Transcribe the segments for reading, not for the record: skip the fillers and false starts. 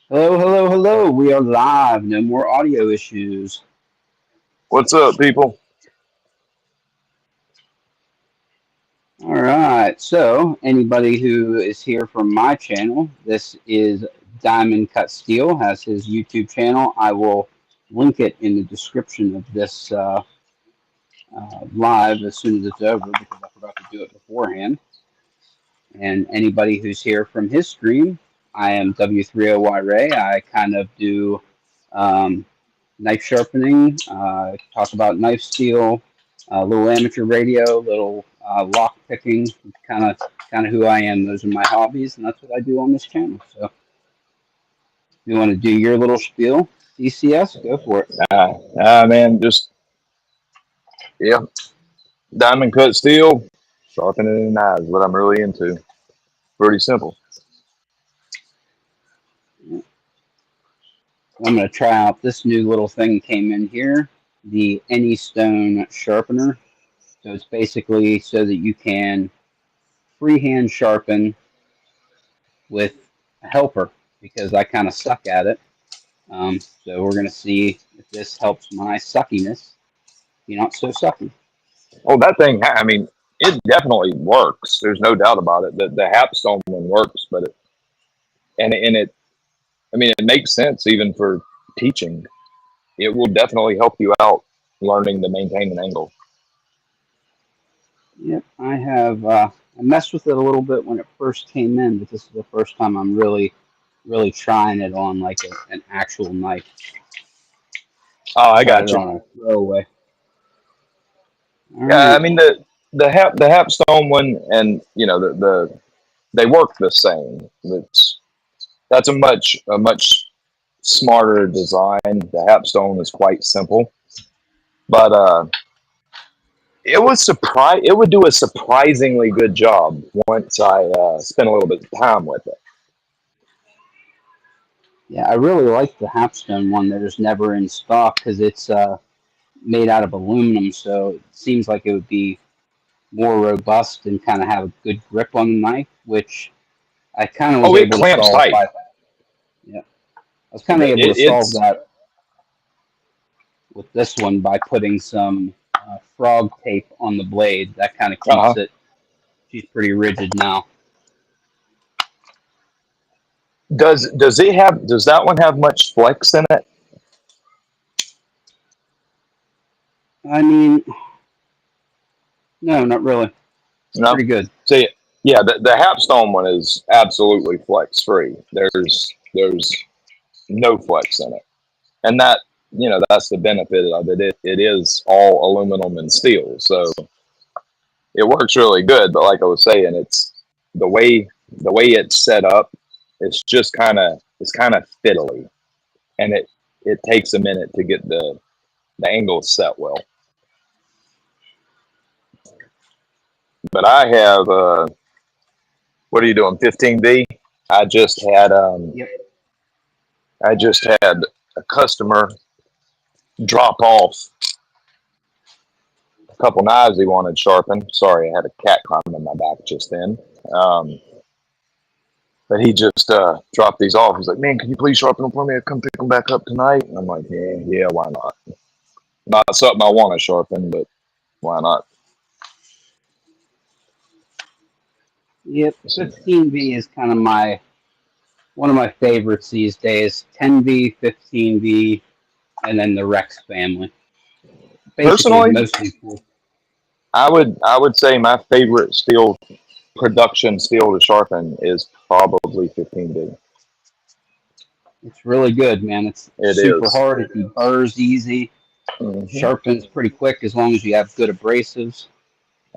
Hello, hello, hello. We are live. No more audio issues. What's up, people? All right. So, anybody who is here from my channel, this is Diamond Cut Steel, has his YouTube channel. I will link it in the description of this live as soon as it's over because I forgot to do it beforehand. And anybody who's here from his stream, I am W3OY-RAY. I kind of do um, knife sharpening, talk about knife steel, a little amateur radio, little lock picking. Kind of who I am. Those are my hobbies, and that's what I do on this channel. So, if you want to do your little spiel, DCS, go for it. Man, just yeah, diamond cut steel, sharpening the knives. What I'm really into. Pretty simple. I'm going to try out this new little thing came in here, the Any Stone Sharpener. So it's basically so that you can freehand sharpen with a helper because I kind of suck at it. So we're going to see if this helps my suckiness be not so sucky. Oh, that thing. I mean, it definitely works. There's no doubt about it. The Hapstone one works, but it. I mean, it makes sense even for teaching. It will definitely help you out learning to maintain an angle. Yep, I have. I messed with it a little bit when it first came in, but this is the first time I'm really trying it on like an actual knife. Oh, I I tried got it you. on a throwaway. All Yeah, I right. mean the Hapstone one, and they work the same. That's a much smarter design. The Hapstone is quite simple, but it would do a surprisingly good job once I spent a little bit of time with it. Yeah, I really like the Hapstone one that is never in stock because it's made out of aluminum, so it seems like it would be more robust and kind of have a good grip on the knife, which I kind of was Oh, it able to clamps solve tight. by, yeah, I was kind of able to solve It's that with this one by putting some frog tape on the blade. That kind of uh keeps it. She's pretty rigid now. does that one have much flex in it? I mean, no, not really. No. Pretty good. See, yeah, the Hapstone one is absolutely flex free. There's no flex in it, and that's the benefit of it. It is all aluminum and steel, so it works really good. But like I was saying, it's the way it's set up. It's kind of fiddly, and it takes a minute to get the angle set well. But I have what are you doing? 15B. I just had um Yep. I just had a customer drop off a couple knives he wanted sharpened. Sorry, I had a cat climbing my back just then. Um, but he just dropped these off. He's like, "Man, can you please sharpen them for me? I come pick them back up tonight." And I'm like, "Yeah, yeah, why not? Not something I want to sharpen, but why not?" Yep. 15V is kind of my one of my favorites these days. 10V, 15V, and then the Rex family. Basically, Personally, mostly full. I would say my favorite steel production steel to sharpen is probably 15B. It's really good, man. It's It super is. hard. It deburrs easy. Hmm. Sharpens pretty quick as long as you have good abrasives.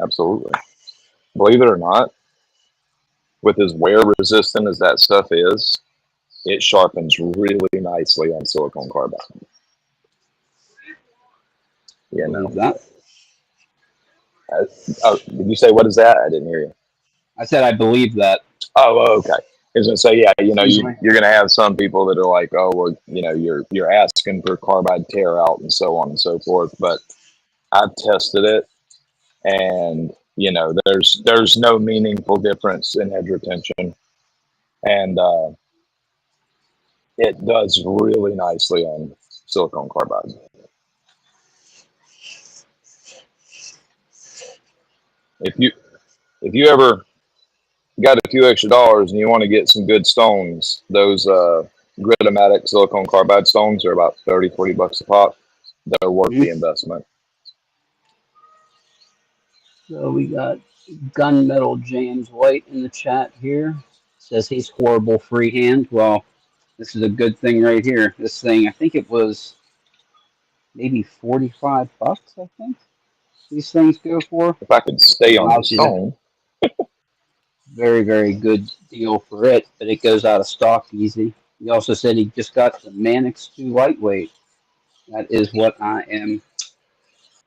Absolutely. Believe it or not, with as wear resistant as that stuff is, it sharpens really nicely on silicone carbide. I You believe know. that. Did you say what is that? I didn't hear you. I said I believe that. Oh, okay. I was gonna say, yeah, Usually, you're gonna have some people that are like, oh, well, you're asking for carbide tear out and so on and so forth. But I've tested it, and there's no meaningful difference in edge retention, and it does really nicely on silicone carbide. If you ever got a few extra dollars and you want to get some good stones, those Gritomatic silicone carbide stones are about 30-40 bucks a pop. They're worth the investment. So we got Gunmetal James White in the chat here. Says he's horrible freehand. Well, this is a good thing right here. This thing, I think it was maybe 45 bucks, I think these things go for. If I could stay on the Allows you to, stone, very, very good deal for it, but it goes out of stock easy. He also said he just got the Manix 2 lightweight. That is what I am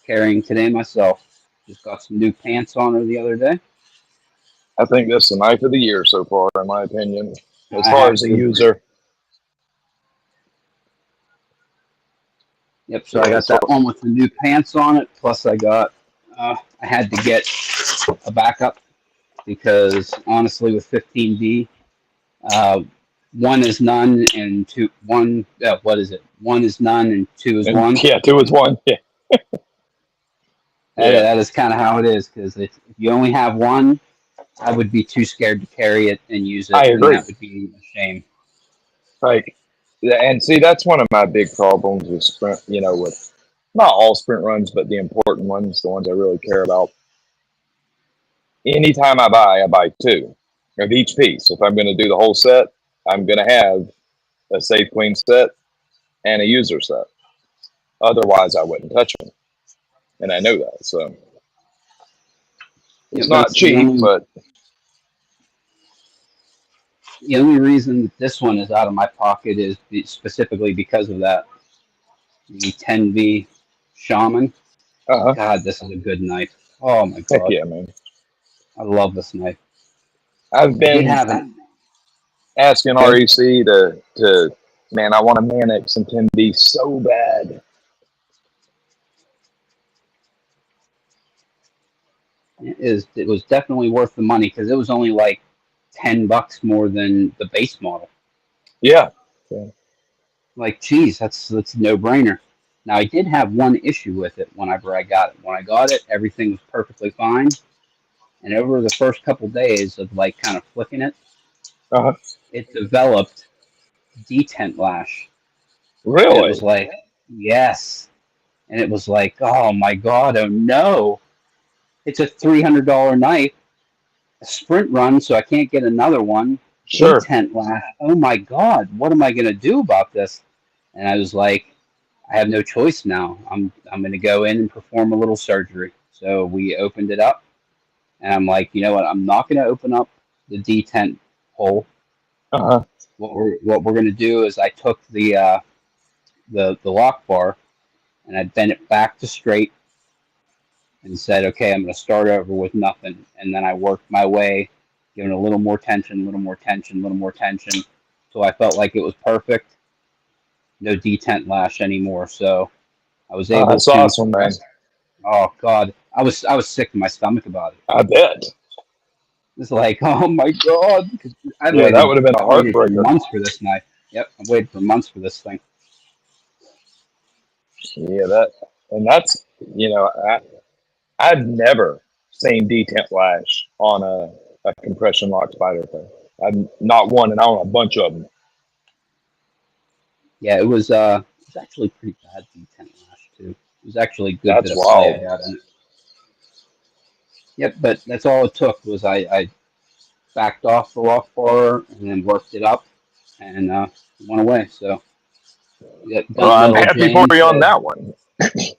carrying today myself. Just got some new pants on her the other day. I think that's the knife of the year so far, in my opinion. As I far have as a to agree. user, Yep, so I got that one with the new pants on it. Plus, I had to get a backup because honestly, with 15B, one is none and two one. What is it? One is none and two is and one. yeah, 2 is 1. Yeah, yeah. That is kind of how it is because if you only have one, I would be too scared to carry it and use I it, and agree. that would be a shame. Like, and see, that's one of my big problems with sprint. With not all sprint runs, but the important ones, the ones I really care about. Anytime I buy 2 of each piece. If I'm going to do the whole set, I'm going to have a safe queen set and a user set. Otherwise, I wouldn't touch them, and I know that. So Yep, it's not that's the cheap, only but the only reason that this one is out of my pocket is specifically because of that. The 10V Shaman. God, this is a good knife. Oh my heck God. yeah, man. I love this knife. I've I did been have it. asking Good. REC to man, I want a Manix and 10B so bad. It was definitely worth the money because it was only like $10 more than the base model. Yeah. Like, geez, that's a no brainer. Now I did have one issue with it whenever I got it. When I got it, everything was perfectly fine. And over the first couple days of like kind of flicking it, Uh-huh. it developed detent lash. And it was Really? like, yes. And it was like, oh my God, oh no. It's a $300 knife, a sprint run, so I can't get another one. Sure. Detent lash. Oh my God, what am I going to do about this? And I was like, I have no choice now. I'm going to go in and perform a little surgery. So we opened it up, and I'm like, you know what? I'm not going to open up the detent hole. Uh-huh. What we're going to do is I took the lock bar and I bent it back to straight and said, okay, I'm going to start over with nothing. And then I worked my way, giving a little more tension, a little more tension, a little more tension, till I felt like it was perfect. No detent lash anymore. So I was Oh, able that's to awesome, man. progress. Oh God, I was sick to my stomach about it. I bet. It's like, oh my God, because Yeah, that would have been a I waited for heartbreaker. months for this knife. Yep, I waited for months for this thing. Yeah, that's I've never seen detent lash on a compression lock spider thing. I've not one, and I own a bunch of them. Yeah, it was actually pretty bad detent lash too. It was actually a good bit That's of play wild. I got in it. Yep, but that's all it took was I backed off the lock bar and then worked it up and went away. So yeah, Well, I'm Gunmetal happy for James you on said, that one.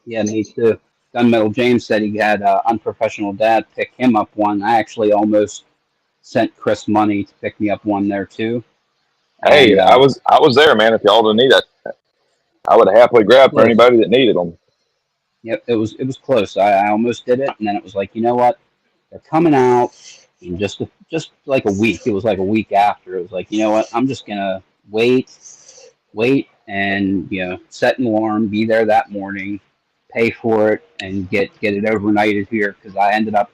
yeah, me too. Gunmetal James said he had Unprofessional Dad pick him up one. I actually almost sent Chris money to pick me up one there too. Hey, And I was there, man. If y'all didn't need it, I would have happily grabbed for close. anybody that needed them. Yep, it was close. I almost did it, and then it was like, you know what? They're coming out in just like a week. It was like a week after. It was like, you know what? I'm just gonna wait, and set an alarm, be there that morning, pay for it, and get it overnighted here because I ended up.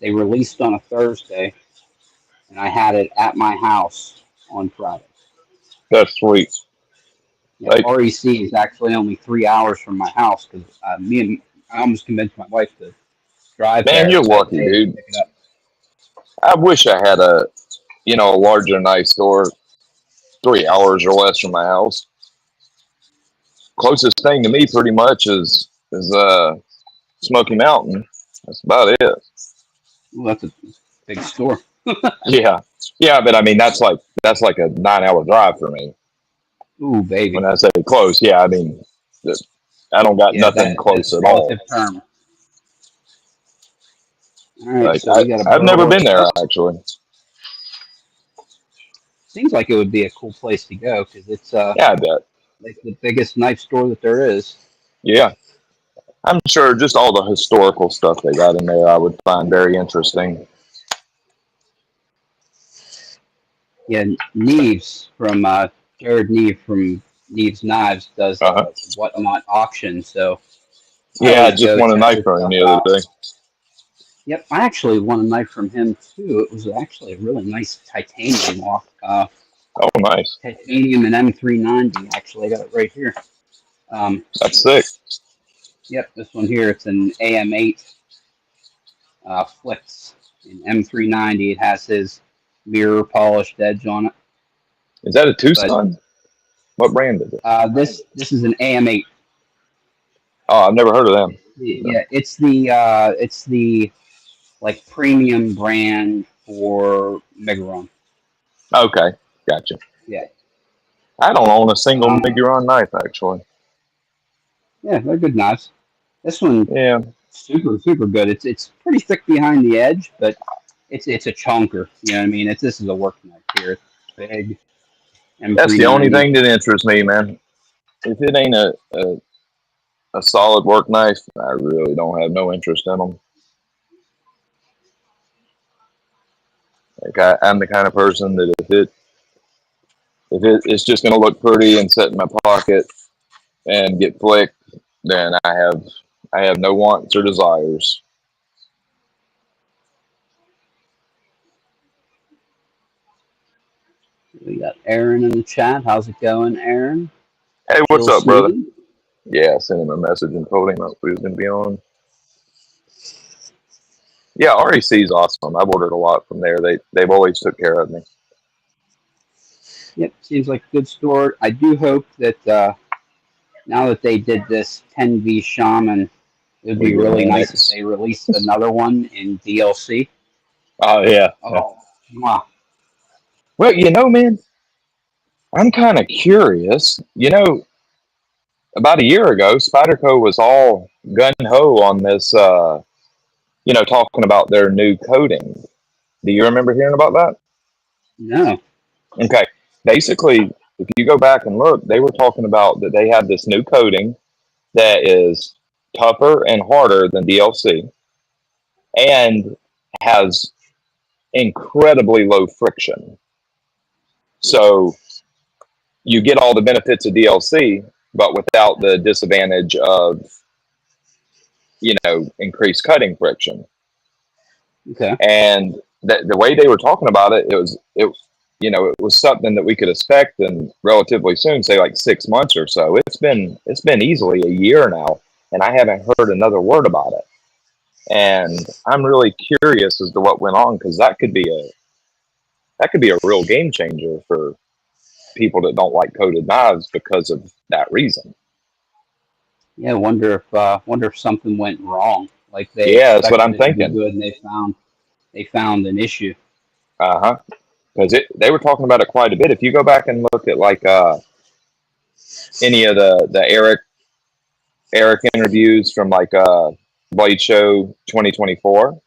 They released on a Thursday, and I had it at my house on Friday. That's sweet. Yeah, Like, REC is actually only 3 hours from my house because I almost convinced my wife to drive man, there you're that lucky, day to dude. pick it up. I wish I had a larger, nice store 3 hours or less from my house. Closest thing to me, pretty much, is Smoky Mountain. That's about it. Well, that's a big store. Yeah, yeah, but I mean, that's like a 9 hour drive for me. Ooh, When baby. I say close, yeah, I mean, I don't got Yeah, nothing that's close a at all. relative term. All right, Like so we got to I've burl never this been there up. actually. Seems like it would be a cool place to go because it's Yeah, I bet. like the biggest knife store that there is. Yeah, I'm sure just all the historical stuff they got in there, I would find very interesting. Yeah, Neves from Jared Neve from Neves Knives does Uh huh. whatnot auction. So I Yeah, I always just go won a check knife his from him stuff the out. other day. Yep, I actually won a knife from him too. It was actually a really nice titanium off. Oh, nice. Titanium and M390. Actually, I got it right here. Um, That's sick. yep, this one here. It's an AM8 Flicks in M390. It has his mirror polished edge on it. Is that a But Tucson? What brand is it? this is an AM8. Oh, I've never heard of them. So, Yeah, it's the like premium brand for Megaron. okay, gotcha. Yeah. I don't own a single Um, Miguron knife actually. yeah, they're good knives. This one Yeah, super good. It's pretty thick behind the edge, but it's a chunker. You know what I mean? This is a work knife here. It's big that's the only M390. thing that interests me, man. If it ain't a solid work knife, I really don't have no interest in them. Like I'm the kind of person that if it's just gonna look pretty and sit in my pocket and get flicked, then I have no wants or desires. We got Aaron in the chat. How's it going, Aaron? Hey, what's Still up, brother? snoozing? Yeah, I sent him a message and told him that we was gonna be on. Yeah, REC's awesome. I've ordered a lot from there. They've always took care of me. Yep, seems like a good store. I do hope that now that they did this 10V Shaman, it would We be get an really nice if annex. they released another one in DLC. Oh yeah, yeah. Oh, wow. Well, man, I'm kind of curious. About a year ago, Spyderco was all gun ho on this. Talking about their new coating. Do you remember hearing about that? No. Okay. Basically, if you go back and look, they were talking about that they have this new coating that is tougher and harder than DLC and has incredibly low friction. So you get all the benefits of DLC, but without the disadvantage of, increased cutting friction. Okay. And the way they were talking about it, it was something that we could expect in relatively soon, say like 6 months or so. It's been easily a year now, and I haven't heard another word about it. And I'm really curious as to what went on because that could be a real game changer for people that don't like coated knives because of that reason. Yeah, wonder if something went wrong. Like they Yeah, that's what expected I'm it to be thinking. good and they found an issue. Uh huh. Because they were talking about it quite a bit. If you go back and look at like any of the Eric interviews from like Blade Show 2024,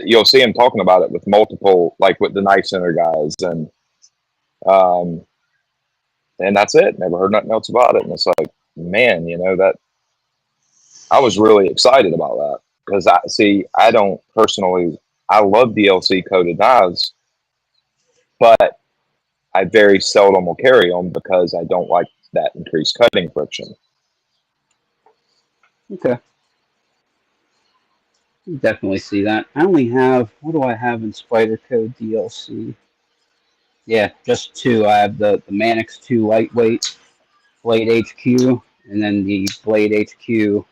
you'll see him talking about it with multiple, like with the Knife Center guys, um, and that's it. Never heard nothing else about it. And it's like, man, that I was really excited about that because I don't personally, I love DLC coated knives, but I very seldom will carry them because I don't like that increased cutting friction. Okay. Definitely see that. I only have what do I have in Spider Code DLC? Yeah, just two. I have the Manix 2 lightweight Blade HQ, and then the Blade HQ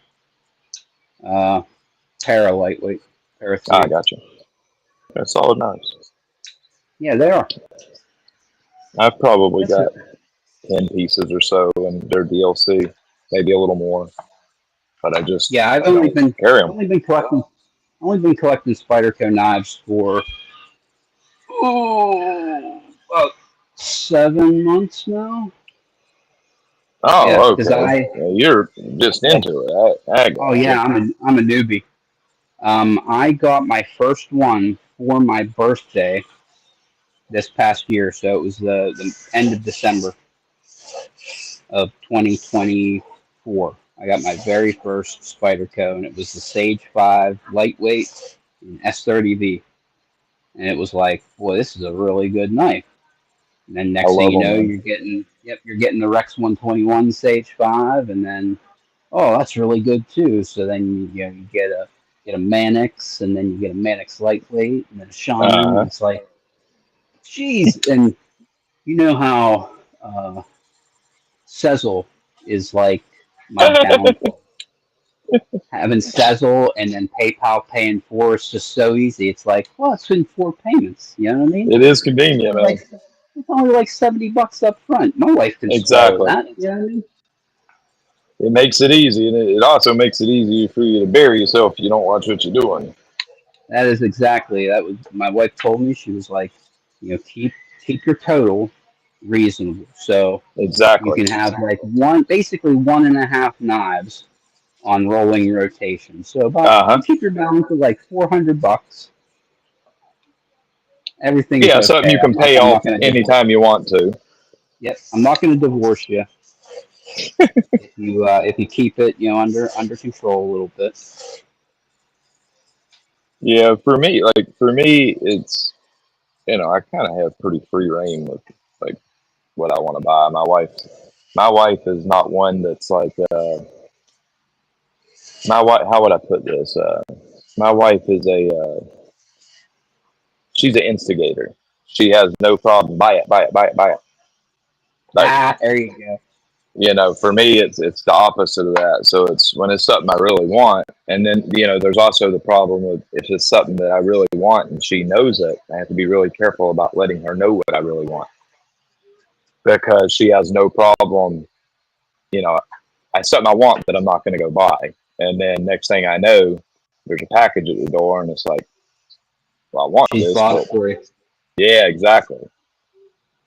uh, Para lightweight, Para I 3. got you. That's solid knives. Yeah, they are. I've probably That's got it. 10 pieces or so in their DLC, maybe a little more, but Yeah, I don't carry them. only been collecting Spyderco knives for about 7 months now. Yeah, Oh, because okay. Yeah, you're just yeah. into it. I Oh got you. yeah, I'm a newbie. I got my first one for my birthday this past year, so it was the end of December of 2024. I got my very first Spyderco, and it was the Sage 5 lightweight in S30V, and it was like, boy, this is a really good knife. And then I next thing love you them, know, man. you're getting the Rex 121 Sage 5, and then oh, that's really good too. So then you get a Manix, and then you get a Manix lightweight, and then a Shaman, and Uh-huh. it's like, geez. And you know how Sezzle is like my downfall. Having Sezzle and then PayPal paying for it's just so easy. It's like, well, it's in four payments. You know what I mean? It is It's convenient, only man. like $70 up front. My wife can swallow Exactly. that. You know what I mean? It makes it easy, and it also makes it easier for you to bury yourself if you don't watch what you're doing. That is exactly that was my wife told me. She was like, keep your total reasonable. So you Exactly. can have like basically 1.5 knives on rolling rotation. So about Uh-huh. you keep your balance at like $400. Everything's Yeah, something okay. you can pay I'm off not going to divorce. anytime you want to. Yep, I'm not going to divorce you if you keep it under control a little bit. Yeah, for me, it's I kind of have pretty free reign with like what I want to buy. My wife is not one that's like my wife. How would I put this? My wife is she's an instigator. She has no problem. Buy it, buy it, buy it, buy it. Like Ah, there you go. for me, it's the opposite of that. So it's when it's something I really want, and then there's also the problem with if it's something that I really want and she knows it, I have to be really careful about letting her know what I really want because she has no problem. You know, I something I want that I'm not going to go buy, and then next thing I know, there's a package at the door, and it's like, well, I want She's this, bought but it for you. yeah, exactly.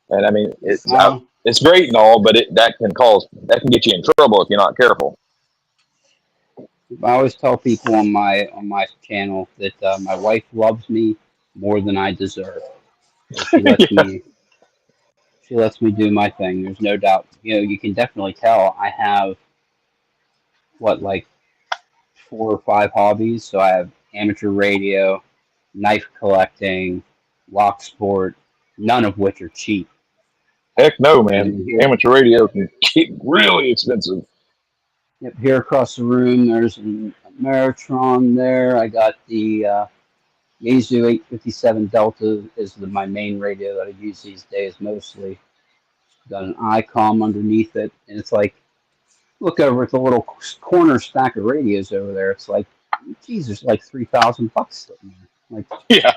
And I mean, Well, it's great and all, but that can get you in trouble if you're not careful. I always tell people on my channel that my wife loves me more than I deserve. So Yeah. she lets me do my thing. There's no doubt. You can definitely tell I have like 4 or 5 hobbies. So I have amateur radio, knife collecting, lock sport, none of which are cheap. Heck no, And man. then here, Amateur radio can get really expensive. yep, here across the room, there's a Meritron there. I got the Yaesu 857 Delta is my main radio that I use these days mostly. Got an ICOM underneath it, and it's like look over at the little corner stack of radios over there. It's like, geez, there's like $3,000 sitting there. Like, Yeah,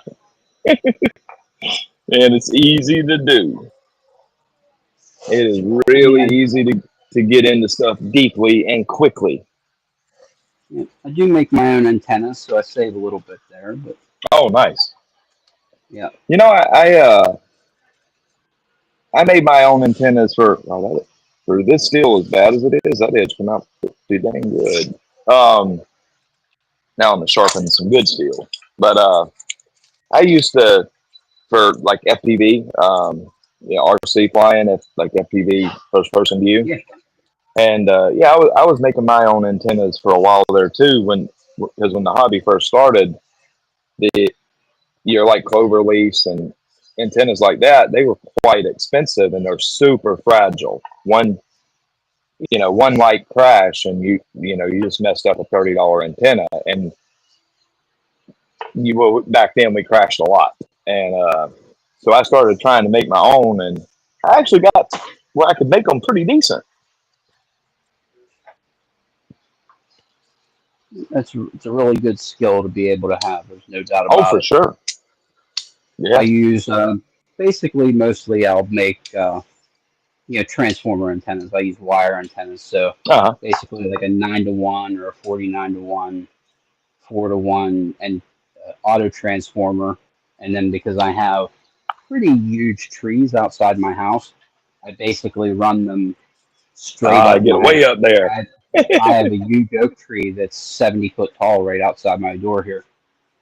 and it's easy to do. It is I mean, really easy to get into stuff deeply and quickly. I do make my own antennas, so I save a little bit there. But Oh, nice. yeah, You know, I made my own antennas for this steel as bad as it is. That edge come out pretty dang good. Um, Now I'm sharpening some good steel, but I used to for like FPV, RC flying at like FPV first person view. yeah, And yeah, I was making my own antennas for a while there too. Because when the hobby first started, the like clover leaves and antennas like that, they were quite expensive and they're super fragile. One light crash and you just messed up a $30 antenna. And back then we crashed a lot, and So I started trying to make my own, and I actually got where I could make them pretty decent. It's a really good skill to be able to have. There's no doubt Oh, about for it. sure. I Yeah. use basically mostly I'll make transformer antennas. I use wire antennas, so Uh-huh. basically like a 9-to-1 or a 49-to-1, 4-to-1, and auto transformer. And then because I have pretty huge trees outside my house, I basically run them straight up Get my. way up there. I have a huge oak tree that's 70 foot tall right outside my door here,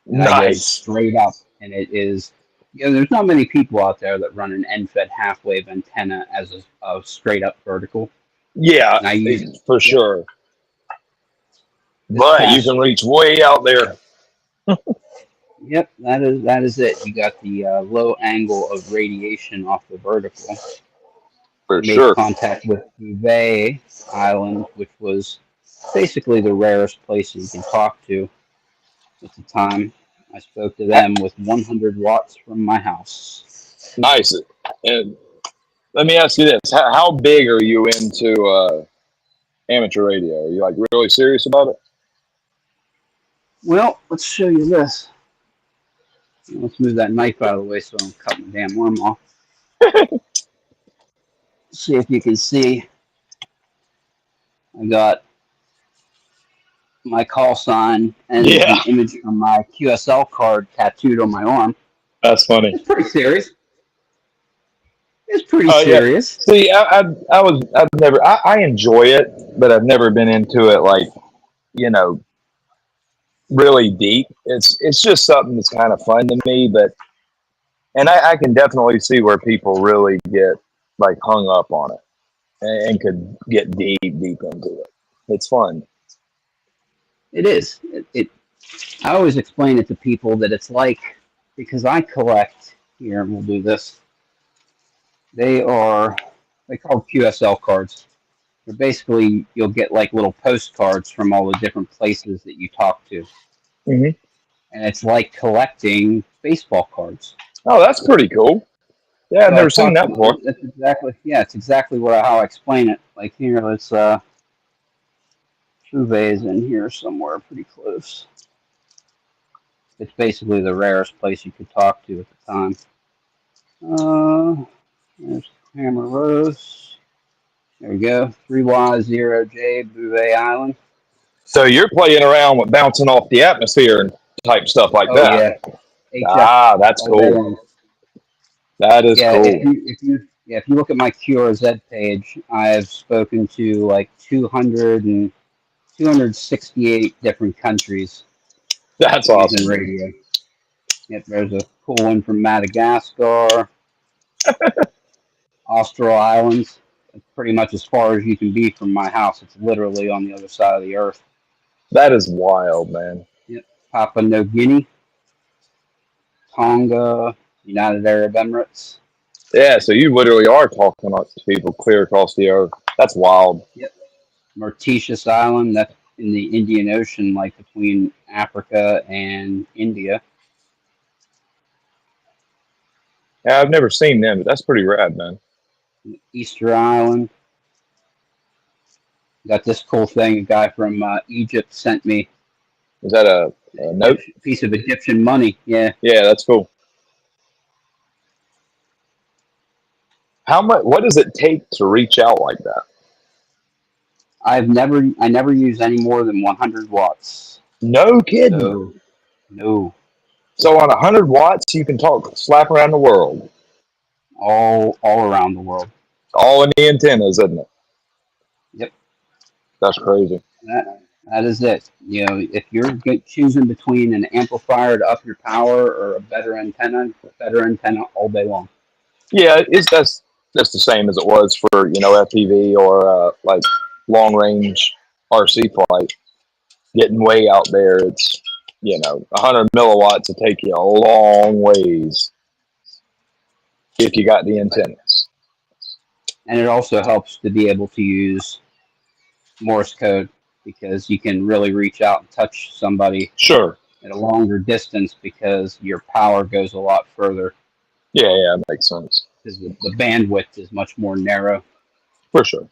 and I go Nice. straight up, and it is. There's not many people out there that run an end-fed half-wave antenna as a straight-up vertical, Yeah, and I use. for Yep, sure. this But you past. can reach way out there. Yep, that is it. You got the low angle of radiation off the vertical. For Made sure. contact with Bouvet Island, which was basically the rarest place you can talk to at the time. I spoke to them with 100 watts from my house. Nice. And let me ask you this: how big are you into amateur radio? Are you like really serious about Well, let's show you this. Let's move that knife out of the way so I don't cut my damn arm off. See if you can see. I got my call sign it? and Yeah, the image from my QSL card tattooed on my arm. that's funny. It's pretty serious. It's pretty Oh yeah. serious. See, I've never. I enjoy it, but I've never been into it like you know really deep. It's just something that's kind of fun to me, but and I can definitely see where people really get like hung up on it and could get deep into it. It's fun. It is. I always explain it to people that it's like, because I collect here, and we'll do this. They call QSL cards. They're basically, you'll get like little postcards from all the different places that you talk to. Hmm. And it's like collecting baseball cards. Oh, that's pretty cool. Yeah, I've So I never seen talk that to, before. it's exactly how I explain it. Like here, let's, Trouvé is in here somewhere pretty close. It's basically the rarest place you could talk to at the time. There's Hammer Rose. There we go. 3Y0J, Bouvet Island. So you're playing around with bouncing off the atmosphere and type stuff like Oh that. yeah, HF Ah, that's all day cool. long. That is Yeah, cool. if you look at my QRZ page, I've spoken to like 268 different countries That's using awesome. radio. Yep, there's a cool one from Madagascar, Austral Islands. It's pretty much as far as you can be from my house. It's literally on the other side of the earth. That is wild, man. Yep. Papua New Guinea, Tonga, United Arab Emirates. Yeah, so you literally are talking to people clear across the earth. That's wild. Yep. Mauritius Island, that's in the Indian Ocean, like between Africa and India. Yeah, I've never seen them, but that's pretty rad, man. Easter Island. Got this cool thing a guy from Egypt sent me. Is that a note? Piece of Egyptian money. Yeah. Yeah, that's cool. How much? What does it take to reach out like that? I never use any more than 100 watts. No kidding. So no, So on 100 watts, you can talk slap around the world. all around the world. All in the antennas, isn't it? Yep. That's crazy. That is it. If you're choosing between an amplifier to up your power or a better antenna all day long. Yeah, that's the same as it was for FPV or like long range RC flight. Getting way out there, it's 100 milliwatts will take you a long ways if you got the antennas. And it also helps to be able to use Morse code because you can really reach out and touch somebody Sure. at a longer distance because your power goes a lot further. Yeah, that makes sense. because the bandwidth is much more narrow. For sure.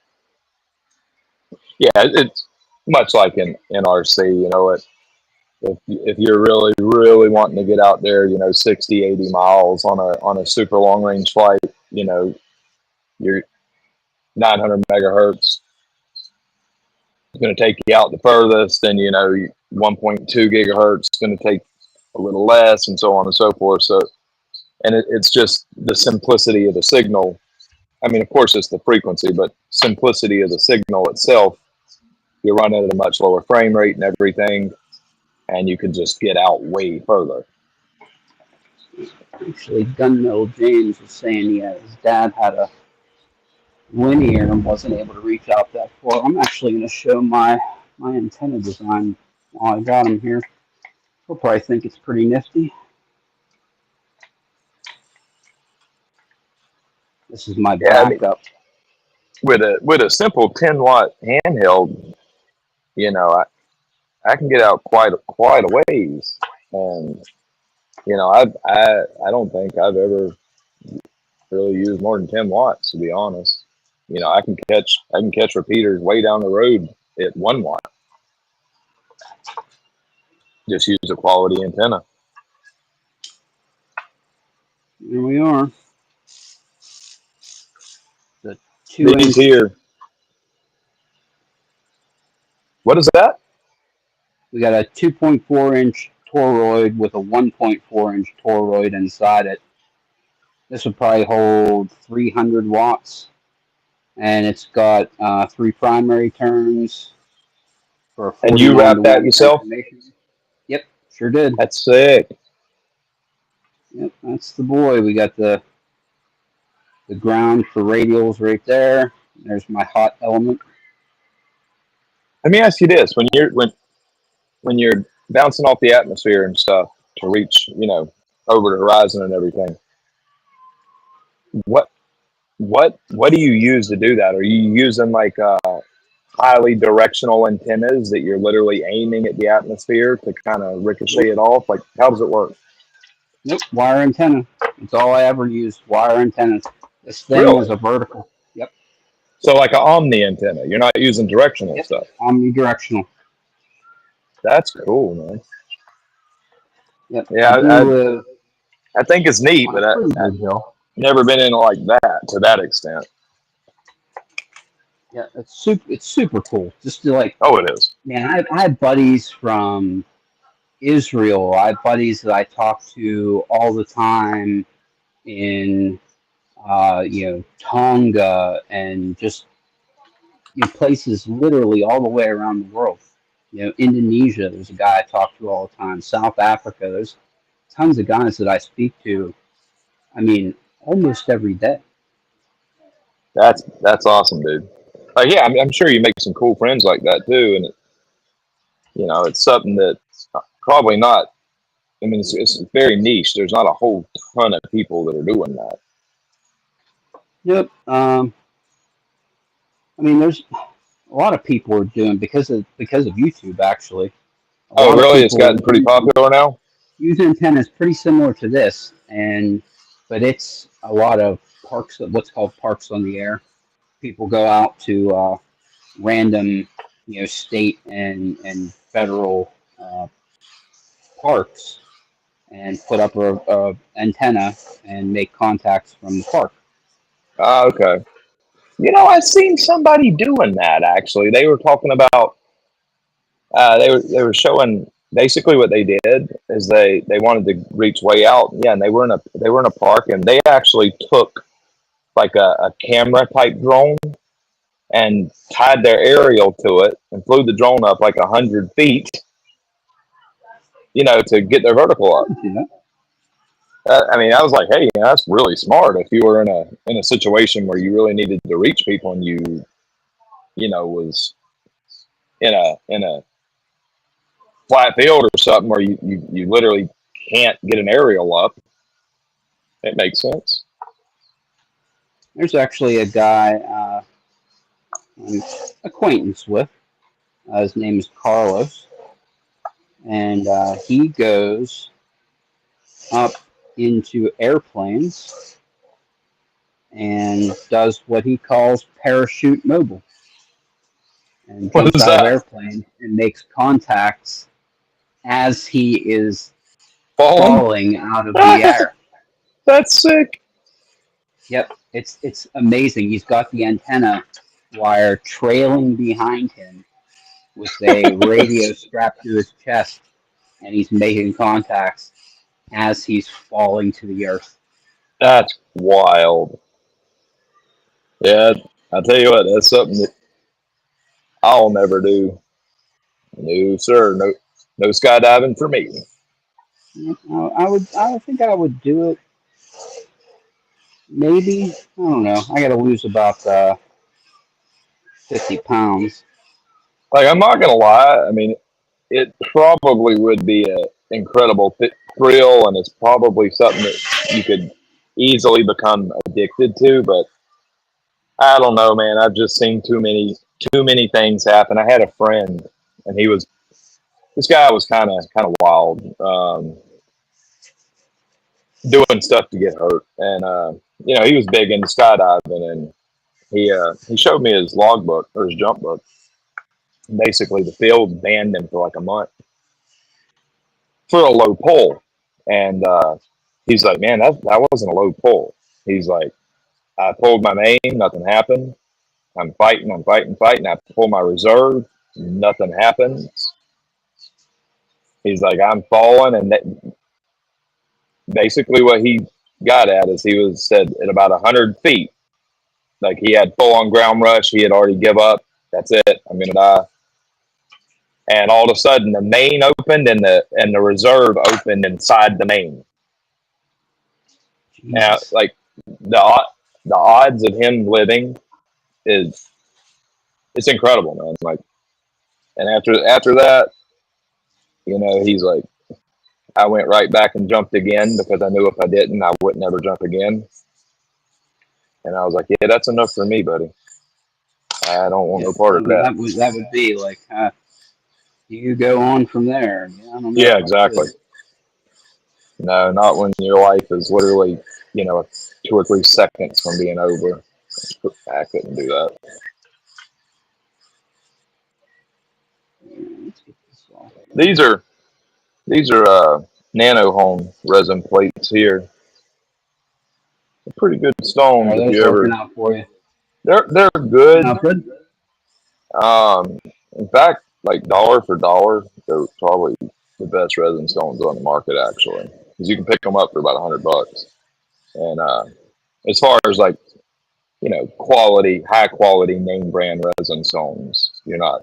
Yeah, it's much like in RC, you know, if you're really wanting to get out there, you know, 60, 80 miles on a super long range flight, you know, your 900 megahertz is going to take you out the furthest, and you know, 1.2 gigahertz is going to take a little less, and so on and so forth. So, and it's just the simplicity of the signal. I mean, of course, it's the frequency, but simplicity of the signal itself. You're running at a much lower frame rate and everything, and you can just get out way further. Actually, Gunmill James was saying, yeah, his dad had a linear and wasn't able to reach out that far. I'm actually going to show my antenna design while I got him here. He'll probably think it's pretty nifty. This is my Yeah, I mean, backup. with a simple 10-watt handheld, you know, I can get out quite a ways, and you know, I don't think I've ever really used more than 10 watts, to be honest. You know, I can catch repeaters way down the road at 1 watt. Just use a quality antenna. Here we are. The These 2-inch. here. What is that? We got a 2.4-inch toroid with a 1.4-inch toroid inside it. This would probably hold 300 watts, and it's got 3 primary turns for a And you 41 wrap to that 1 yourself? transformation. Yep, sure did. That's sick. Yep, that's the boy. We got the ground for radials right there. There's my hot element. Let me ask you this: when you're bouncing off the atmosphere and stuff to reach, you know, over the horizon and everything, what what do you use to do that? Are you using like highly directional antennas that you're literally aiming at the atmosphere to kind of ricochet it off? Like, how does it work? Nope, wire antenna. That's all I ever used, wire antennas. This thing is Really? a vertical. Yep. So like an omni antenna. You're not using directional Yep. stuff. Omnidirectional. That's cool, man. Yep. I Yeah, do I think it's neat, on but a pretty I've big hill. never been in like that to that extent. Yeah, it's super cool. Just to like, Oh, it is. man, I have buddies from Israel. I have buddies that I talk to all the time in Tonga and just places literally all the way around the world. Indonesia, there's a guy I talk to all the time. South Africa, there's tons of guys that I speak to. I mean, almost every day. That's awesome, dude. Yeah, I'm sure you make some cool friends like that too, and you know, it's something that probably not. I mean, it's very niche. There's not a whole ton of people that are doing that. Yep. I mean, there's a lot of people are doing because of YouTube. Actually, a Oh, lot of really? It's people gotten pretty popular now. use antennas pretty similar to this, but it's a lot of parks, what's called parks on the air. People go out to random, state and federal parks and put up a antenna and make contacts from the park. Ah, okay. You know, I've seen somebody doing that actually. They were talking about they were showing basically what they did is they wanted to reach way out. Yeah, and they were in a park, and they actually took like a camera type drone and tied their aerial to it and flew the drone up like 100 feet, you know, to get their vertical I up. can see that. I mean, I was like, hey, that's really smart. If you were in a situation where you really needed to reach people, and you know, was in a flat field or something where you literally can't get an aerial up, it makes sense. There's actually a guy I'm acquaintance with. His name is Carlos, and he goes up. into airplanes and does what he calls parachute mobile, and What jumps is out of that? airplanes and makes contacts as he is Falling? falling out of the air. That's sick. Yep, it's amazing. He's got the antenna wire trailing behind him with a radio strapped to his chest, and he's making contacts as he's falling to the earth. That's wild. Yeah, I tell you what, that's something that I'll never do. No, sir. No, no skydiving for me. I think I would do it. Maybe I don't know. I got to lose about 50 pounds. Like, I'm not gonna lie. I mean, it probably would be an incredible thrill, and it's probably something that you could easily become addicted to. But I don't know, man. I've just seen too many things happen. I had a friend, and this guy was kind of wild, doing stuff to get hurt, and he was big into skydiving, and he showed me his logbook or his jump book. Basically, the field banned him for like a month for a low pull, and he's like, "Man, that wasn't a low pull." He's like, "I pulled my main, nothing happened. I'm fighting. I pull my reserve, nothing happens." He's like, "I'm falling," and basically what he got at is he was said at about 100 feet, like he had full on ground rush. He had already give up. That's it. I'm gonna die. And all of a sudden, the main opened and the reserve opened inside the main. Now, Jesus. like the odds of him living is it's incredible, man. Like, and after that, he's like, I went right back and jumped again because I knew if I didn't, I would never jump again. And I was like, yeah, that's enough for me, buddy. I don't want Yeah, no part of that. that would be like you go on from there. Yeah, I don't know Yeah, if I exactly. could. No, not when your life is literally, 2 or 3 seconds from being over. I couldn't do that. Let's get this off here. These are nano home resin plates here. They're pretty good stones Are if those you working ever. out for you? They're Working good. out good? In fact, like dollar for dollar, they're probably the best resin stones on the market actually, because you can pick them up for about $100. And as far as like quality, high quality name brand resin stones, you're not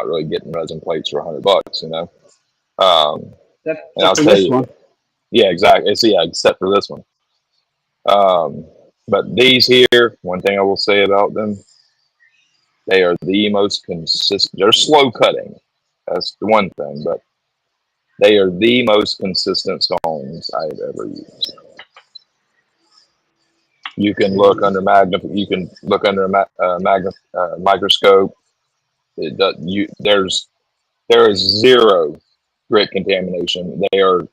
really getting resin plates for $100. And Except I'll for tell this you, one. yeah, exactly. So yeah, except for this one. But these here, one thing I will say about them, they are the most consistent. They're slow cutting. That's the one thing, but they are the most consistent stones I've ever used. You can look under You can look under a microscope. It does, there is zero grit contamination. They are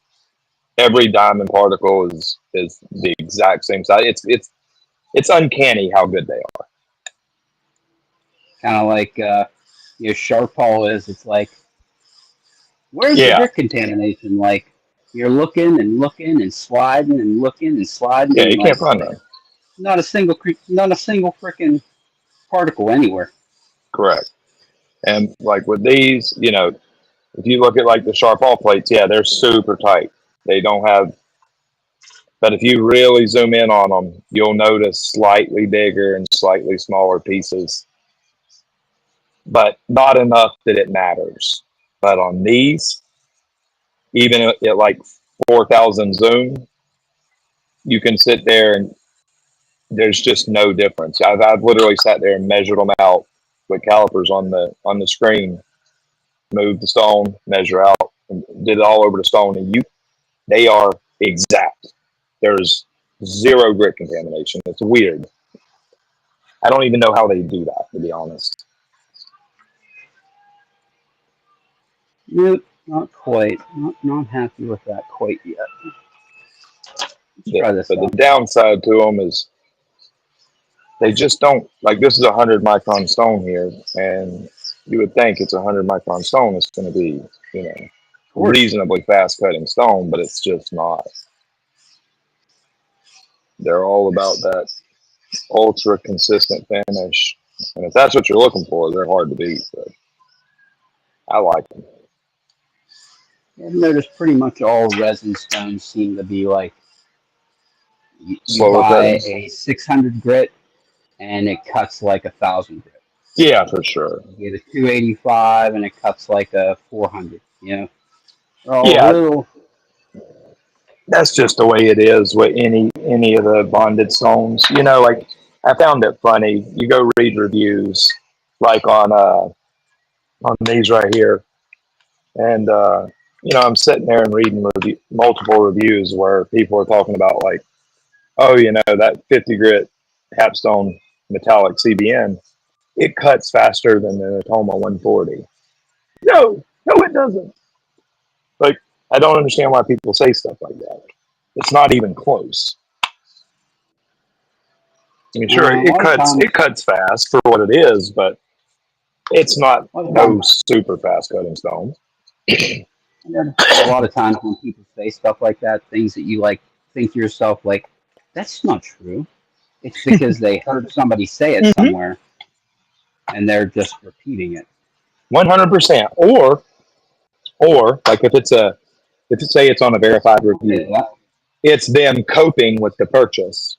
every diamond particle is the exact same size. It's uncanny how good they are. Kind of like your sharp hull is. It's like, where's the Yeah, grit contamination? Like, you're looking and looking and sliding and looking and sliding, yeah, and you can't like, find them. not a single freaking particle anywhere. Correct. And like with these, if you look at like the sharp all plates, yeah, they're super tight. They don't have, but if you really zoom in on them, you'll notice slightly bigger and slightly smaller pieces, but not enough that it matters. But on these, even at like 4,000 zoom, you can sit there and there's just no difference. I've literally sat there and measured them out with calipers on the screen, moved the stone, measure out, and did it all over the stone, and they are exact. There's zero grit contamination. It's weird. I don't even know how they do that, to be honest. Nope, not quite. Not happy with that quite yet. Let's try this But the out. downside to them is they just don't, like, this is a 100 micron stone here, and you would think it's a 100 micron stone. It's going to be, you know, Of course. reasonably fast cutting stone, but it's just not. They're all about that ultra consistent finish. And if that's what you're looking for, they're hard to beat. But I like them. I've noticed pretty much all resin stones seem to be like you Slower buy cutting. a 600 grit and it cuts like 1,000 grit. Yeah, for sure. You get a 285 and it cuts like a 400. You know, they're all a Yeah, little. that's just the way it is with any of the bonded stones. You know, like I found it funny. You go read reviews, like on these right here, and you know, I'm sitting there and reading multiple reviews where people are talking about like, oh, you know, that 50 grit Hapstone metallic CBN, it cuts faster than the Tacoma 140. No, it doesn't. Like, I don't understand why people say stuff like that. It's not even close. I mean, sure, A lot of times, it cuts fast for what it is, but it's not a lot of no times, super fast cutting stone. a lot of times when people say stuff like that, things that you like think to yourself like, that's not true. It's because they heard somebody say it Mm-hmm. somewhere and they're just repeating it. 100%. Or like if it's say it's on a verified Okay, review, that, it's them coping with the purchase.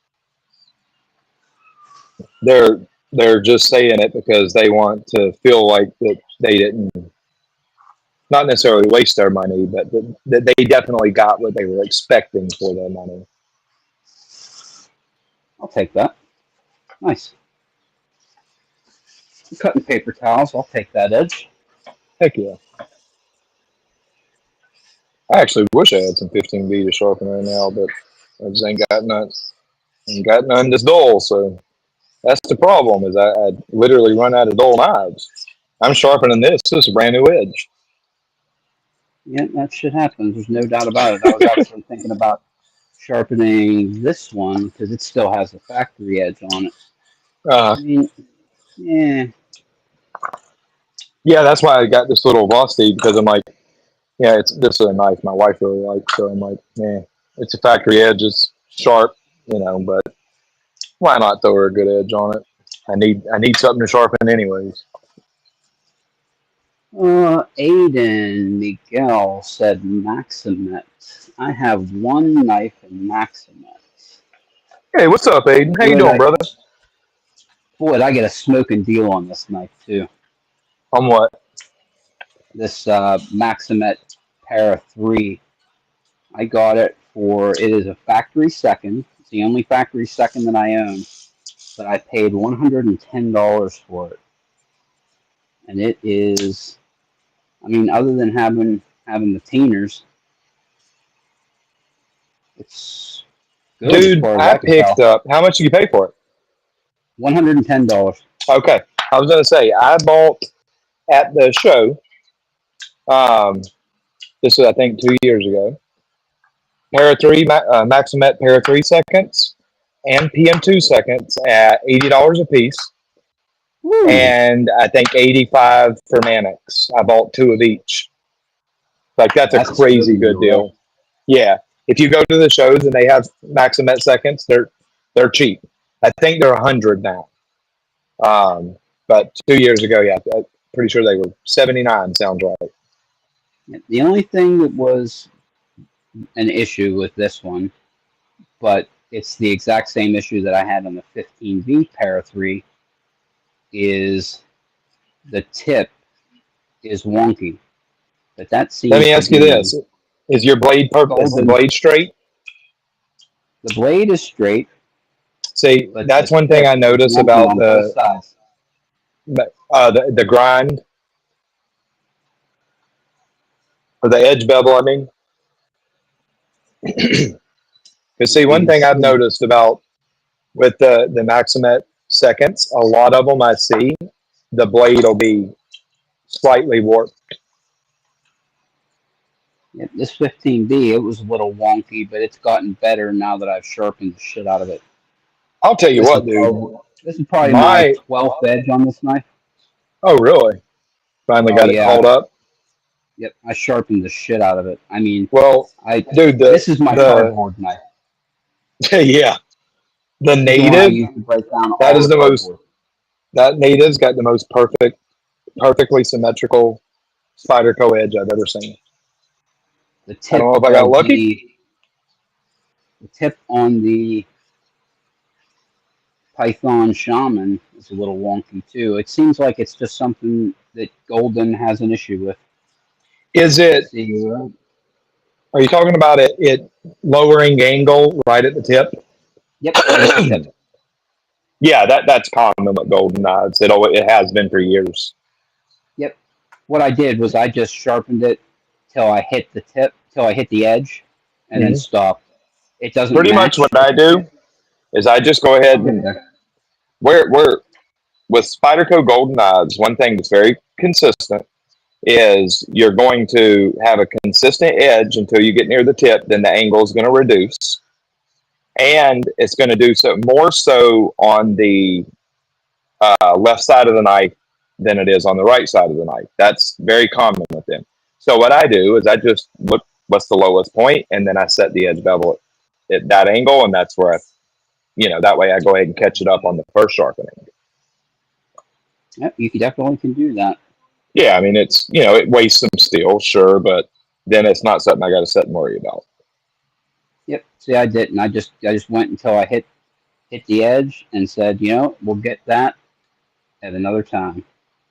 They're they're just saying it because they want to feel like that they didn't, not necessarily waste their money, but that they definitely got what they were expecting for their money. I'll take that. Nice. I'm cutting paper towels. I'll take that edge. Heck yeah. I actually wish I had some 15B to sharpen right now, but I just ain't got none that's dull. So that's the problem. Is I literally run out of dull knives. I'm sharpening this. This is a brand new edge. Yeah, that shit happens. There's no doubt about it. I was actually thinking about sharpening this one because it still has the factory edge on it. Uh, I mean, yeah, yeah, that's why I got this little Vosti because I'm like, yeah, it's this is a knife my wife really likes. So I'm like, yeah, it's a factory edge. It's sharp, you know, but why not throw her a good edge on it? I need something to sharpen anyways. Aiden Miguel said Maximet. I have one knife in Maximet. Hey, what's up, Aiden? How you Would doing, I, brother? would I get a smoking deal on this knife too? On what? This Maximet Para 3. I got it for, it is a factory second. It's the only factory second that I own. But I paid $110 for it. And it is, I mean, other than having the painters, it's good as Dude, far as I I can picked tell. up. How much did you pay for it? $110. Okay, I was gonna say I bought at the show. Um, this was I think 2 years ago. Para three Maximet Para 3 seconds and PM 2 seconds at $80 a piece, Woo! and I think 85 for Mannix. I bought two of each. Like that's a That's a crazy smoking good deal there. deal. Yeah, if you go to the shows and they have Maximet seconds, they're cheap. I think they're 100 now. But 2 years ago, yeah, I'm pretty sure they were 79. Sounds right. The only thing that was an issue with this one, but it's the exact same issue that I had on the 15V Para 3, is the tip is wonky. But that Let seems me to ask you be this: Is your blade purple? Is the golden. blade straight? The blade is straight, See, but the that's one thing tip I is notice wonky about on both sides. the grind or the edge bevel. I mean, because see, You one can thing I've see. noticed about with the Maximet seconds, a lot of them I see the blade will be slightly warped. Yeah, this 15B, it was a little wonky, but it's gotten better now that I've sharpened the shit out of it. I'll tell you This is what, dude. probably this is probably my My 12th edge on this knife. oh really? Finally Oh got it yeah, called up. yep, I sharpened the shit out of it. I mean, Well, I dude, this is my the cardboard knife. yeah, the This is the one I native, use to break down that all is the the most, cardboard. that native's got the most perfectly symmetrical Spyderco edge I've ever seen. The I don't tip know if I got of lucky. the tip on the Python Shaman is a little wonky too. It seems like it's just something that Golden has an issue with. Is Let's it, see. are you talking about it lowering angle right at the tip? Yep, right at the tip. Yeah, that's common with golden knives. It has been for years. Yep. What I did was I just sharpened it till I hit the tip, till I hit the edge, and then Mhm. stopped. It doesn't Pretty much what match at I the tip. do is I just go ahead I'll get and there. where with Spyderco golden knives, one thing that's very consistent is you're going to have a consistent edge until you get near the tip, then the angle is going to reduce. And it's going to do so more so on the left side of the knife than it is on the right side of the knife. That's very common with them. So what I do is I just look what's the lowest point, and then I set the edge bevel at that angle, and that's where that way I go ahead and catch it up on the first sharpening. Yep, you definitely can do that. Yeah, I mean it wastes some steel, sure, but then it's not something I got to sit and worry about. Yep. See, I didn't. I just went until I hit the edge and said, we'll get that at another time.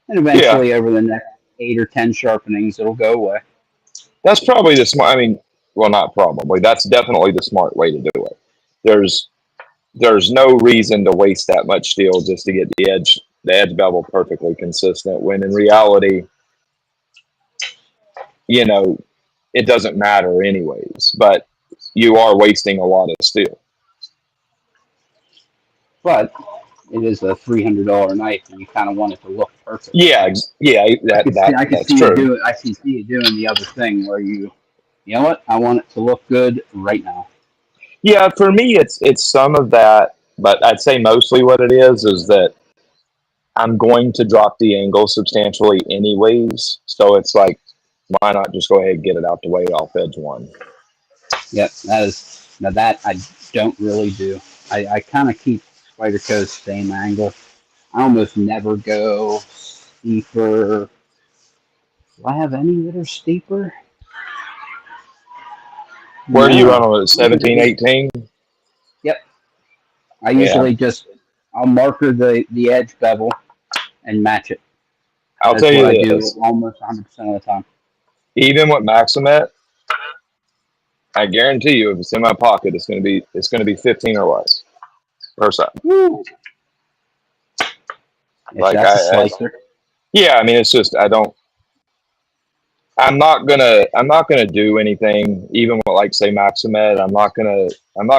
And Yeah, eventually, over the next 8 or 10 sharpenings, it'll go away. that's probably the smart. I mean, well, not probably. That's definitely the smart way to do it. There's there's no reason to waste that much steel just to get the edge bevel perfectly consistent. When in reality, you know, it doesn't matter anyways. But you are wasting a lot of steel. But it is a $300 knife, and you kind of want it to look perfect. Yeah, yeah, I that could see, that I could that's see you true. do it. I can see you doing the other thing where you know what? I want it to look good right now. Yeah, for me, it's some of that, but I'd say mostly what it is that I'm going to drop the angle substantially anyways. So it's like, why not just go ahead and get it out the way off edge one? Yep, now that I don't really do. I kind of keep Spyderco's same angle. I almost never go steeper. Do I have any that are steeper? Where do you run No. on it? I Seventeen, usually, 18? yep. I Yeah. usually I'll marker the edge bevel and match it. I'll That's tell what I you do this. almost 100% of the time. Even with Maximet, I guarantee you if it's in my pocket, it's gonna be 15 or less per side. Woo. Yes, Like that's a slicer. yeah, I mean it's just I'm not gonna do anything even with like say Maximet. I'm not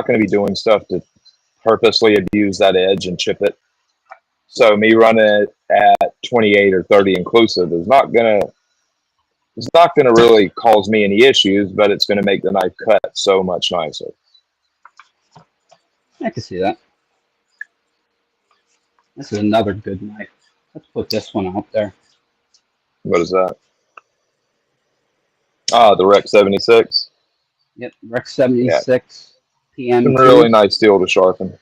gonna be doing stuff to purposely abuse that edge and chip it. So me running it at 28 or 30 inclusive is not gonna really cause me any issues, but it's gonna make the knife cut so much nicer. I can see that. This is another good knife. Let's put this one out there. What is that? Ah, the Rec 76. Yep, Rex Yeah, 76 some really PM2. nice steel to sharpen.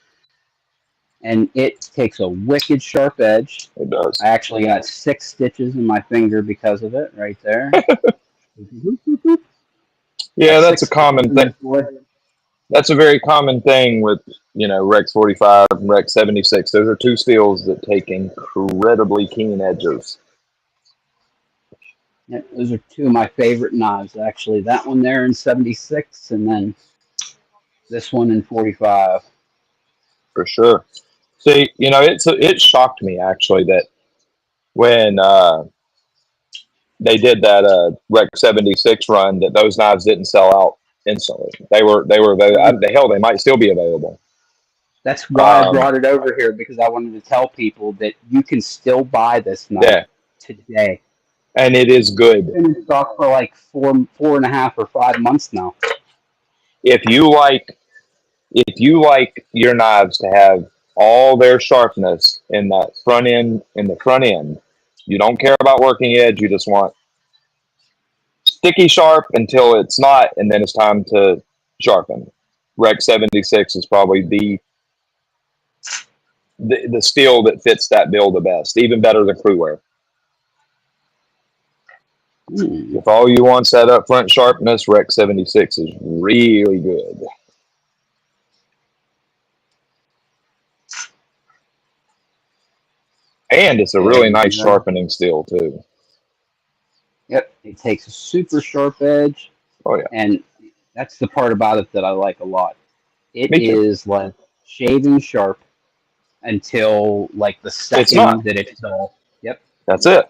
And it takes a wicked sharp edge. It does. I actually got 6 stitches in my finger because of it right there. Yeah, Got that's a 6 stitches common in thing. this boy. That's a very common thing with Rex 45 and Rex 76. Those are two steels that take incredibly keen edges. Yeah, those are two of my favorite knives, actually. That one there in 76, and then this one in 45. For sure. See, it shocked me actually that when they did that Rex 76 run, that those knives didn't sell out instantly. They were available. The hell, they might still be available. That's why I Um, brought it over here, because I wanted to tell people that you can still buy this knife yeah, today. and it is good. Been in stock for like 4.5 or 5 months now. If you like your knives to have all their sharpness in that front end, you don't care about working edge. You just want sticky sharp until it's not, and then it's time to sharpen. Rec 76 is probably the steel that fits that bill the best, even better than Crewware. If all you want's that up front sharpness, Rec 76 is really good. And it's a really nice sharpening steel too. Yep, it takes a super sharp edge. Oh yeah. And that's the part about it that I like a lot. It Me too. is like shaving sharp until like the It's not. second that it's dull. Yep. That's it.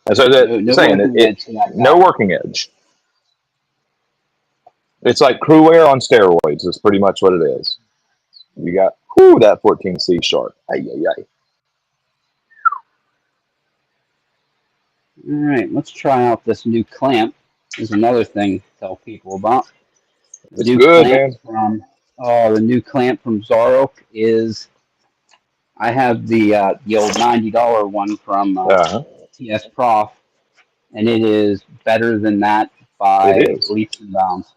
That's what I'm No saying. working edge to that No guy. working edge. It's like Crewware on steroids. Is pretty much what it is. You got that 14C sharp. Ay, ay, ay. All right, let's try out this new clamp. Is another thing to tell people about. It's good, man. The new clamp from Zarok is. I have the old $90 one from TS Prof, and it is better than that It by is leaps and bounds.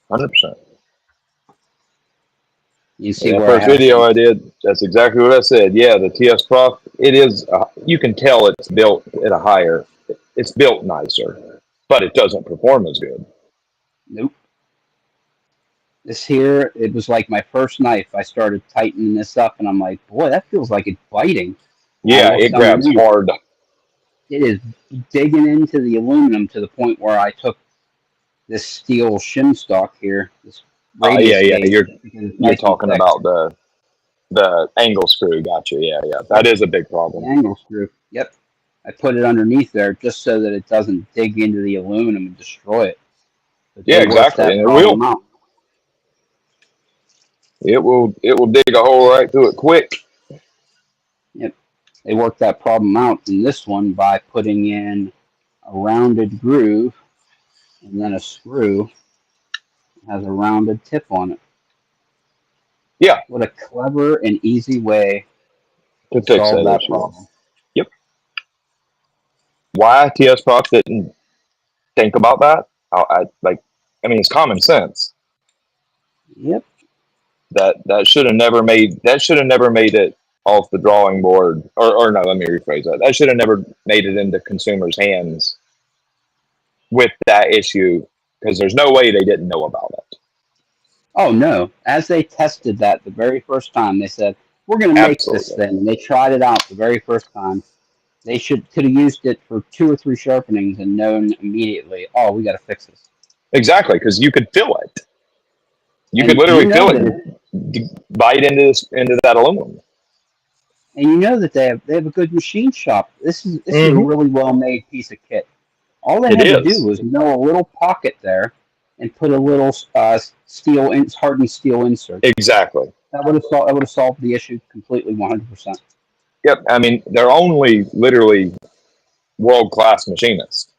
100%. You see That where I first have video some. I did, that's exactly what I said. Yeah, the TS Prof, it is. You can tell it's built at a higher. It's built nicer, but it doesn't perform as good. Nope. This here, it was like my first knife. I started tightening this up, and I'm like, boy, that feels like it's biting. And I Yeah, looked it grabs underneath. hard. It is digging into the aluminum to the point where I took this steel shim stock here, this radius Yeah. gauge, because it's You're nice and talking thick. about the angle screw. Gotcha. Yeah. That is a big The problem. angle screw. Yep. I put it underneath there just so that it doesn't dig into the aluminum and destroy it. But Yeah, they worked exactly, that and it problem will. out. It will dig a hole right through it quick. Yep. They worked that problem out in this one by putting in a rounded groove and then a screw that has a rounded tip on it. Yeah, What a clever and easy way to to fix solve that that issue. problem. Yep. Why TS Prof didn't think about that? I mean, it's common sense. Yep. That should have never made it off the drawing board. Or no, let me rephrase that. That should have never made it into consumers' hands with that issue, because there's no way they didn't know about it. Oh no! As they tested that the very first time, they said, "We're going to make this Absolutely. thing." And they tried it out the very first time. They could have used it for 2 or 3 sharpenings and known immediately. Oh, we got to fix this. Exactly, because you could feel it. You could And you literally know feel that it bite into that aluminum. they have a good machine shop. This is a Mm-hmm. really well made piece of kit. All they It had to do is. was mill a little pocket there and put a little hardened steel insert. Exactly. That would have solved the issue completely 100%. Yep. I mean, they're only literally world-class machinists.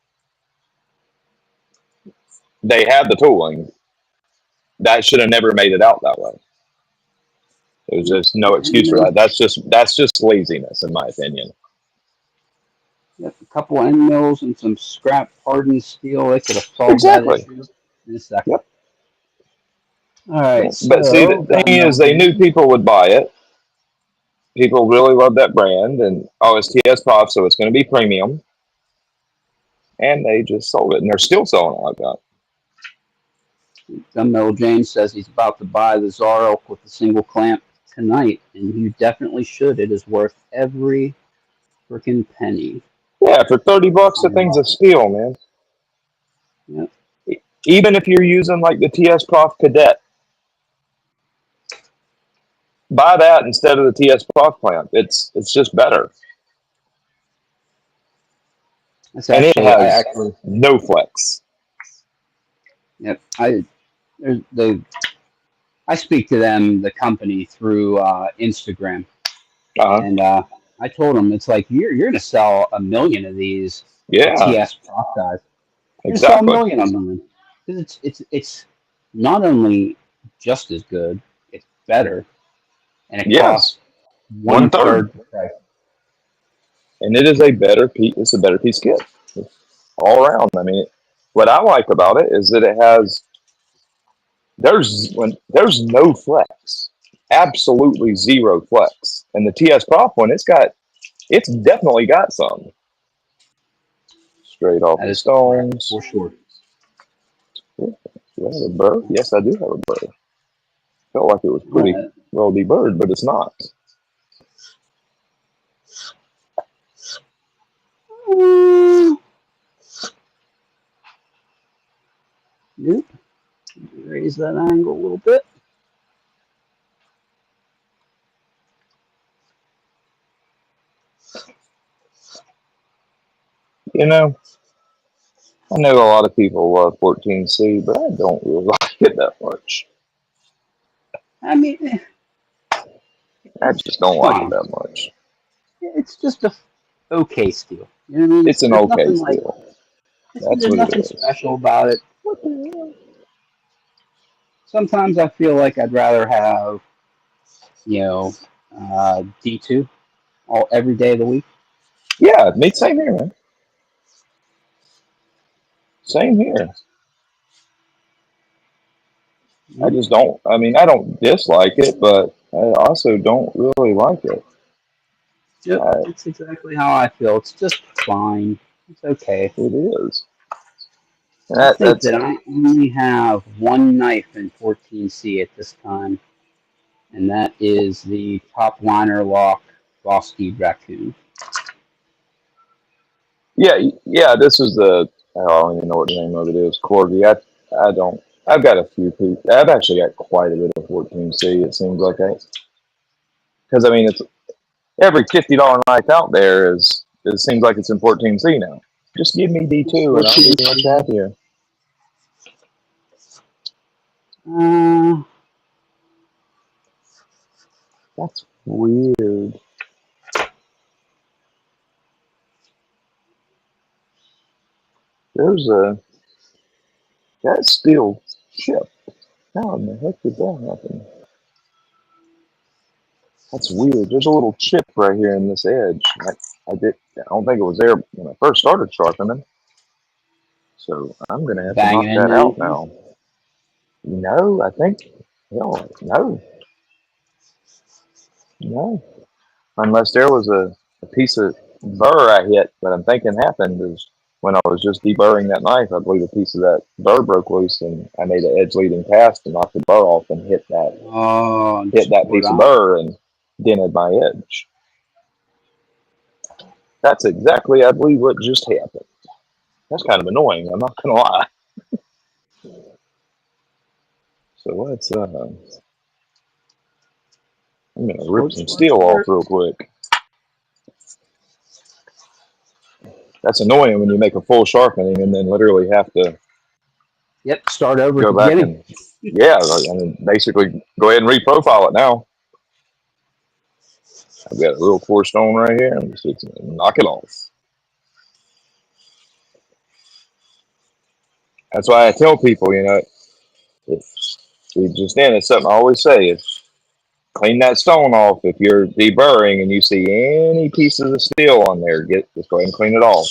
They have the tooling. That should have never made it out that way. There's just no excuse for that. That's just laziness, in my opinion. Yep, a couple of end mills and some scrap hardened steel. They could have solved that Exactly. issue in a second. Yep. All right, Yep. But see, the so got thing is, another they knew one. people would buy it. People really love that brand, and it's TS Pop, so it's going to be premium. And they just sold it, and they're still selling it like that. Gunmetal James says he's about to buy the Zarok with the single clamp tonight, and you definitely should. It is worth every freaking penny. Yeah, for $30, the thing's a steal, man. Yep. Even if you're using like the TS Prof Cadet, buy that instead of the TS Prof clamp. It's just better, That's and it I has actually, no flex. yep. I speak to them, the company, through Instagram, Uh huh. and I told him it's like you're gonna sell 1 million of these Yeah, TS prop guys. You're gonna sell a exactly. million of them because it's not only just as good, it's better, and it Yes, costs one one third, third the price. and it is a better piece. It's a better piece kit all around. I mean, what I like about it is that it has there's no flex, absolutely zero flex, and the TS prop one, it's definitely got some straight off That the is correct stones. for sure. Do I have a burr? Yes, I do have a burr. Felt like it was pretty Uh, well deburred, but it's not. nope. Raise that angle a little bit. You know, I know a lot of people love 14C, but I don't really like it that much. I mean, I it's just don't like it fine. that much. It's just a okay steel. You know what I mean? It's an There's okay nothing like steel. That's there's what it nothing is. special about it. What the hell? Sometimes I feel like I'd rather have you know D2 all every day of the week. Yeah, me same here, man. Same here. I Mm, just don't. I mean, I don't dislike it, but I also don't really like it. yep, I, it's exactly how I feel. It's just fine. It's okay. it is. And I think that's that I only have one knife in 14C at this time, and that is the top liner lock Bosky Raccoon. yeah, yeah. This is the. I don't even know what the name of it is. Corgi. I don't. I've got a few people. I've actually got quite a bit of 14C. It seems like because I mean it's every $50 knife out there is. It seems like it's in 14C now. Just give me D2 and I'll be much 14C. happier. Uh, That's weird. There's a that steel ship. How in the heck did that happen? That's weird. There's a little chip right here in this edge. I did. I don't think it was there when I first started sharpening. So I'm gonna have to banging knock into that out anything? now. No, I think no, no. Unless there was a piece of burr I hit, but I'm thinking happened is when I was just deburring that knife, I believe a piece of that burr broke loose and I made an edge leading cast and knocked the burr off and Oh, and hit just that tore it piece of out. burr and dented my edge. That's exactly, I believe, what just happened. That's kind of annoying. I'm not gonna lie. So I'm gonna rip Squirt, some squirt, steel off squirt. real quick. That's annoying when you make a full sharpening and then literally have to Yep, start over at go the back beginning. and yeah, I mean, basically go ahead and reprofile it now. I've got a real core stone right here. I'm just fixing to knock it off. That's why I tell people, if we just in, it's something I always say: is clean that stone off. If you're deburring and you see any pieces of steel on there, just go ahead and clean it off.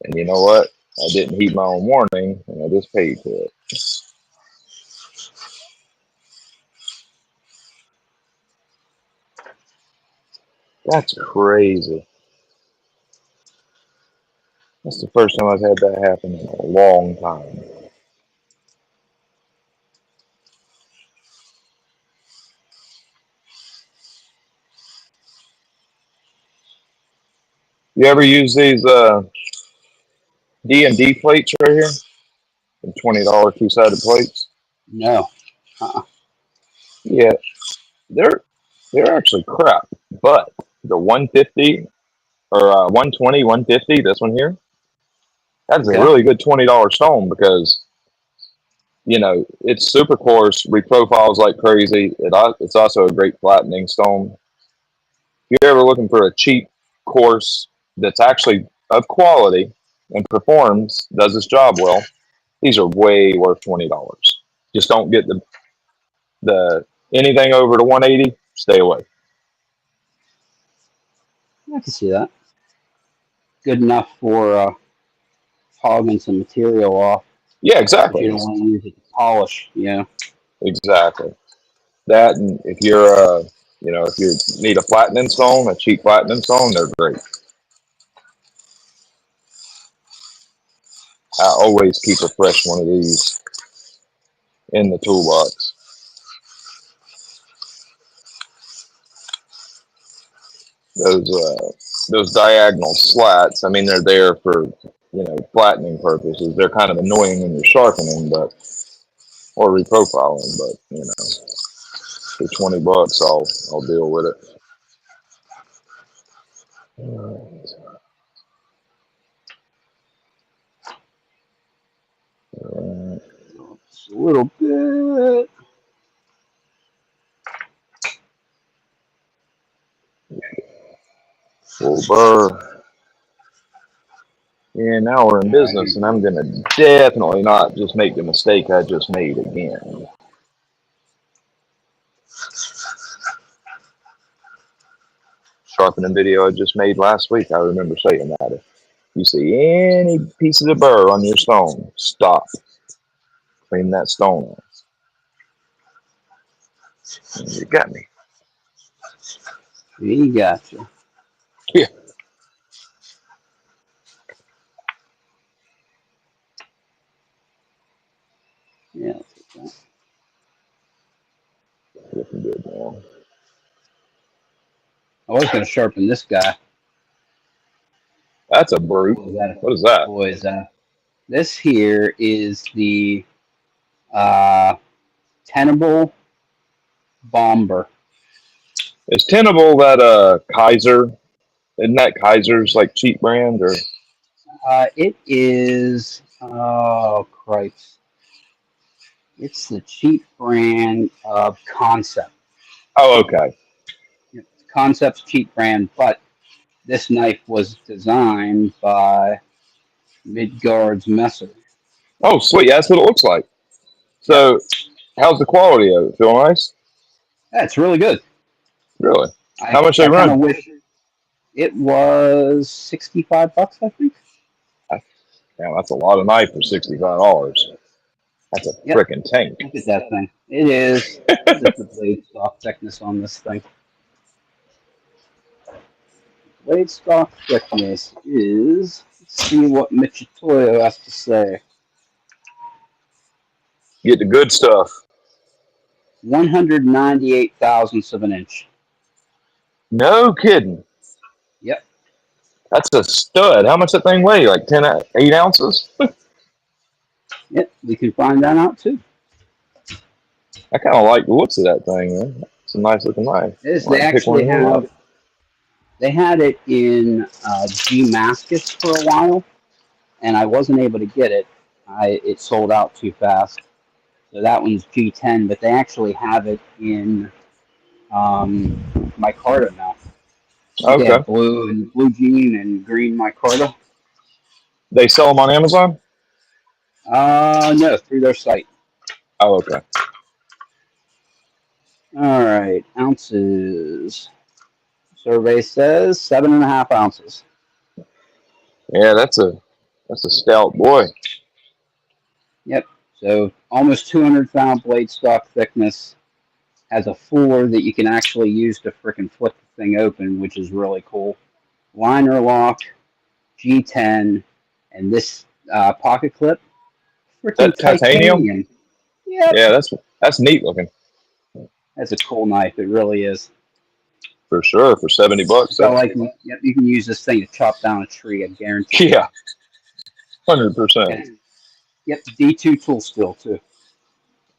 And you know what? I didn't heed my own warning, and I just paid for it. That's crazy. That's the first time I've had that happen in a long time. You ever use these D&D plates right here? The $20 two-sided plates. No. Uh-uh. Yeah, they're they're actually crap. But the 150 or 120, 150, this one here, that's a Okay. really good $20 stone because it's super coarse, reprofiles like crazy. It's also a great flattening stone. If you're ever looking for a cheap course that's actually of quality and performs, does its job well, these are way worth $20. Just don't get the anything over the 180. Stay away. I can see that. Good enough for hogging some material off, Yeah, but exactly. you don't want to use it to polish. Exactly. That, and if you're if you need a platinum stone, a cheap platinum stone, they're great. I always keep a fresh one of these in the toolbox. Those diagonal slats. I mean, they're there for flattening purposes. They're kind of annoying when you're sharpening, but or reprofiling. But for $20, I'll deal with it. Just a little bit. Full burr. Yeah, now we're in business, and I'm gonna definitely not just make the mistake I just made again. Sharpening video I just made last week. I remember saying that. If you see any pieces of burr on your stone, stop. Clean that stone off. You got me. We got you. Yeah. Yeah, I'll take that. Looking good now. I was going to sharpen this guy. That's a brute. Boy, is that? What is that? Boy, is that? This here is the uh, Tenable Bomber. Is Tenable that Kaiser? Isn't that Kaiser's like cheap brand or? It is. Oh, Christ. It's the cheap brand of Concept. Oh, okay. Concept's cheap brand, but this knife was designed by Midgard's Messer. Oh, sweet. That's what it looks like. Yep. So, how's the quality of it? Feel nice? Yeah, it's really good. Really? I, How much they I kind run? of wish it was $65, I think. Damn, that's a lot of knife for $65. That's a Yep. freaking tank. Look at that thing. It is. What is the blade stock thickness on this thing? Blade stock thickness is. Let's see what Michitoyo has to say. Get the good stuff. 198 thousandths of an inch. No kidding. Yep. That's a stud. How much that thing weigh? Like 8 ounces? Yep. We can find that out too. I kind of like the looks of that thing, man. It's a nice looking knife. It is. I They might pick one actually of those up. have. They had it in Damascus for a while, and I wasn't able to get it. It sold out too fast. So that one's G10, but they actually have it in micarta now. They Okay. have blue jean and green micarta. They sell them on Amazon? No, through their site. Oh, okay. All right, ounces. Survey says 7.5 ounces. Yeah, that's a stout boy. Yep. So almost 200 pound blade stock thickness. Has a fuller that you can actually use to frickin' flip the thing open, which is really cool. Liner lock, G10, and this pocket clip, freaking That titanium? titanium. Yep. Yeah, that's neat looking. That's a cool knife. It really is. For sure. For $70. So yep, you can use this thing to chop down a tree. I guarantee. Yeah. 100%. And, yep, D2 tool steel too.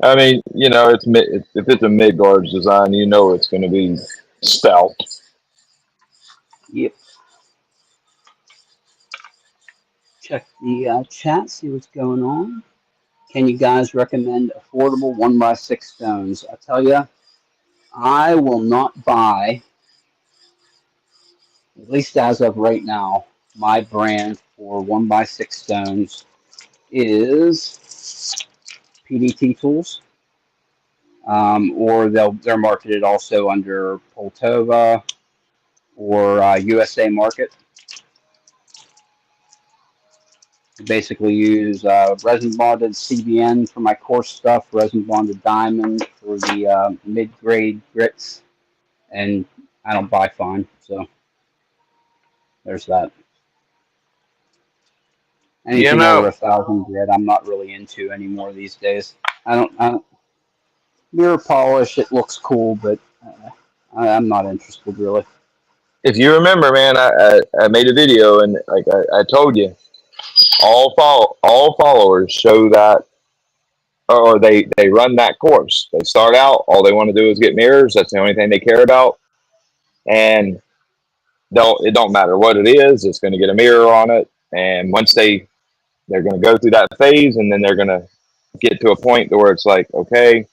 I mean, if it's a Midgard's design, it's going to be stout. Yep. Check the chat, see what's going on. Can you guys recommend affordable 1x6 stones? I tell you, I will not buy at least as of right now, my brand for 1x6 stones is PDT Tools, or they're marketed also under Poltova or USA Market. I basically use resin bonded CBN for my coarse stuff, resin bonded diamond for the mid grade grits, and I don't buy fine, so there's that. You Anything over know, 1,000 grit, I'm not really into anymore these days. I don't mirror polish. It looks cool, but I'm not interested really. if you remember, man, I made a video and like I told you, all followers show that, or they run that course. They start out, all they want to do is get mirrors. That's the only thing they care about, and it don't matter what it is. It's going to get a mirror on it, and once they're going to go through that phase, and then they're going to get to a point where it's like, okay,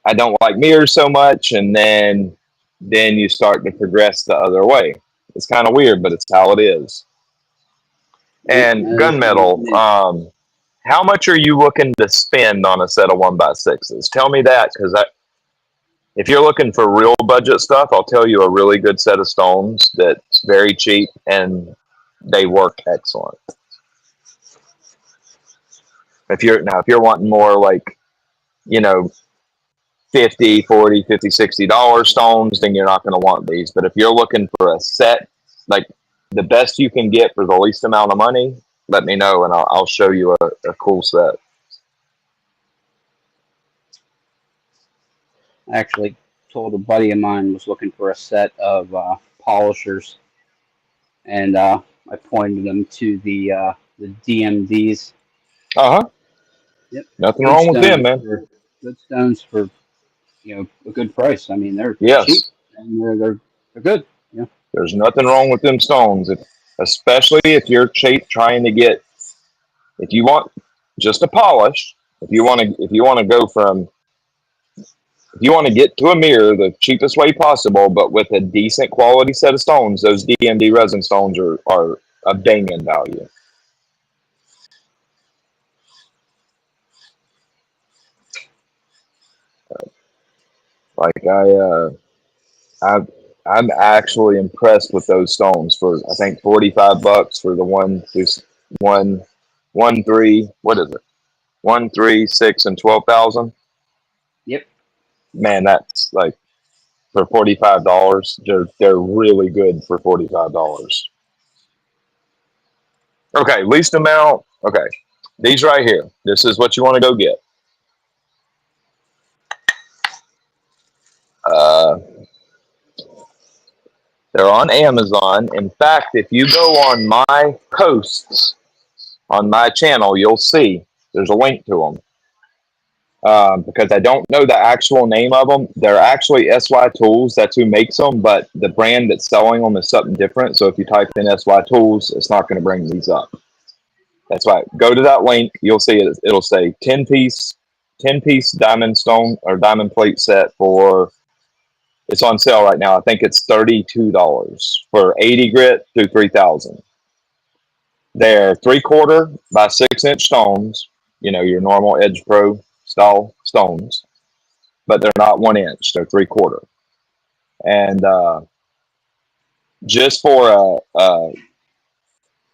I don't like mirrors so much, and then you start to progress the other way. It's kind of weird, but it's how it is. Yep, And that is the way gunmetal, it is. how much are you looking to spend on a set of 1x6s? Tell me that, because if you're looking for real budget stuff, I'll tell you a really good set of stones that's very cheap and they work excellent. If you're wanting more like, you know, 50, 40, 50, $60 stones, then you're not going to want these. But if you're looking for a set, like the best you can get for the least amount of money, let me know and I'll show you a cool set. I actually told a buddy of mine was looking for a set of polishers, and I pointed him to the DMDs. Uh huh. Yep, Nothing good wrong with them, stones man. for good stones for a good price. I mean, they're cheap Yes, and they're good. Yeah, there's nothing wrong with them stones, especially if you're trying to get, if you want just a polish, if you want to go from, if you want to get to a mirror the cheapest way possible, but with a decent quality set of stones, those DMD resin stones are a banging value. Like I I'm actually impressed with those stones for I think $45 for the one one three, what is it? 1, 3, 6, and 12,000. yep. Man, that's like for $45. They're really good for $45. Okay, least amount. Okay, these right here. This is what you want to go get. Uh, they're on Amazon. In fact, if you go on my posts on my channel, you'll see there's a link to them. Because I don't know the actual name of them. They're actually SY Tools. That's who makes them, but the brand that's selling them is something different. So if you type in SY Tools, it's not going to bring these up. That's right. Go to that link. You'll see it. It'll say 10-piece diamond stone or diamond plate set for. It's on sale right now. I think it's $32 for 80 grit through 3,000. They're 3/4 by 6-inch stones. Your normal Edge Pro style stones, but they're not 1 inch. They're 3/4. And just for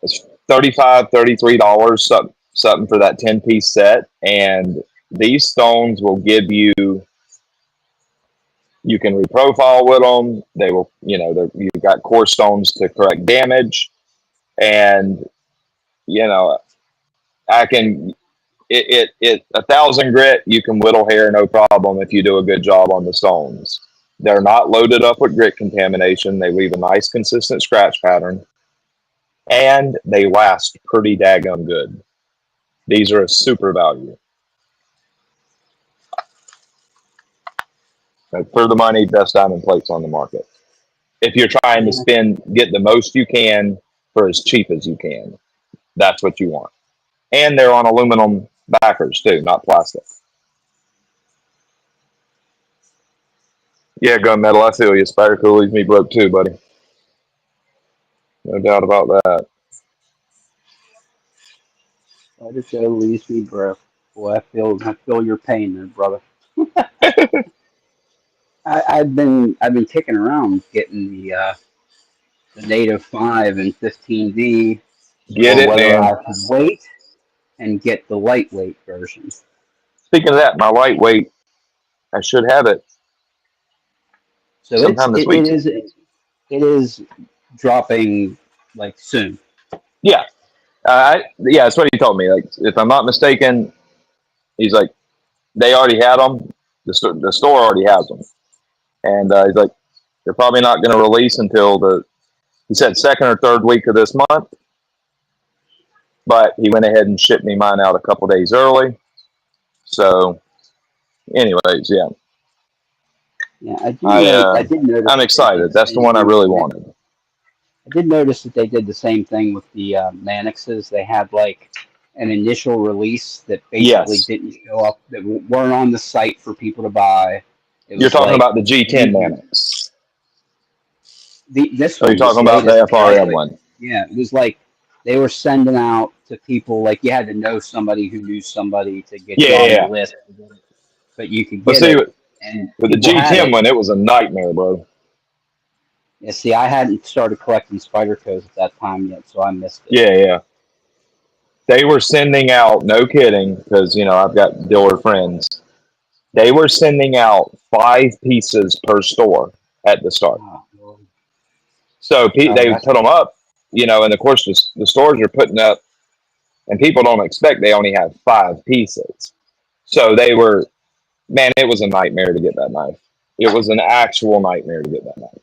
it's $33, something for that 10-piece set. And these stones will give you. You can reprofile with them. They will, you've got core stones to correct damage, and you know, I can. 1,000 grit, you can whittle hair no problem if you do a good job on the stones. They're not loaded up with grit contamination. They leave a nice consistent scratch pattern, and they last pretty daggum good. These are a super value. For the money, best diamond plates on the market. If you're trying to get the most you can for as cheap as you can, that's what you want. And they're on aluminum backers too, not plastic. Yeah, gunmetal. I feel you. Spider Cool leaves me broke too, buddy. No doubt about that. Let it go, leaves me broke. Boy, I feel your pain there, brother. I've been kicking around getting the native 5 and 15V, Get or it, whether man. I could wait and get the lightweight version. Speaking of that, my lightweight, I should have it So sometime this week. it is dropping like soon. Yeah, yeah, that's what he told me. Like, if I'm not mistaken, he's like, they already had them. The store already has them, and he's like, they're probably not going to release until he said second or third week of this month. But he went ahead and shipped me mine out a couple days early. So, anyways, yeah, Yeah, I did notice I'm that they did excited. the That's the same one I thing with really the wanted. I did notice that they did the same thing with the Manixes. They had like an initial release that basically Yes, didn't show up, that weren't on the site for people to buy. It you're was talking like about the G10 Manix. this Or you're one, this talking about latest, the the FRM lightweight. one. Yeah, it was like they were sending out to people, like you had to know somebody who knew somebody to get Yeah, you yeah, on the yeah. list, but you could But get see, it, with and the people had G10 it. one, it was a nightmare, bro. Yeah, see, I hadn't started collecting spider codes at that time yet, so I missed it. Yeah, yeah. They were sending out, no kidding, because, I've got dealer friends. They were sending out 5 pieces per store at the start. Oh, well, So they that's put them up, and of course the stores are putting up, and people don't expect they only have 5 pieces. So they were, man, it was a nightmare to get that knife. It was an actual nightmare to get that knife.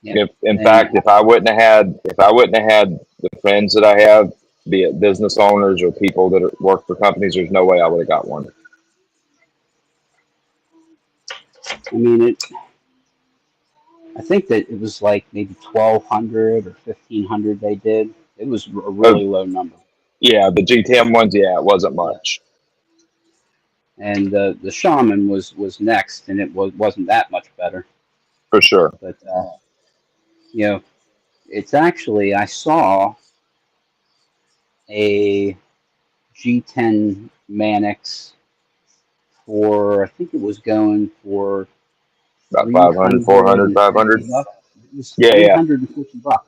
yeah, If, in and fact, if I wouldn't have had the friends that I have, be it business owners or people that work for companies, there's no way I would have got one. I mean it. I think that it was like maybe 1,200 or 1,500 they did. It was a Oh, really low number. yeah, the G10 ones, yeah, it wasn't Yeah, much and the shaman was next, and it wasn't that much better. for sure. But you know, it's actually I saw a G10 Manix for, I think it was going for About three 500, hundred 400, and 500. fifty bucks. It was Yeah, three yeah. hundred and fifty bucks,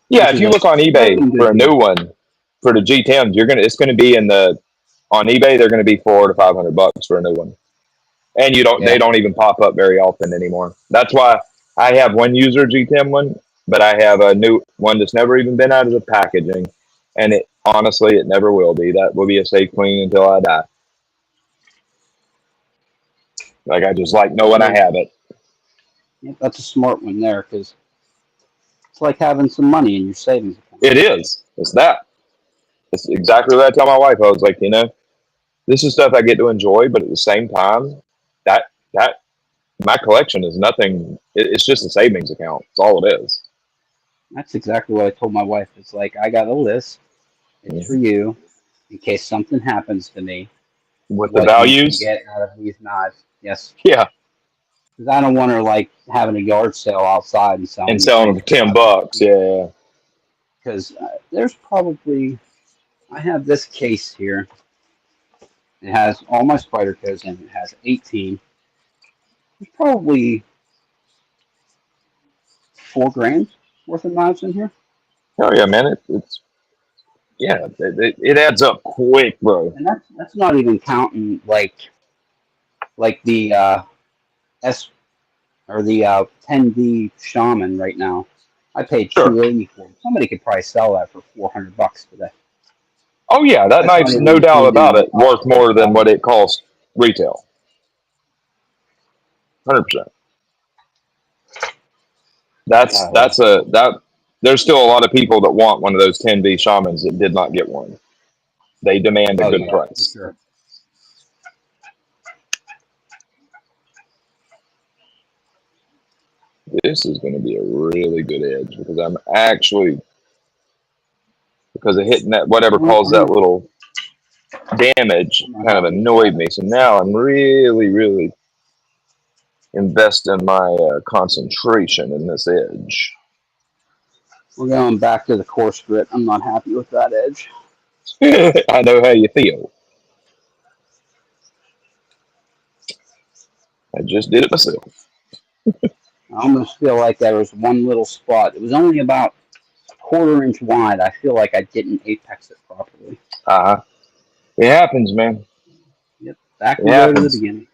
Yeah, which if is you a look on eBay smoking for good a new deal. one for the G10s, it's going to be on eBay, they're going to be 400 to 500 bucks for a new one. And they Yeah, don't even pop up very often anymore. That's why I have one user G10 one, but I have a new one that's never even been out of the packaging. And it honestly, it never will be. That will be a safe clean until I die. Like, I just like knowing I well, have it. yeah, that's a smart one there, because it's like having some money in your savings account. It is. It's that. It's exactly what I tell my wife. I was like, this is stuff I get to enjoy, but at the same time, that that my collection is nothing. It's just a savings account. That's all it is. That's exactly what I told my wife. It's like, I got a list. It's for Mhm. you in case something happens to me. With the What you can values, get out of these knives. Yes, yeah, because I don't want her like having a yard sale outside and and selling these selling them things for for ten 5 bucks. bucks. Yeah, Because there's probably, I have this case here. It has all my spider codes in it. It has 18. There's probably 4 grand worth of knives in here. oh yeah, man. It's yeah, it adds up quick, bro. And that's not even counting like the S or the 10D Shaman right now. I paid Sure. 280 for it. Somebody could probably sell that for 400 bucks today. Oh yeah, that That's not knife's even no doubt including about the it cost worth of the more than what Shaman. it costs retail. 100%. That's Uh, that's a that. There's still a lot of people that want one of those 10B shamans that did not get one. They demand a oh good yeah, for price. sure. This is going to be a really good edge because I'm actually because of hitting that whatever Well, caused that little damage I'm gonna kind of have to annoyed try. me. So now I'm really, really invest in my concentration in this edge. We're going back to the coarse grit. I'm not happy with that edge. I know how you feel. I just did it myself. I almost feel like there was one little spot. It was only about a quarter inch wide. I feel like I didn't apex it properly. Uh-huh. It happens, man. Yep, back It we go to the happens. beginning.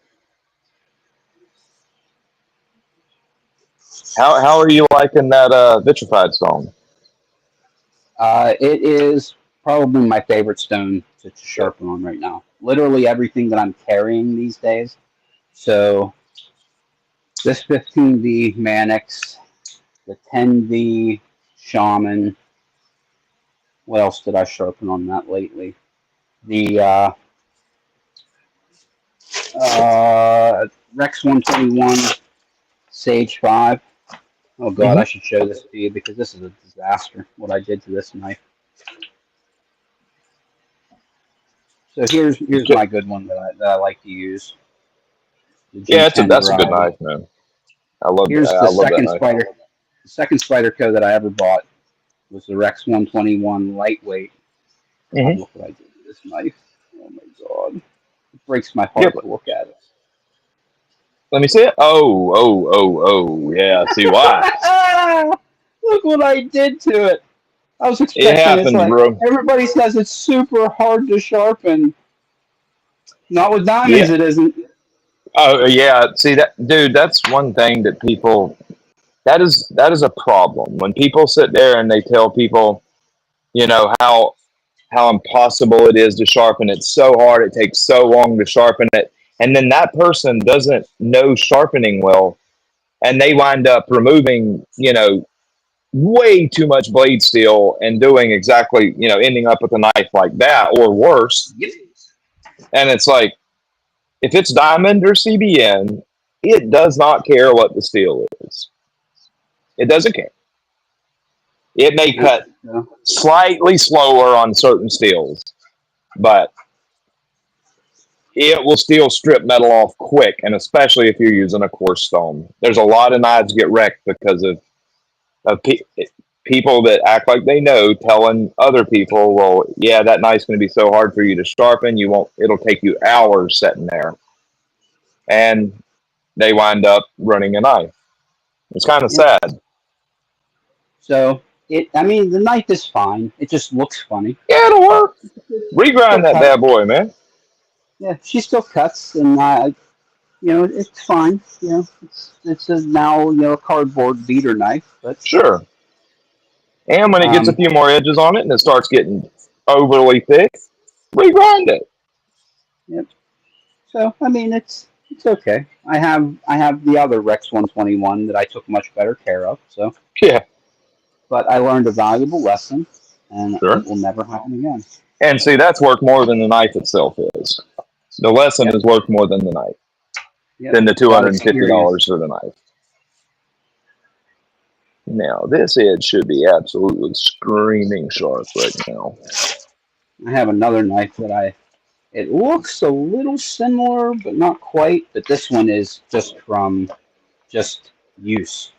How are you liking that vitrified stone? It is probably my favorite stone to sharpen on right now. Literally everything that I'm carrying these days. So this 15V Manix, the 10V Shaman. What else did I sharpen on that lately? The Rex 121 Sage 5. Oh god, I Mm-hmm. should show this to you because this is a disaster what I did to this knife. So here's my good one that I like to use. The Yeah, G10 that's a good variety. knife, man. I love Here's I the love that second knife. spider. The second Spyderco that I ever bought was the Rex 121 lightweight. God, Mm-hmm. look what I did to this knife. Oh my god. It breaks my Yeah, heart to look at let me see it. Oh, yeah. See why? it. Look what I did to it. I was It expecting it's happens, like bro. everybody says it's super hard to sharpen. Not with diamonds, Yeah. it isn't. Oh, yeah. See that, dude. That's one thing that people. That is a problem when people sit there and they tell people, how impossible it is to sharpen. It's so hard. It takes so long to sharpen it, and then that person doesn't know sharpening well, and they wind up removing, way too much blade steel and doing exactly, ending up with a knife like that or worse. Yep. And it's like, if it's diamond or CBN, it does not care what the steel is. It doesn't care. It may Yep. cut So, slightly slower on certain steels, but it will still strip metal off quick, and especially if you're using a coarse stone. There's a lot of knives get wrecked because of people that act like they know, telling other people, well, yeah, that knife's going to be so hard for you to sharpen, you won't. It'll take you hours sitting there, and they wind up running a knife. It's kind of yep. sad. So I mean, the knife is fine. It just looks funny. Yeah, it'll work. It still Regrind that cuts. bad boy, man. Yeah, she still cuts, and it's fine. It's a now a cardboard beater knife, but Sure. And when it gets a um, few more edges on it and it starts getting overly thick, regrind it. yep. So I mean, it's okay. I have the other Rex 121 that I took much better care of. So, Yeah, but I learned a valuable lesson, and sure. it will never happen again. And see, that's worth more than the knife itself is. The lesson Yep. is worth more than the knife, Yep. than the That $250 experience. for the knife. Now, this edge should be absolutely screaming sharp right now. I have another knife that it looks a little similar, but not quite. But this one is just from just use.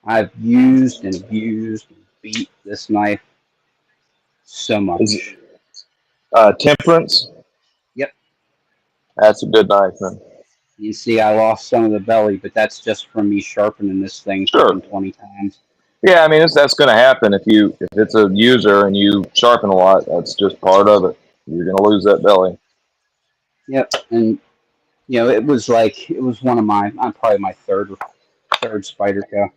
I've used and abused and beat this knife so Is much. Temperance? Yep. That's a good knife, man. You see, I lost some of the belly, but that's just from me sharpening this thing Sure. freaking 20 times. Yeah, I mean, that's going to happen if it's a user and you sharpen a lot. That's just part of it. You're going to lose that belly. Yep. And it was one of my, I'm probably my third Spyderco,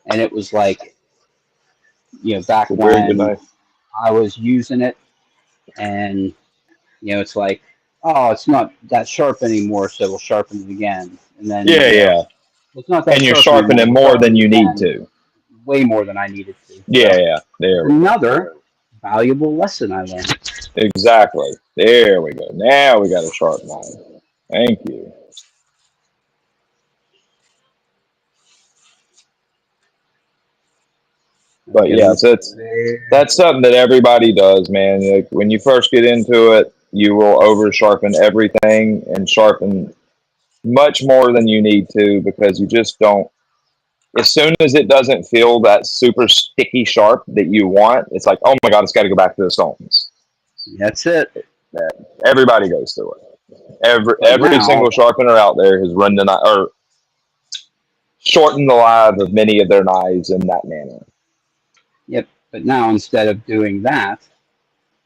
and it was like, back It's a very good when knife. I was using it, and it's like, oh, it's not that sharp anymore, so we'll sharpen it again. And then, Yeah, yeah. it's not that And you're sharp anymore, sharpening we'll more than sharpen it you need again, to. way more than I needed to. Yeah, So, yeah. There we go. another valuable lesson I learned. Exactly. There we go. Now we got a sharp knife. Thank you. I'm But getting yes, that's something that everybody does, man. Like when you first get into it, you will over sharpen everything and sharpen much more than you need to, because you just don't. As soon as it doesn't feel that super sticky sharp that you want, it's like, oh my god, it's got to go back to the stones. That's it. Everybody goes through it. But Every now, single sharpener out there has run the knife or shortened the life of many of their knives in that manner. yep. But now instead of doing that,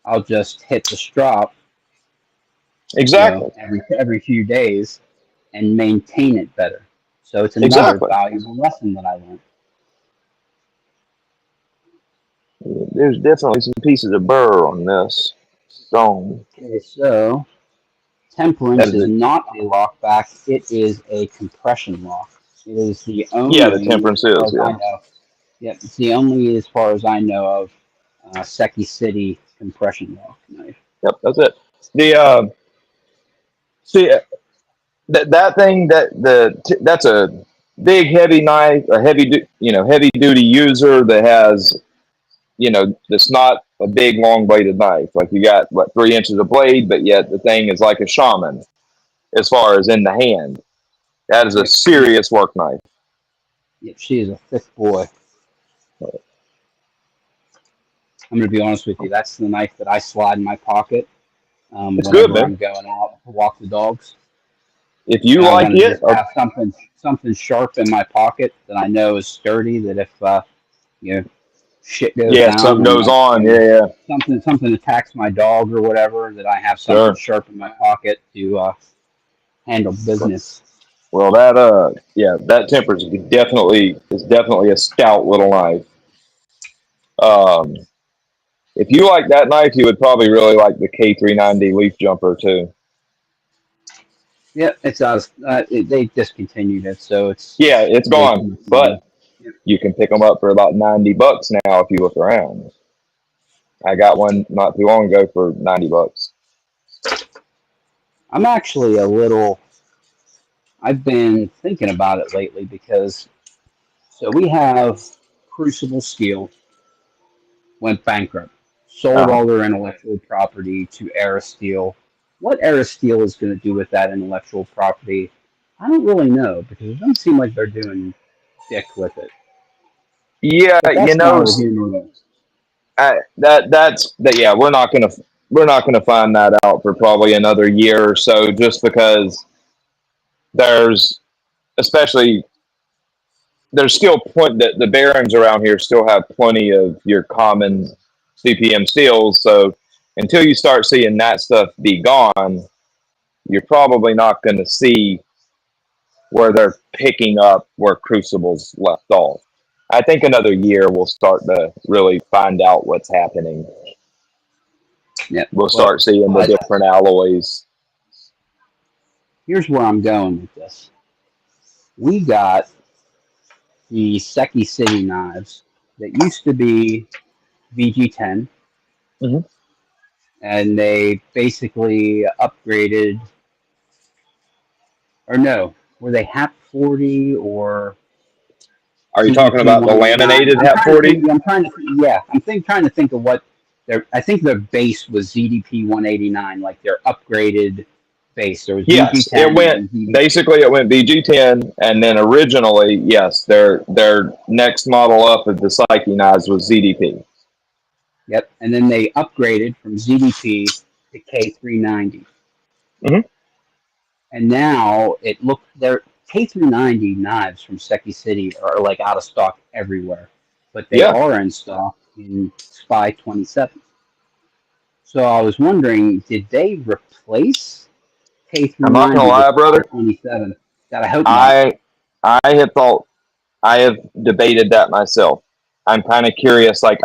I'll just hit the strop, Exactly. every few days, and maintain it better. So it's another Exactly. valuable lesson that I learned. There's definitely some pieces of burr on this stone. Okay, so That temperance is is it. not a lockback; it is a compression lock. It is the Yeah, the only, as temperance far is. as I Yeah. know. Yep, it's the only, as far as I know of, Seki City compression lock knife. Yep. That's it. The see that thing that's a big heavy knife, a heavy duty user that has that's not a big long bladed knife. Like you got what 3 inches of blade, but yet the thing is like a shaman as far as in the hand. That is a Yep, she, serious work knife. yep, she is a thick boy. I'm going to be honest with you. That's the knife that I slide in my pocket It's good, whenever man. I'm going out to walk the dogs. If you I like want to it, just have something sharp in my pocket that I know is sturdy. That if you know shit goes yeah, down something and goes on. Yeah, something attacks my dog or whatever, that I have something sure. sharp in my pocket to handle business. Well, that temperance is definitely a stout little knife. Um, if you like that knife, you would probably really like the K390 leaf jumper too. Yeah, it's out. They discontinued it, so Yeah, it's it's way gone, too much money. but you can pick them up for about $90 now if you look around. I got one not too long ago for $90. I'm actually a little. I've been thinking about it lately because so we have Crucible Steel went bankrupt, sold Uh-huh. all their intellectual property to Aristeel. What Aristeel is going to do with that intellectual property, I don't really know because it doesn't seem like they're doing dick with it. Yeah, But that's neither here nor there. that's that. Yeah, we're not gonna find that out for probably another year or so, just because there's especially there's still the barons around here still have plenty of your common CPM steels. So until you start seeing that stuff be gone, you're probably not going to see where they're picking up where Crucible's left off. I think another year we'll start to really find out what's happening. Yeah, We'll but start seeing the different alloys. here's where I'm going with this. We got the Seki City knives that used to be VG10, Mm-hmm. and they basically upgraded, or no, were they HAP 40 or Are you talking CDP about the 189? laminated I'm Hat trying to 40? think. Trying to think of what their. I think their base was ZDP 189, like their upgraded base. There was Yes, VG10 and then ZDP. it went VG10, and then originally, yes, their next model up of the Psyche knives was ZDP. Yep, and then they upgraded from ZDP to K390, Mm-hmm. and now it look their K390 knives from Seki City are like out of stock everywhere, but they Yeah, are in stock in Spy 27. So I was wondering, did they replace I'm not gonna K390 with lie, Spy brother. 27? God, I hope not. I I have thought I have debated that myself. I'm kind of curious. Like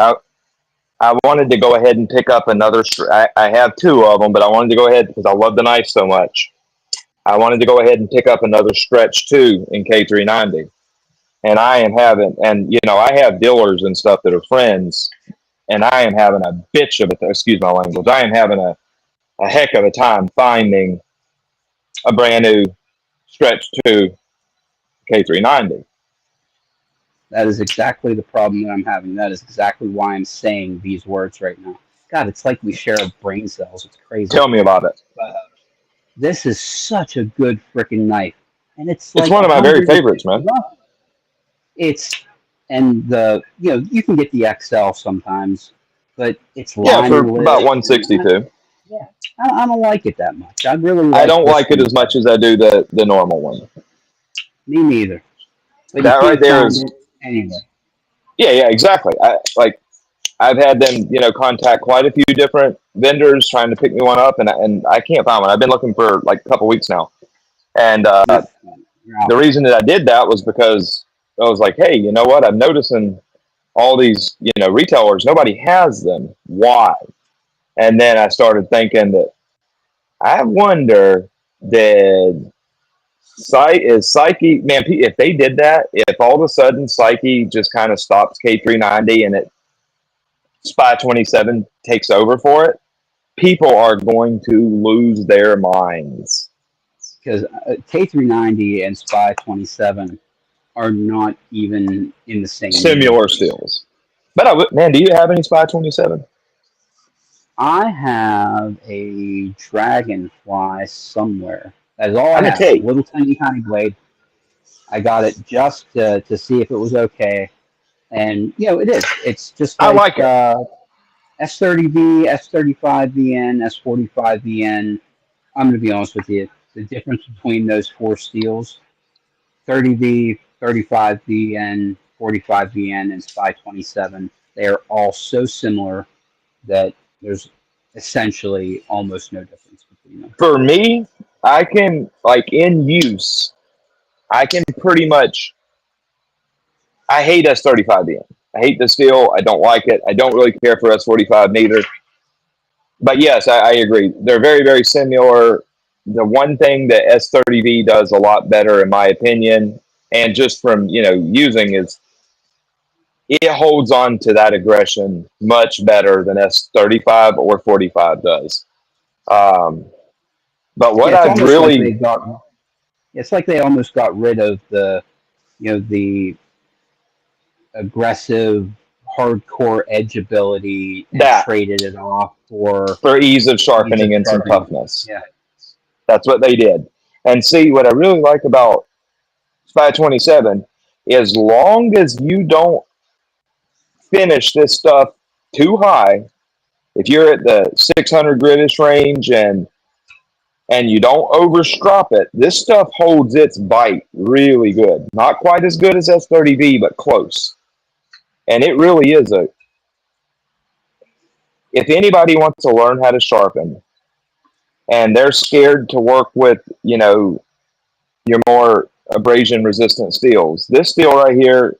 I wanted to go ahead and pick up another. I have two of them, but I wanted to go ahead because I love the knife so much. I wanted to go ahead and pick up another stretch two in K390, and I am having, and I have dealers and stuff that are friends, and I am having a bitch of it. Excuse my language. I am having a heck of a time finding a brand new stretch two K390. That is exactly the problem that I'm having. That is exactly why I'm saying these words right now. God, it's like we share brain cells. It's crazy. Tell me about it. This is such a good freaking knife, and it's It's like one of my very 150 favorites, man. bucks. It's and the you can get the XL sometimes, but it's Yeah, for about linerless. And 162. yeah, I don't like it that much. I really I like don't this like it one as much better. as I do the normal one. Me neither. But you That right can't there find is, it anywhere. yeah, exactly. I've had them, contact quite a few different vendors trying to pick me one up, and I can't find one. I've been looking for like a couple weeks now, and You're, you're out. the reason that I did that was because I was like, hey, you know what? I'm noticing all these, retailers, nobody has them. Why? And then I started thinking that I wonder did Psyche, man, if they did that, if all of a sudden Psyche just kind of stops K390 and it Spy 27 takes over for it, people are going to lose their minds. Because K390 and Spy 27 are not even in the same Similar universe. stills. But man, do you have any Spy 27? I have a dragonfly somewhere. That is all I I'm gonna have. tell you, Little tiny blade. I got it just to see if it was okay. And, it is. It's just I like like it. S30V, S35VN, S45VN. I'm going to be honest with you. The difference between those four steels, 30V, 35VN, 45VN, and Spy 27, they are all so similar that there's essentially almost no difference between them. For me, I can like in use, I can pretty much. I hate S35 I hate the steel. I don't like it. I don't really care for S45 neither. But yes, I agree. They're very, very similar. The one thing that S30V does a lot better, in my opinion, and just from using, is it holds on to that aggression much better than S35 or 45 does. Um, but Yeah, what it's I've almost like really it's like they almost got rid of the aggressive, hardcore edge ability and that traded it off for for ease of ease of sharpening and some sharpening. toughness. Yeah, That's what they did. And see, what I really like about Spy 27, as long as you don't finish this stuff too high, if you're at the 600 gritish range and you don't overstrop it, this stuff holds its bite really good. Not quite as good as S30V, but close. And it really is if anybody wants to learn how to sharpen and they're scared to work with, your more abrasion resistant steels, this steel right here,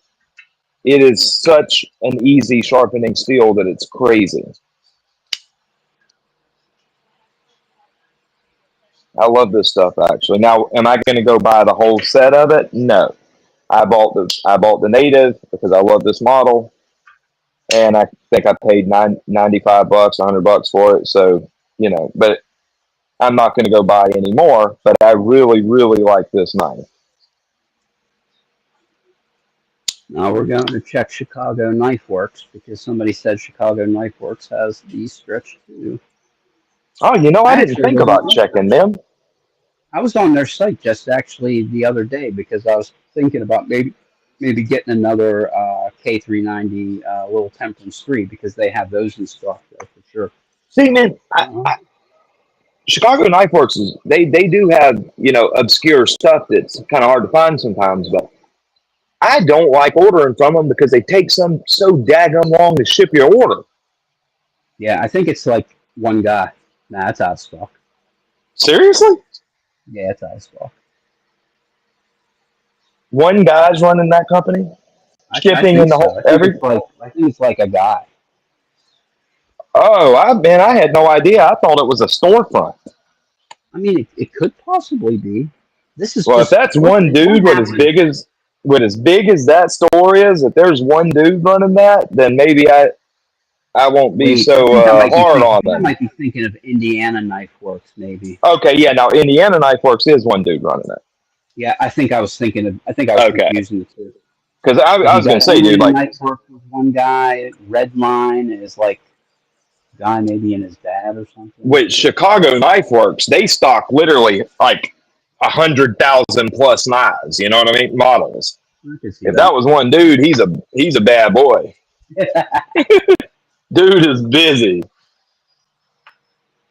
it is such an easy sharpening steel that it's crazy. I love this stuff actually. Now, am I going to go buy the whole set of it? No. I bought the native because I love this model, and I think I paid 95 bucks, $100 for it. So but I'm not going to go buy any more. But I really, really like this knife. now we're going to check Chicago Knife Works because somebody said Chicago Knife Works has these strips too. Oh, I I didn't actually think about checking them. I was on their site just actually the other day because I was thinking about maybe getting another K390 little Temperance 3 because they have those in stock there for sure. See, man, Uh, Chicago Knife Works they do have obscure stuff that's kind of hard to find sometimes, but I don't like ordering from them because they take some so daggum long to ship your order. yeah, I think it's like one guy. Nah, it's out of stock. Seriously? Yeah, it's out of stock. One guy's running that company, I shipping think in the so. whole every. I think it's like a guy. Oh, I had no idea. I thought it was a storefront. I mean, it could possibly be. This is Well, if because that's one what dude happened. with as big as that store is, if there's one dude running that, then maybe I won't be Wait, so hard I on think I them. might be thinking of Indiana Knife Works, maybe. Okay, yeah. Now Indiana Knife Works is one dude running it. Yeah, I think I was Okay, confusing the two. because I Because you was gonna got say, dude, Indiana like Knife Works with one guy, Red Line is like guy, maybe, and his dad or something. With Chicago Knife Works, they stock literally like 100,000 plus knives. You know what I mean? Models. I can see If that that. was one dude, he's a bad boy. Dude is busy.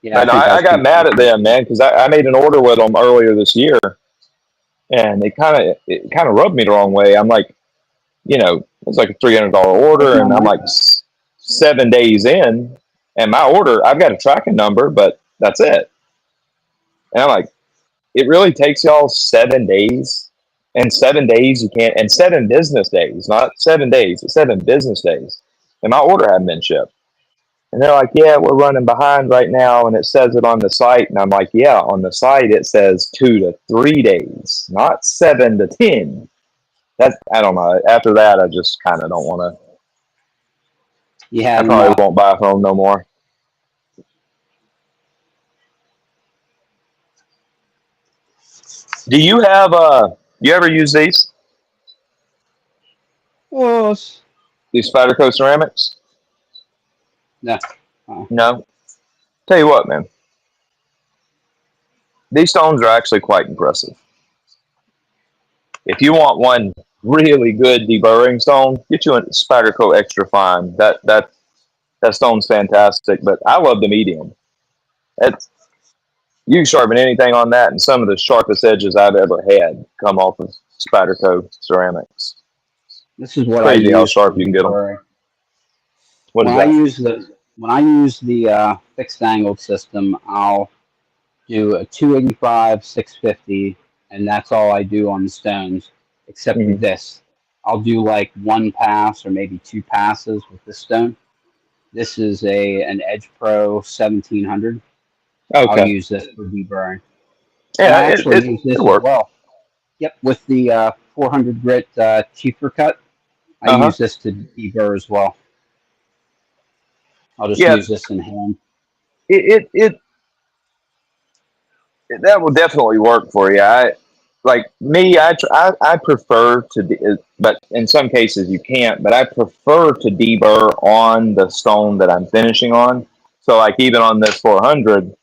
Yeah, I And think I that's got pretty mad at cool. them, man, because I made an order with them earlier this year, and it kind of rubbed me the wrong way. I'm like, it's like a $300 order, Working and on I'm my like side. 7 days in, and my order, I've got a tracking number, but that's it. And I'm like, it really takes y'all 7 days, and 7 days you can't, and 7 business days, not 7 days, it's 7 business days, and my order hadn't been shipped. And they're like, yeah, we're running behind right now. And it says it on the site. And I'm like, yeah, on the site, it says 2 to 3 days, not 7 to 10. I don't know. After that, I just kind of don't want to, You I had probably enough. won't buy from them no more. Do you have, you ever use Oh, these Spyderco ceramics? no. Uh, No. Tell you what, man, these stones are actually quite impressive. If you want one really good deburring stone, get you a Spyderco Extra Fine. That stone's fantastic, but I love the medium. It's, you can sharpen anything on that, and some of the sharpest edges I've ever had come off of Spyderco ceramics. this is what I Crazy how use for sharp you can get them. deburring. What is When I that? use the when I use the fixed angled system, I'll do a 285, 650, and that's all I do on the stones. Except for Hmm. this, I'll do like one pass or maybe two passes with this stone. This is an Edge Pro 1700. I'll Okay. use this for deburring, and Yeah, I it, actually it, use it this as worked. well. Yep, with the 400 grit cheaper cut, I Uh huh. use this to deburr as well. I'll just Yeah, use this in hand. it, it, it, that will definitely work for you. Like me, I prefer to, but in some cases you can't. But I prefer to deburr on the stone that I'm finishing on. So like even on this 400,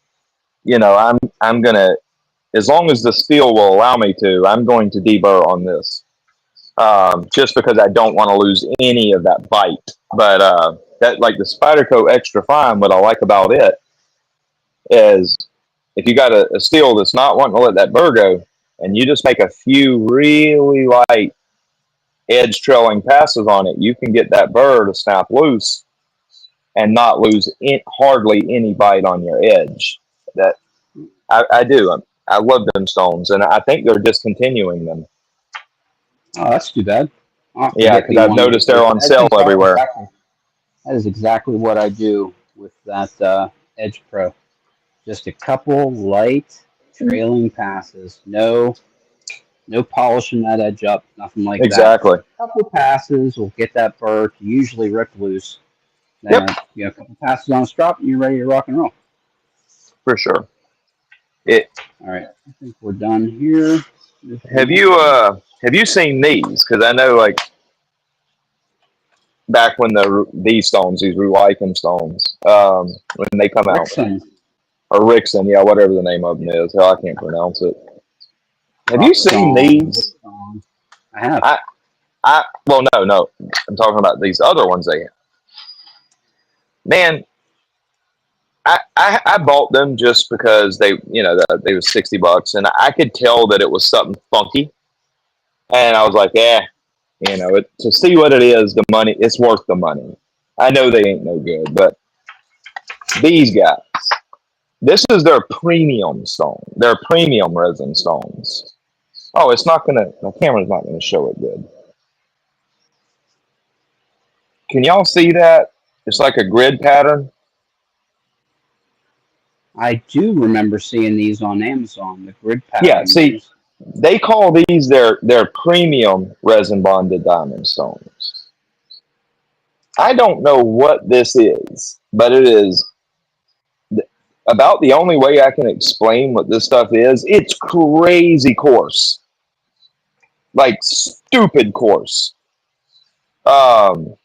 I'm gonna, as long as the steel will allow me to, I'm going to deburr on this, just because I don't want to lose any of that bite. But that, like the Spyderco Extra Fine, what I like about it is if you got a steel that's not wanting to let that burr go, and you just make a few really light edge trailing passes on it, you can get that burr to snap loose and not lose hardly any bite on your edge. That I do. I love them stones, and I think they're discontinuing them. Oh, that's too bad. I'll have to Yeah, get because me I've one noticed they're because on sale everywhere. that is exactly what I do with that Edge Pro. Just a couple light trailing passes. No polishing that edge up. Nothing like that. Exactly. Couple passes will get that burr to usually rip loose. Yep, Then a couple passes on a strop and you're ready to rock and roll. for sure. It All right, I think we're done here. Just have one you more. have you seen these? Because I know like back when these stones, these Rulicum stones, when they come out, Rixon. or Rixon, yeah, whatever the name of them is. Hell, I can't pronounce it. Have you Rock seen song. these? I have. I well, no, I'm talking about these other ones they have. Man, I bought them just because they was $60, and I could tell that it was something funky, and I was like, yeah, to see what it is, the money, it's worth the money. I know they ain't no good, but these guys, this is their premium stone, their premium resin stones. Oh, my camera's not gonna show it good. Can y'all see that? It's like a grid pattern. I do remember seeing these on Amazon, the grid Yeah, pattern see, ones. they call these their premium resin bonded diamond stones. I don't know what this is, but it is about the only way I can explain what this stuff is. It's crazy coarse, like stupid coarse. Um,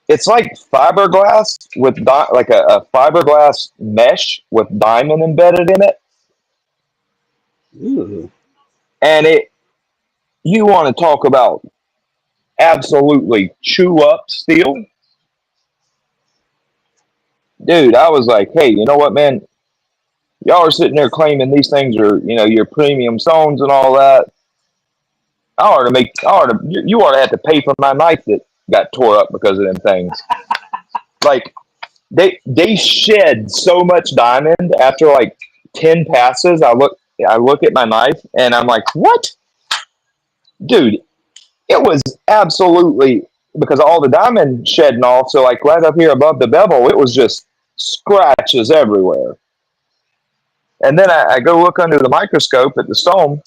It's like fiberglass with like a fiberglass mesh with diamond embedded in it, Ooh. and you want to talk about absolutely chew up steel, dude. I was like, hey, you know what, man? Y'all are sitting there claiming these things are, your premium stones and all that. You ought to have to pay for my knife that got tore up because of them things. Like they shed so much diamond after like 10 passes. I look at my knife and I'm like, what, dude? It was absolutely because all the diamond shedding off. So like right up here above the bevel, it was just scratches everywhere. And then I go look under the microscope at the stone,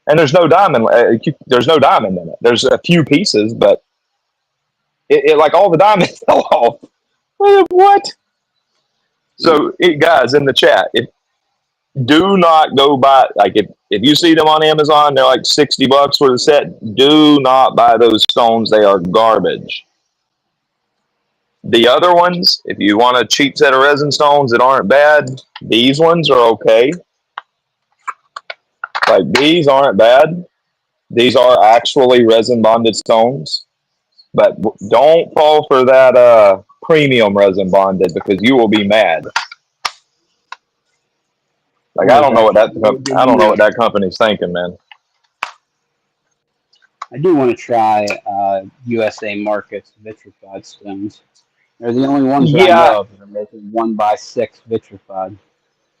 and there's no diamond. There's no diamond in it. There's a few pieces, but it like all the diamond fell off. What? So, guys in the chat, do not go buy, like if you see them on Amazon, they're like $60 for the set. Do not buy those stones; they are garbage. The other ones, if you want a cheap set of resin stones that aren't bad, these ones are okay. Like these aren't bad. These are actually resin bonded stones, but don't fall for that premium resin bonded because you will be mad. Like I Most don't know what that definitely. We'll give I don't you know a- what that company's thinking, man. I do want to try USA Markets vitrified stones. They're the only ones that I Yeah, know of that are making 1x6 vitrified.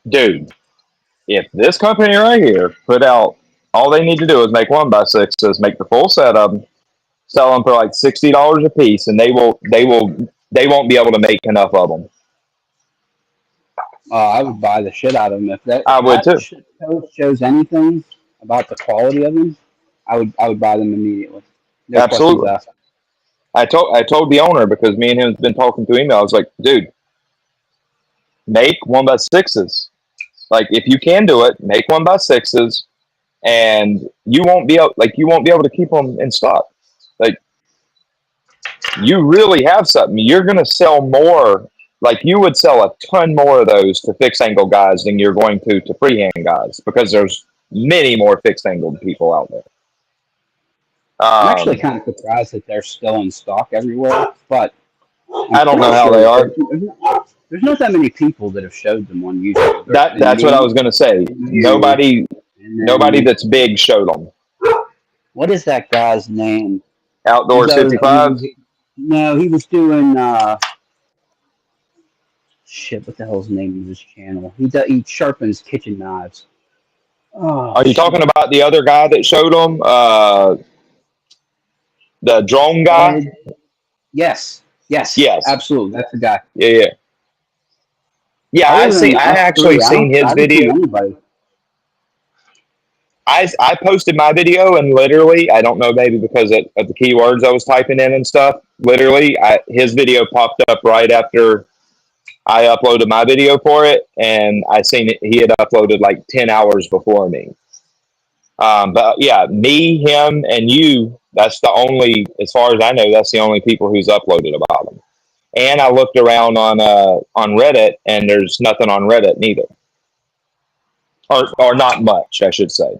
dude. If this company right here put out, all they need to do is make 1x6s, make the full set of them, sell them for like $60 a piece, and they won't be able to make enough of them. I would buy the shit out of them if that I would too. post shows anything about the quality of them. I would buy them immediately. No questions Absolutely. asked. I told the owner because me and him have been talking through email. I was like, dude, make 1x6s. Like if you can do it, make 1x6s, and you won't be able to keep them in stock. Like you really have something. You're gonna sell more. Like you would sell a ton more of those to fixed angle guys than you're going to freehand guys because there's many more fixed angled people out there. I'm actually Um, kind of surprised that they're still in stock everywhere, but I'm I don't pretty know how they sure are. there's not that many people that have showed them on YouTube. There's been That's what I me was gonna say. and you, and Nobody then that's big showed them. what is that guy's name? He Outdoors goes, 55. no, he was doing shit. What the hell's the name of his channel? He sharpens kitchen knives. Oh Are you talking shit, about the other guy that showed them? The drone guy? Ed. Yes, yes, Yes. absolutely. That's the guy. Yeah, yeah. Yeah, Other than I us actually three, seen I his haven't seen video. anybody. I posted my video and literally, I don't know, maybe because of the keywords I was typing in and stuff. Literally, his video popped up right after I uploaded my video for it, and I seen it. He had uploaded like 10 hours before me. But yeah, me, him, and you. That's the only, as far as I know, that's the only people who's uploaded about them. And I looked around on Reddit, and there's nothing on Reddit neither, or not much, I should say.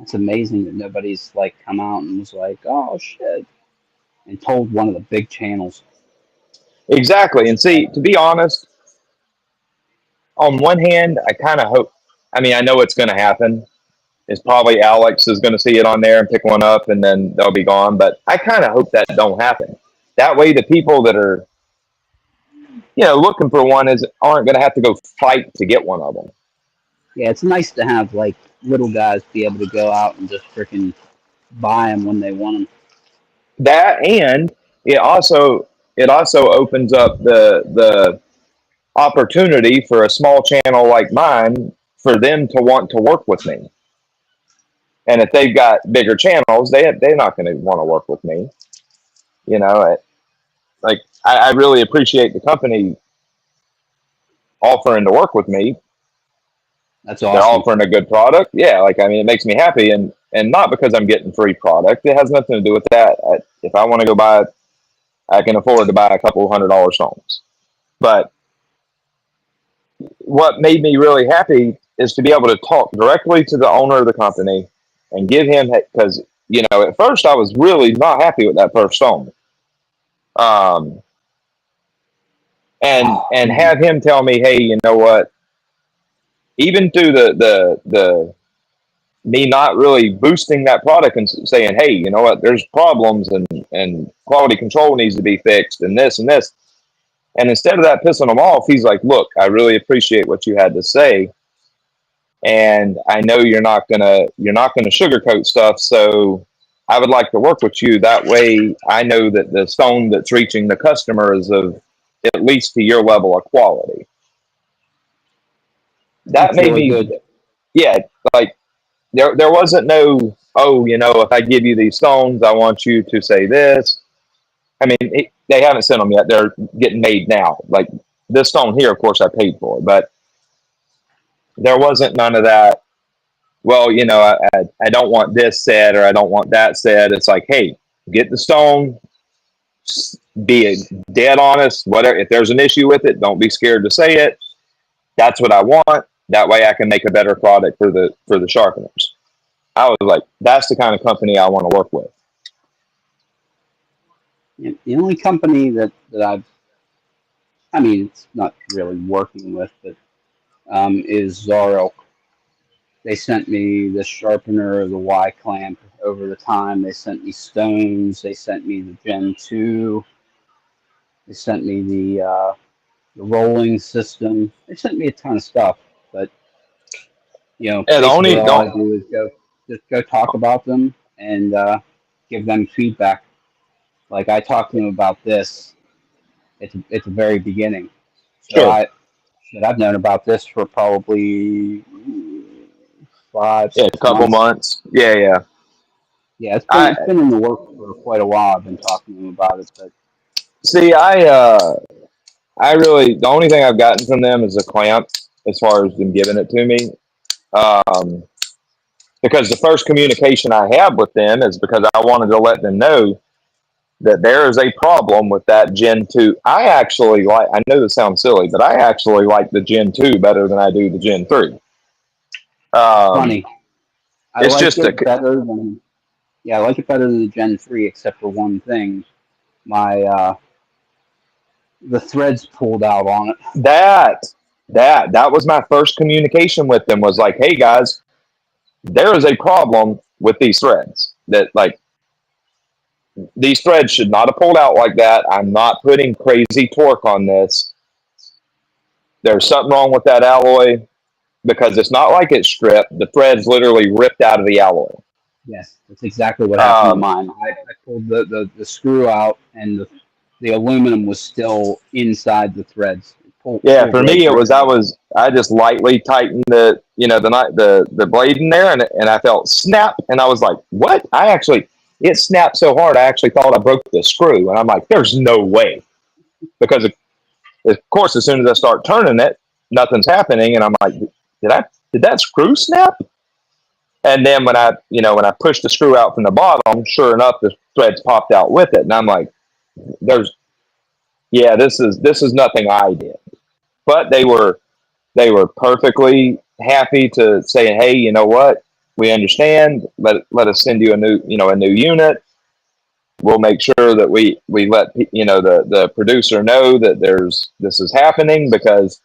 It's amazing that nobody's like come out and was like, "Oh shit," and told one of the big channels. Exactly. And see, to be honest, on one hand, I kind of hope. I mean, I know it's going to happen. It's probably Alex is going to see it on there and pick one up, and then they'll be gone. But I kind of hope that don't happen. That way, the people that are looking for one aren't going to have to go fight to get one of them. Yeah, it's nice to have like little guys be able to go out and just freaking buy them when they want them. That and it also opens up the opportunity for a small channel like mine for them to want to work with me. And if they've got bigger channels, they're not going to want to work with me. You know, like I really appreciate the company offering to work with me. That's They're awesome. offering a good product. Yeah, like I mean, it makes me happy, and not because I'm getting free product. It has nothing to do with that. If I want to go buy I can afford to buy a couple of $100 stones. But what made me really happy is to be able to talk directly to the owner of the company and give him, because at first I was really not happy with that first stone, um, and have him tell me, hey, you know what? Even through the me not really boosting that product and saying, hey, you know what? There's problems and quality control needs to be fixed and this and this. And instead of that pissing him off, he's like, look, I really appreciate what you had to say. And I know you're not gonna sugarcoat stuff. So I would like to work with you. That way I know that the stone that's reaching the customer is of at least to your level of quality. That That's made really me, good. yeah, like there wasn't no, oh, if I give you these stones, I want you to say this. I mean, they haven't sent them yet. They're getting made now. Like this stone here, of course, I paid for, but there wasn't none of that. Well, I don't want this said or I don't want that said. It's like, hey, get the stone, be dead honest. Whatever, if there's an issue with it, don't be scared to say it. That's what I want. That way, I can make a better product for the sharpeners. I was like, that's the kind of company I want to work with. The only company that I mean, it's not really working with, but is Zarok. They sent me the sharpener, the Y clamp over the time. They sent me stones. They sent me the Gen 2. They sent me the rolling system. They sent me a ton of stuff, but Yeah, the basically only all I don't. do is go talk about them and give them feedback. Like I talked to them about this at the very beginning, so Sure. I've known about this for probably five, Yeah, a six couple months. months. Yeah, yeah. Yeah, I it's been in the works for quite a while. I've been talking to them about it, but see. I really the only thing I've gotten from them is a clamp, as far as them giving it to me. Um, because the first communication I have with them is because I wanted to let them know that there is a problem with that Gen 2. I know this sounds silly, but I actually like the Gen 2 better than I do the Gen 3. it's Um, funny. I it's like just a, it better than I like it better than the Gen 3, except for one thing. My the threads pulled out on it. that, that was my first communication with them was like, hey guys, there is a problem with these threads that like, these threads should not have pulled out like that. I'm not putting crazy torque on this. There's something wrong with that alloy because it's not like it's stripped. The thread's literally ripped out of the alloy. Yes, that's exactly what happened to Um, mine. I pulled the screw out, and the aluminum was still inside the threads. yeah, Pulled for right me it through was everything. I just lightly tightened the blade in there and I felt snap and I was like, what? It snapped so hard I actually thought I broke the screw and I'm like, there's no way because of course as soon as I start turning it, nothing's happening and I'm like, did that screw snap? And then when I pushed the screw out from the bottom, sure enough, the threads popped out with it. And I'm like, there's, yeah, this is nothing I did. But they were perfectly happy to say, hey, you know what? We understand. Let us send you a new unit. We'll make sure that we let the producer know that this is happening because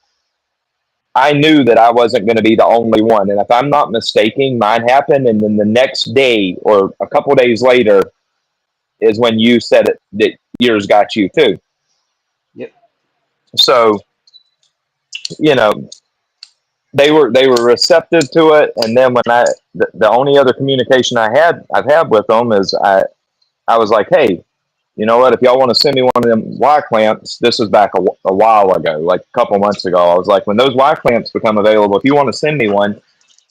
I knew that I wasn't going to be the only one. And if I'm not mistaken, mine happened, and then the next day or a couple days later is when you said it that yours got you too. Yep. So you know they were receptive to it, and then when the only other communication I've had with them is I was like, hey, you know what? If y'all want to send me one of them Y clamps, this was back a while ago, like a couple months ago. I was like, when those Y clamps become available, if you want to send me one,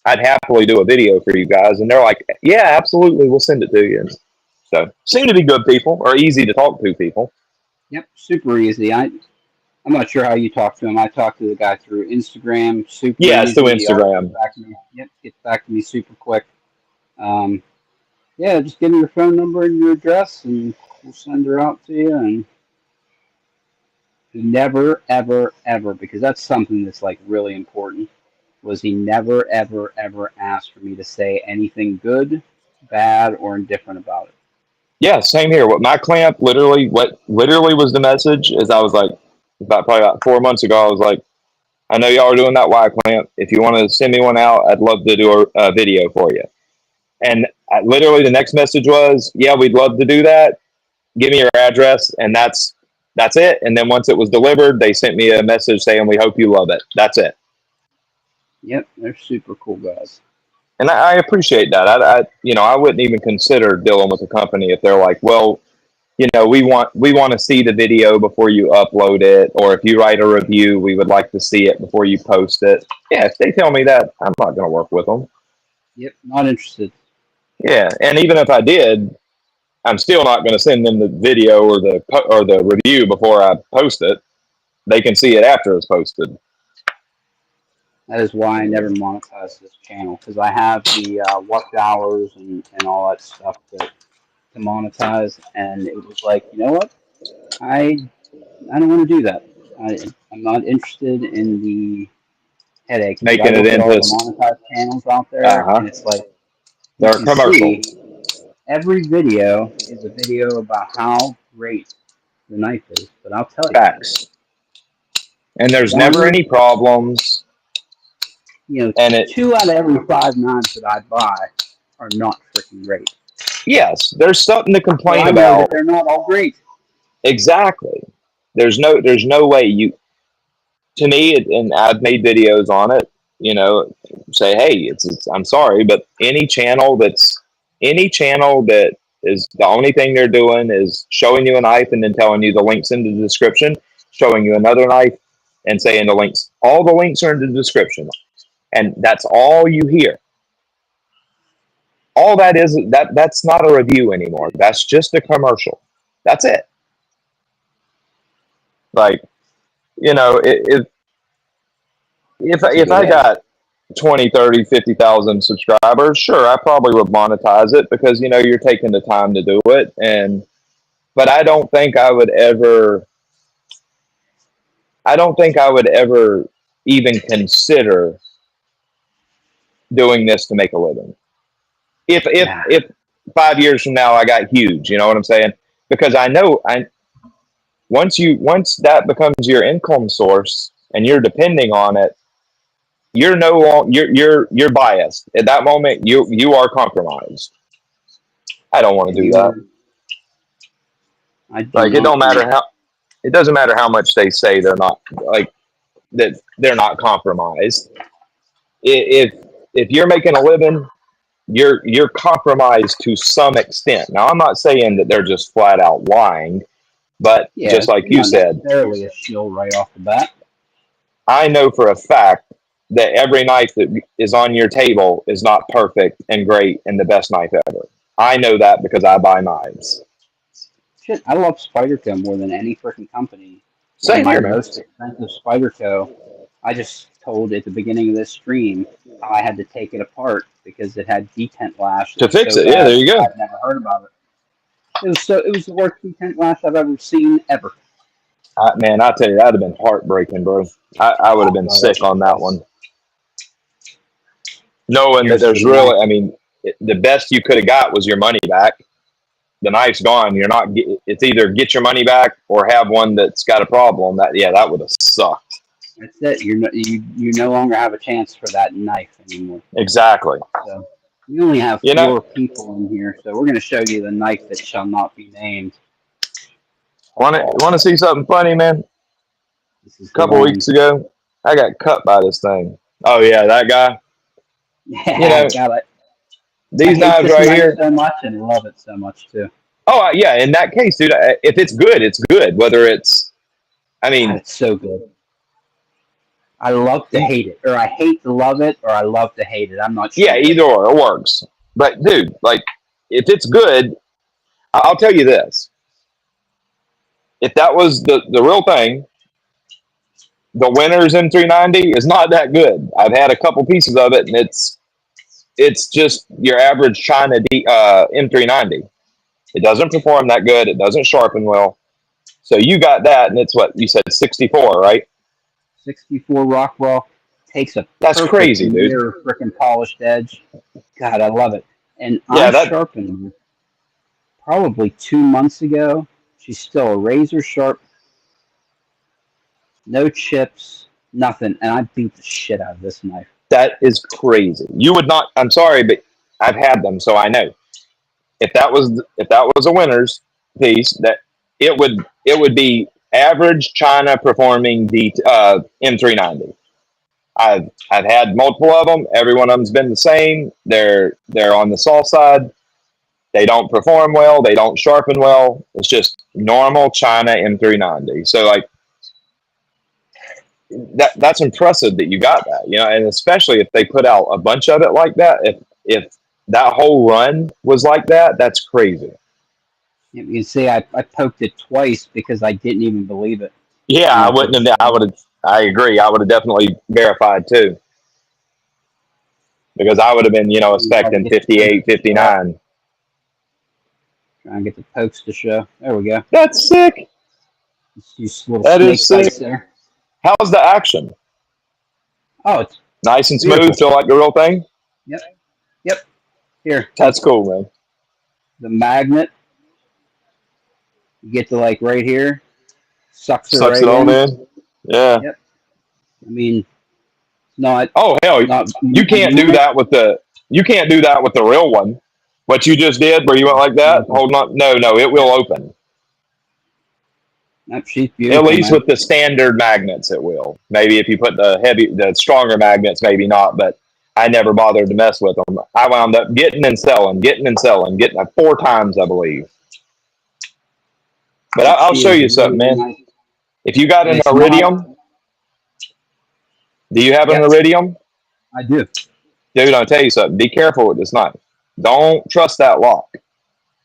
I'd happily do a video for you guys. And they're like, yeah, absolutely, we'll send it to you. So seem to be good people or easy to talk to people. Yep. Super easy. I'm not sure how you talk to him. I talked to the guy through Instagram. Super Yeah, it's through easy. He always gets Instagram. back to me. Yep. Gets back to me super quick. Um, yeah. Just give me your phone number and your address, and we'll send her out to you. And He never, ever, ever, because that's something that's like really important, was he never, ever, ever asked for me to say anything good, bad, or indifferent about it. Yeah, same here. What my clamp literally, what literally was the message is I was like, probably about 4 months ago, I was like, I know y'all are doing that Y clamp. If you want to send me one out, I'd love to do a video for you. And literally the next message was, yeah, we'd love to do that. Give me your address. And that's it. And then once it was delivered, they sent me a message saying, we hope you love it. That's it. Yep, they're super cool guys. And I appreciate that. I wouldn't even consider dealing with a company if they're like, well, we want to see the video before you upload it, or if you write a review, we would like to see it before you post it. Yeah, if they tell me that, I'm not going to work with them. Yep, not interested. Yeah, and even if I did, I'm still not going to send them the video or the review before I post it. They can see it after it's posted. That is why I never monetize this channel, because I have the watch hours and all that stuff to monetize, and it was like, you know what? I don't want to do that. I'm not interested in the headache, because I Making it look at all into, the monetized channels out there, uh-huh, and it's like you they're can commercial. see every video is a video about how great the knife is. But I'll tell you, Facts. And there's never one, any problems. And it, 2 out of every 5 knives that I buy are not freaking great. yes, there's something to So complain I know that about. they're not all great. Exactly. There's no way you, to me, and I've made videos on it, say, hey, I'm sorry, but any channel that is the only thing they're doing is showing you a knife and then telling you the links in the description, showing you another knife and saying all the links are in the description. And that's all you hear. All that is, that's not a review anymore. That's just a commercial. That's it. Like, That's a if good I edge. got 20, 30, 50,000 subscribers, sure, I probably would monetize it because, you're taking the time to do it. But I don't think I would ever even consider doing this to make a living. Nah. If 5 years from now I got huge, you know what I'm saying? Because I know once that becomes your income source and you're depending on it, you're no longer you're biased. At that moment, you are compromised. I don't want Yeah, to do that. I do Like not want. it doesn't matter how much they say they're not like that they're not compromised. If you're making a living, you're compromised to some extent. Now, I'm not saying that they're just flat out lying, but Yeah, just like you're you not said, necessarily a shill right off the bat. I know for a fact that every knife that is on your table is not perfect and great and the best knife ever. I know that because I buy knives. Shit, I love Spyderco more than any freaking company. And Same my here, man. most expensive Spyderco, I just told at the beginning of this stream how I had to take it apart because it had detent lash that To was fix so it, yeah, bad there you that go. I'd never heard about it. It was the worst detent lash I've ever seen ever. Man, I tell you, that'd have been heartbreaking, bro. I would have Oh been god, sick it on that was. one, knowing that Here's the there's knife. really, I mean, the best you could have got was your money back. The knife's gone. You're not. It's either get your money back or have one that's got a problem. That would have sucked. That's it. You no longer have a chance for that knife anymore. Exactly. So we only have You know, 4 people in here, so we're going to show you the knife that shall not be named. want to see something funny, man? This is A the couple one. weeks ago, I got cut by this thing. Oh yeah, that guy. You Yeah, know, God, I these hate knives this right knife here. so much and love it so much too. Oh yeah, in that case, dude, if it's good, it's good. Whether it's, I God, mean, it's so good. I love to hate it, or I hate to love it, or I love to hate it. I'm not sure yeah, either which. or, it works. But dude, like, if it's good, I'll tell you this: if that was the real thing, the Winners M390 is not that good. I've had a couple pieces of it, and it's just your average China M390. It doesn't perform that good. It doesn't sharpen well. So you got that, and it's what you said, 64, right? 64 Rockwell takes a That's perfect crazy, dude. mirror freaking polished edge. God, I love it. And I Yeah, that sharpened her probably 2 months ago. She's still a razor sharp, no chips, nothing. And I beat the shit out of this knife. that is crazy. You would not. I'm sorry, but I've had them, so I know. If that was a winner's piece, that it would be average China performing the M390. I've had multiple of them. Every one of them's been the same. They're on the soft side. They don't perform well. They don't sharpen well. It's just normal China M390. So like that's impressive that you got that. And especially if they put out a bunch of it like that. If that whole run was like that, that's crazy. You can see I poked it twice because I didn't even believe it Yeah, when I I wouldn't first have. I saw would it. have. I agree. I would have definitely verified too, because I would have been, Try to expecting get the pokes 58, to show. 59. Try and get the pokes to show. There we go. That's sick. Just use little That is snake sick. bites there. How's the action? Oh, it's Nice and smooth. beautiful. Feel like the real thing. Yep, yep. Here, That's cool, man. the magnet. You get to like right here, sucks her Sucks right it on in. in. Yeah. Yep. I mean, it's not Oh hell, not you can't moving do it. that with the. You can't do that with the real one. What you just did, where you went like that, Beautiful. holding on. No, no, it will open. Yep, she's At beautiful, least man. with the standard magnets, it will. Maybe if you put the stronger magnets, maybe not. But I never bothered to mess with them. I wound up getting 4 times, I believe. But Yep, I'll she show is you something, really man. nice, If you got and an it's not. iridium, do you have an Yes, iridium? I do. Dude, I'll tell you something. Be careful with this knife. Don't trust that lock.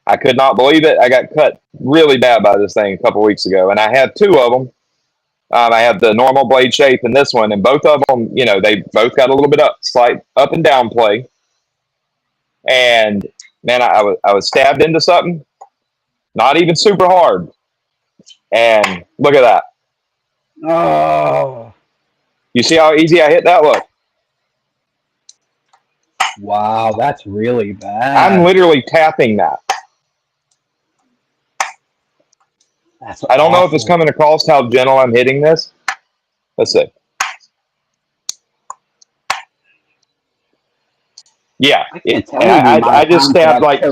I could not believe it. I got cut really bad by this thing a couple weeks ago, and I have two of them. I have the normal blade shape and this one, and both of them, they both got a little bit slight up and down play. And man, I was stabbed into something, not even super hard. And look at that. Oh, You see how easy I hit that? Look, wow, that's really I'm bad. literally tapping that. That's I don't know if it's awful. coming across how gentle I'm hitting this. Let's see. Yeah, I can't tell and you the amount I of just times that stabbed like,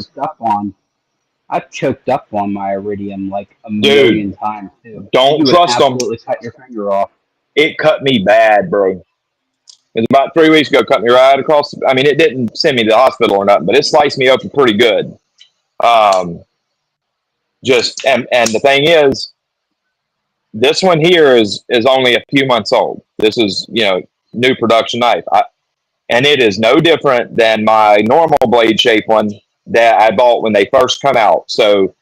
I've choked up on my iridium like a dude, million times too, and don't you would trust them. absolutely cut your finger off. It cut me bad, bro. It was about 3 weeks ago. Cut me right across. I mean, it didn't send me to the hospital or nothing, but it sliced me open pretty good. Um, and the thing is, this one here is only a few months old. This is new production knife, and it is no different than my normal blade shape one that I bought when they first come out. So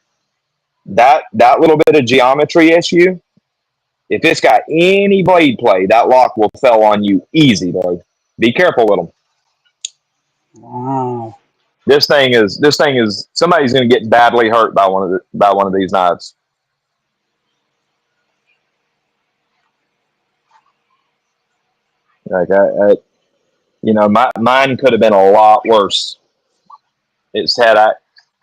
that little bit of geometry issue, if it's got any blade play, that lock will fell on you easy, bro. Be careful with them. Wow. This thing is somebody's going to get badly hurt by one of these knives. Like mine could have been a lot worse. It's had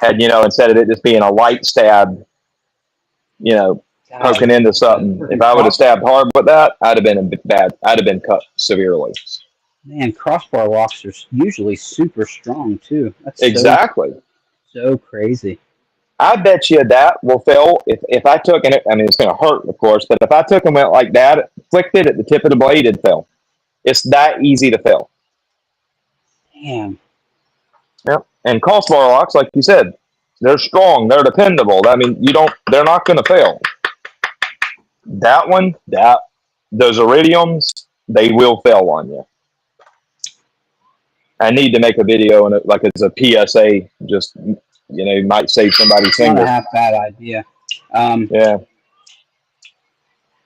instead of it just being a light stab, you know, God, poking into the something. If freaking I would have cross, stabbed hard with that, I'd have been a bit bad. I'd have been cut severely. man, crossbar locks are usually super strong too. That's Exactly. so crazy. I bet you that will fail if I took and I mean it's going to hurt, of course, but if I took and went like that, flicked it at the tip of the blade, it'd fail. It's that easy to fail. Damn. Yep. And crossbar locks, like you said, they're strong, they're dependable. I mean, they're not going to fail. That one, those iridiums, they will fail on you. I need to make a video and like as a PSA, just might save somebody's Not a finger. half bad idea. Yeah.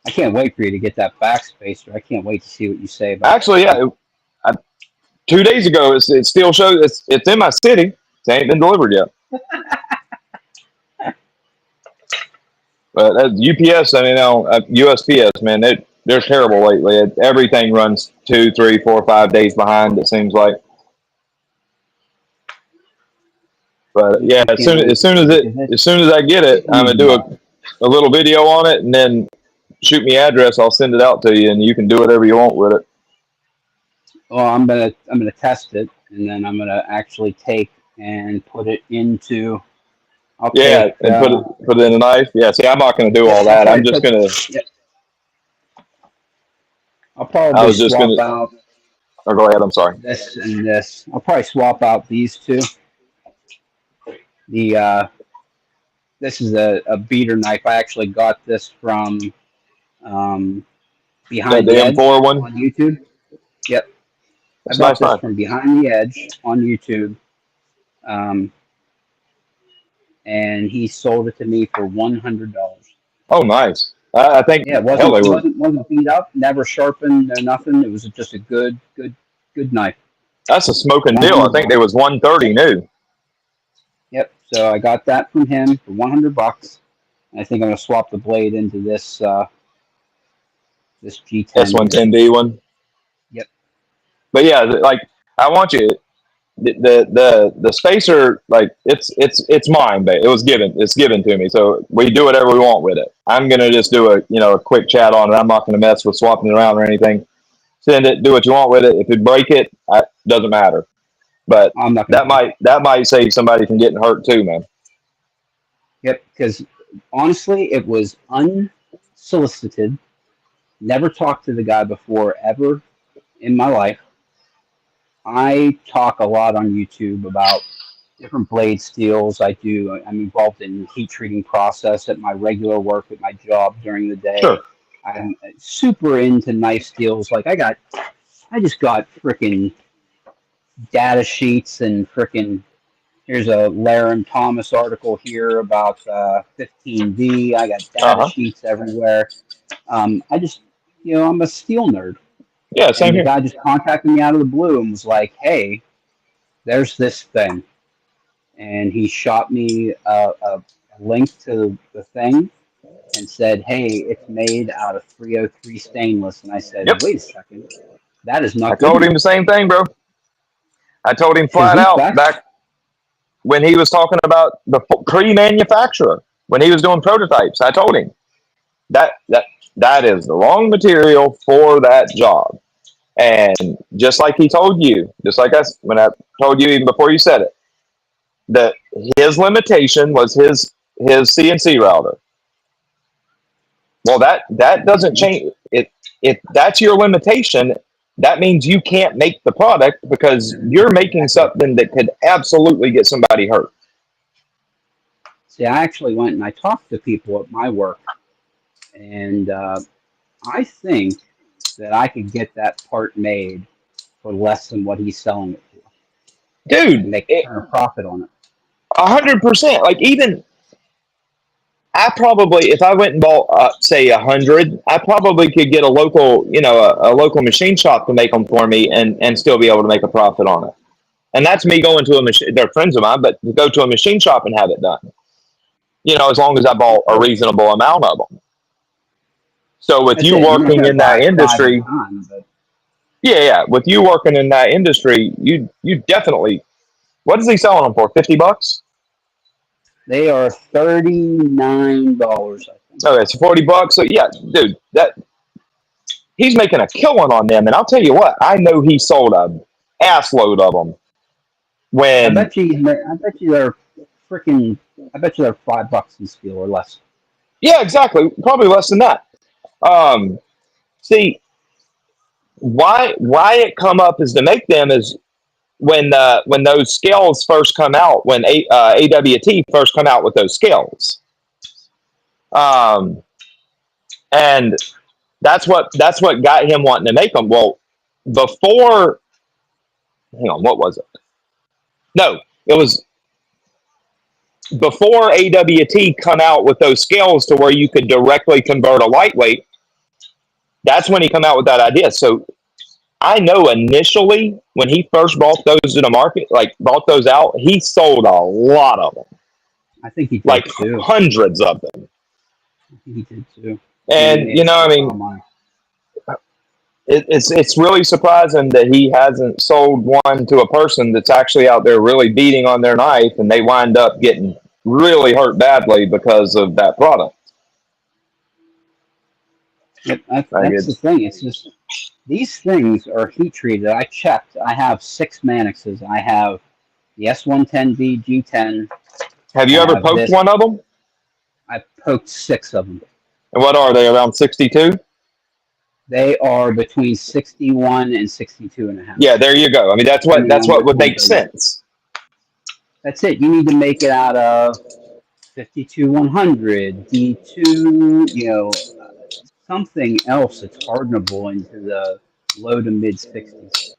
I can't wait for you to get that backspacer. I can't wait to see what you say about that Actually, thing. yeah. 2 days ago, it still shows it's in my city. It ain't been delivered yet. But UPS, I mean, USPS, man, they're terrible lately. Everything runs 2, 3, 4, 5 days behind. It seems like. But Yeah, yeah, I can't wait because as soon as I get it, I'm gonna do a little video on it, and then shoot me address. I'll send it out to you, and you can do whatever you want with it. well, I'm gonna test it, and then I'm gonna actually take and put it into. I'll Yeah, take. and put it in a knife. Yeah, see, I'm not gonna do Yep, all I'll that. probably I'm just put. gonna. Yep, I'll I probably was just swap gonna. out Oh, go ahead. I'm sorry. this and this. I'll probably swap out these two. The This is a beater knife. I actually got this from um, The Behind the M4 Edge one. on YouTube. Yep, I That's a bought nice this knife. from Behind the Edge on YouTube, um, and he sold it to me for $100. Oh, nice. I think Yeah, it hell wasn't they it were. wasn't wasn't beat up, never sharpened, no nothing. It was just a good knife That's a for smoking one deal. I hundred think there bucks. was 130 new. Yep. So I got that from him for $100. And I think I'm gonna swap the blade into this G10 here. S110D one. Yep. But yeah, like I want you. The spacer, like it's mine, but it's given to me, so we do whatever we want with it. I'm gonna just do a quick chat on it. I'm not gonna mess with swapping it around or anything. Send it, do what you want with it. If you break it, doesn't matter. But I'm not gonna break it. that might save somebody from getting hurt too, man. Yep. Because honestly, it was unsolicited. Never talked to the guy before ever in my life. I talk a lot on YouTube about different blade steels. I'm involved in heat treating process at my regular work at my job during the day. Sure. I'm super into knife steels. Like I just got freaking data sheets and freaking. Here's a Laram Thomas article here about 15V. I got Uh data huh. sheets everywhere. I just, I'm a steel nerd. Yeah, And same the here. guy just contacted me out of the blue and was like, hey, there's this thing. And he shot me a link to the thing and said, hey, it's made out of 303 stainless. And I said, Yep. wait a second, that is I not good told him enough. the same thing, bro. I told him Because flat these out specs, back when he was talking about the pre-manufacturer when he was doing prototypes. I told him that that that is the wrong material for that job. And just like he told you, just like when I told you even before you said it, that his limitation was his CNC router. Well, that doesn't change. If that's your limitation, that means you can't make the product because you're making exactly. something that could absolutely get somebody hurt. See, I actually went and I talked to people at my work, and I think that I could get that part made for less than what he's selling it for and Dude, make a ton of profit on it. 100%. Like even I probably, if I went and bought, say, 100, I probably could get a local, a local machine shop to make them for me and still be able to make a profit on it. And that's me going to a machine. They're friends of mine, but to go to a machine shop and have it done. As long as I bought a reasonable amount of them. So with That's you it. You're not working going to in that buy 5 at a industry, time, but yeah, with you working in that industry, you definitely. What is he selling them for? $50? they are $39, I think. Okay, it's $40. So yeah, dude, that he's making a killing on them. And I'll tell you what, I know he sold a ass load of them. I When bet you. I bet you they're freaking. I bet you they're $5 in steel or less. yeah, exactly, probably less than that. See why it come up is to make them is when those scales first come out, when AWT first come out with those scales, and that's what got him wanting to make them. Well, before, hang on, what was it? No, it was before AWT come out with those scales to where you could directly convert a lightweight. That's when he come out with that idea. So I know initially when he first brought those to the market, like brought those out, he sold a lot of them. I think he did Like too. hundreds of them. He did too. He And made a I shit ton mean, of money. it's really surprising that he hasn't sold one to a person that's actually out there really beating on their knife, and they wind up getting really hurt badly because of that product. Yep, Like that's the it's. thing. It's just these things are heat treated. I checked. I have 6 Manixes. I have the S110B G10. Have I you ever have poked this. one of them? I poked 6 of them. And what are they? Around 62? They are between 61 and 62 and a half, Yeah, there you go. I mean, depending that's on what which would ones make I use. sense. That's it. You need to make it out of 52 100, D2, something else that's hardenable into the low to mid 60s.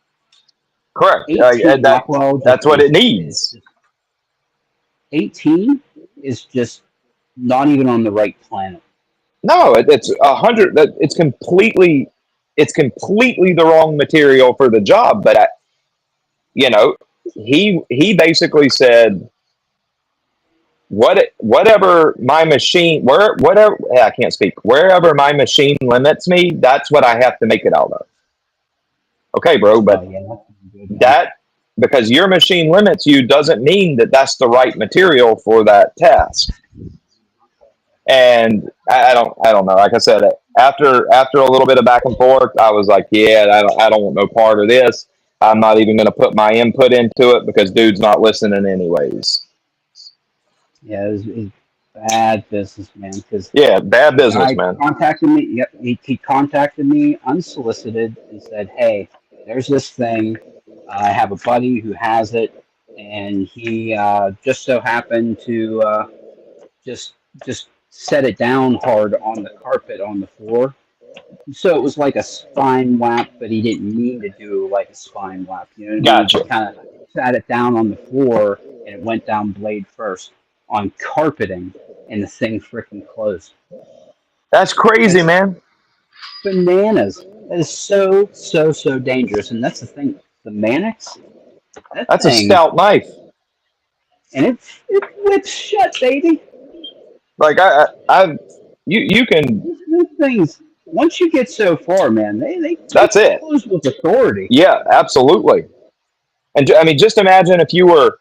Correct. 18 Rockwell just That's what it is needs. just 18 is just not even on the right planet. No, it's 100. It's completely the wrong material for the job. But you know, he basically said, whatever my machine, whatever I can't speak, wherever my machine limits me, that's what I have to make it out of. Okay, bro, Oh but yeah, that's a good one. that because your machine limits you doesn't mean that that's the right material for that task. And I don't know. Like I said, after a little bit of back and forth, I was like, yeah, I don't want no part of this. I'm not even going to put my input into it because dude's not listening anyways. Yeah, it was bad business, man. Because Yeah, bad the business, guy man. contacted me. Yep, he contacted me unsolicited and said, "Hey, there's this thing. I have a buddy who has it, and he just so happened to just just set it down hard on the carpet on the floor. So it was like a spine whap, but he didn't mean to do like a spine whap. You know what I mean? He Gotcha. kind of sat it down on the floor, and it went down blade first on carpeting, and the thing freaking closed. That's crazy, That's man. bananas. That is so dangerous. And that's the thing. The Mannix, that That's a thing, stout knife. and it whips shut, baby. Like you can. These things, once you get so far, man, they That's it. close with authority. Yeah, absolutely. And I mean, just imagine if you were,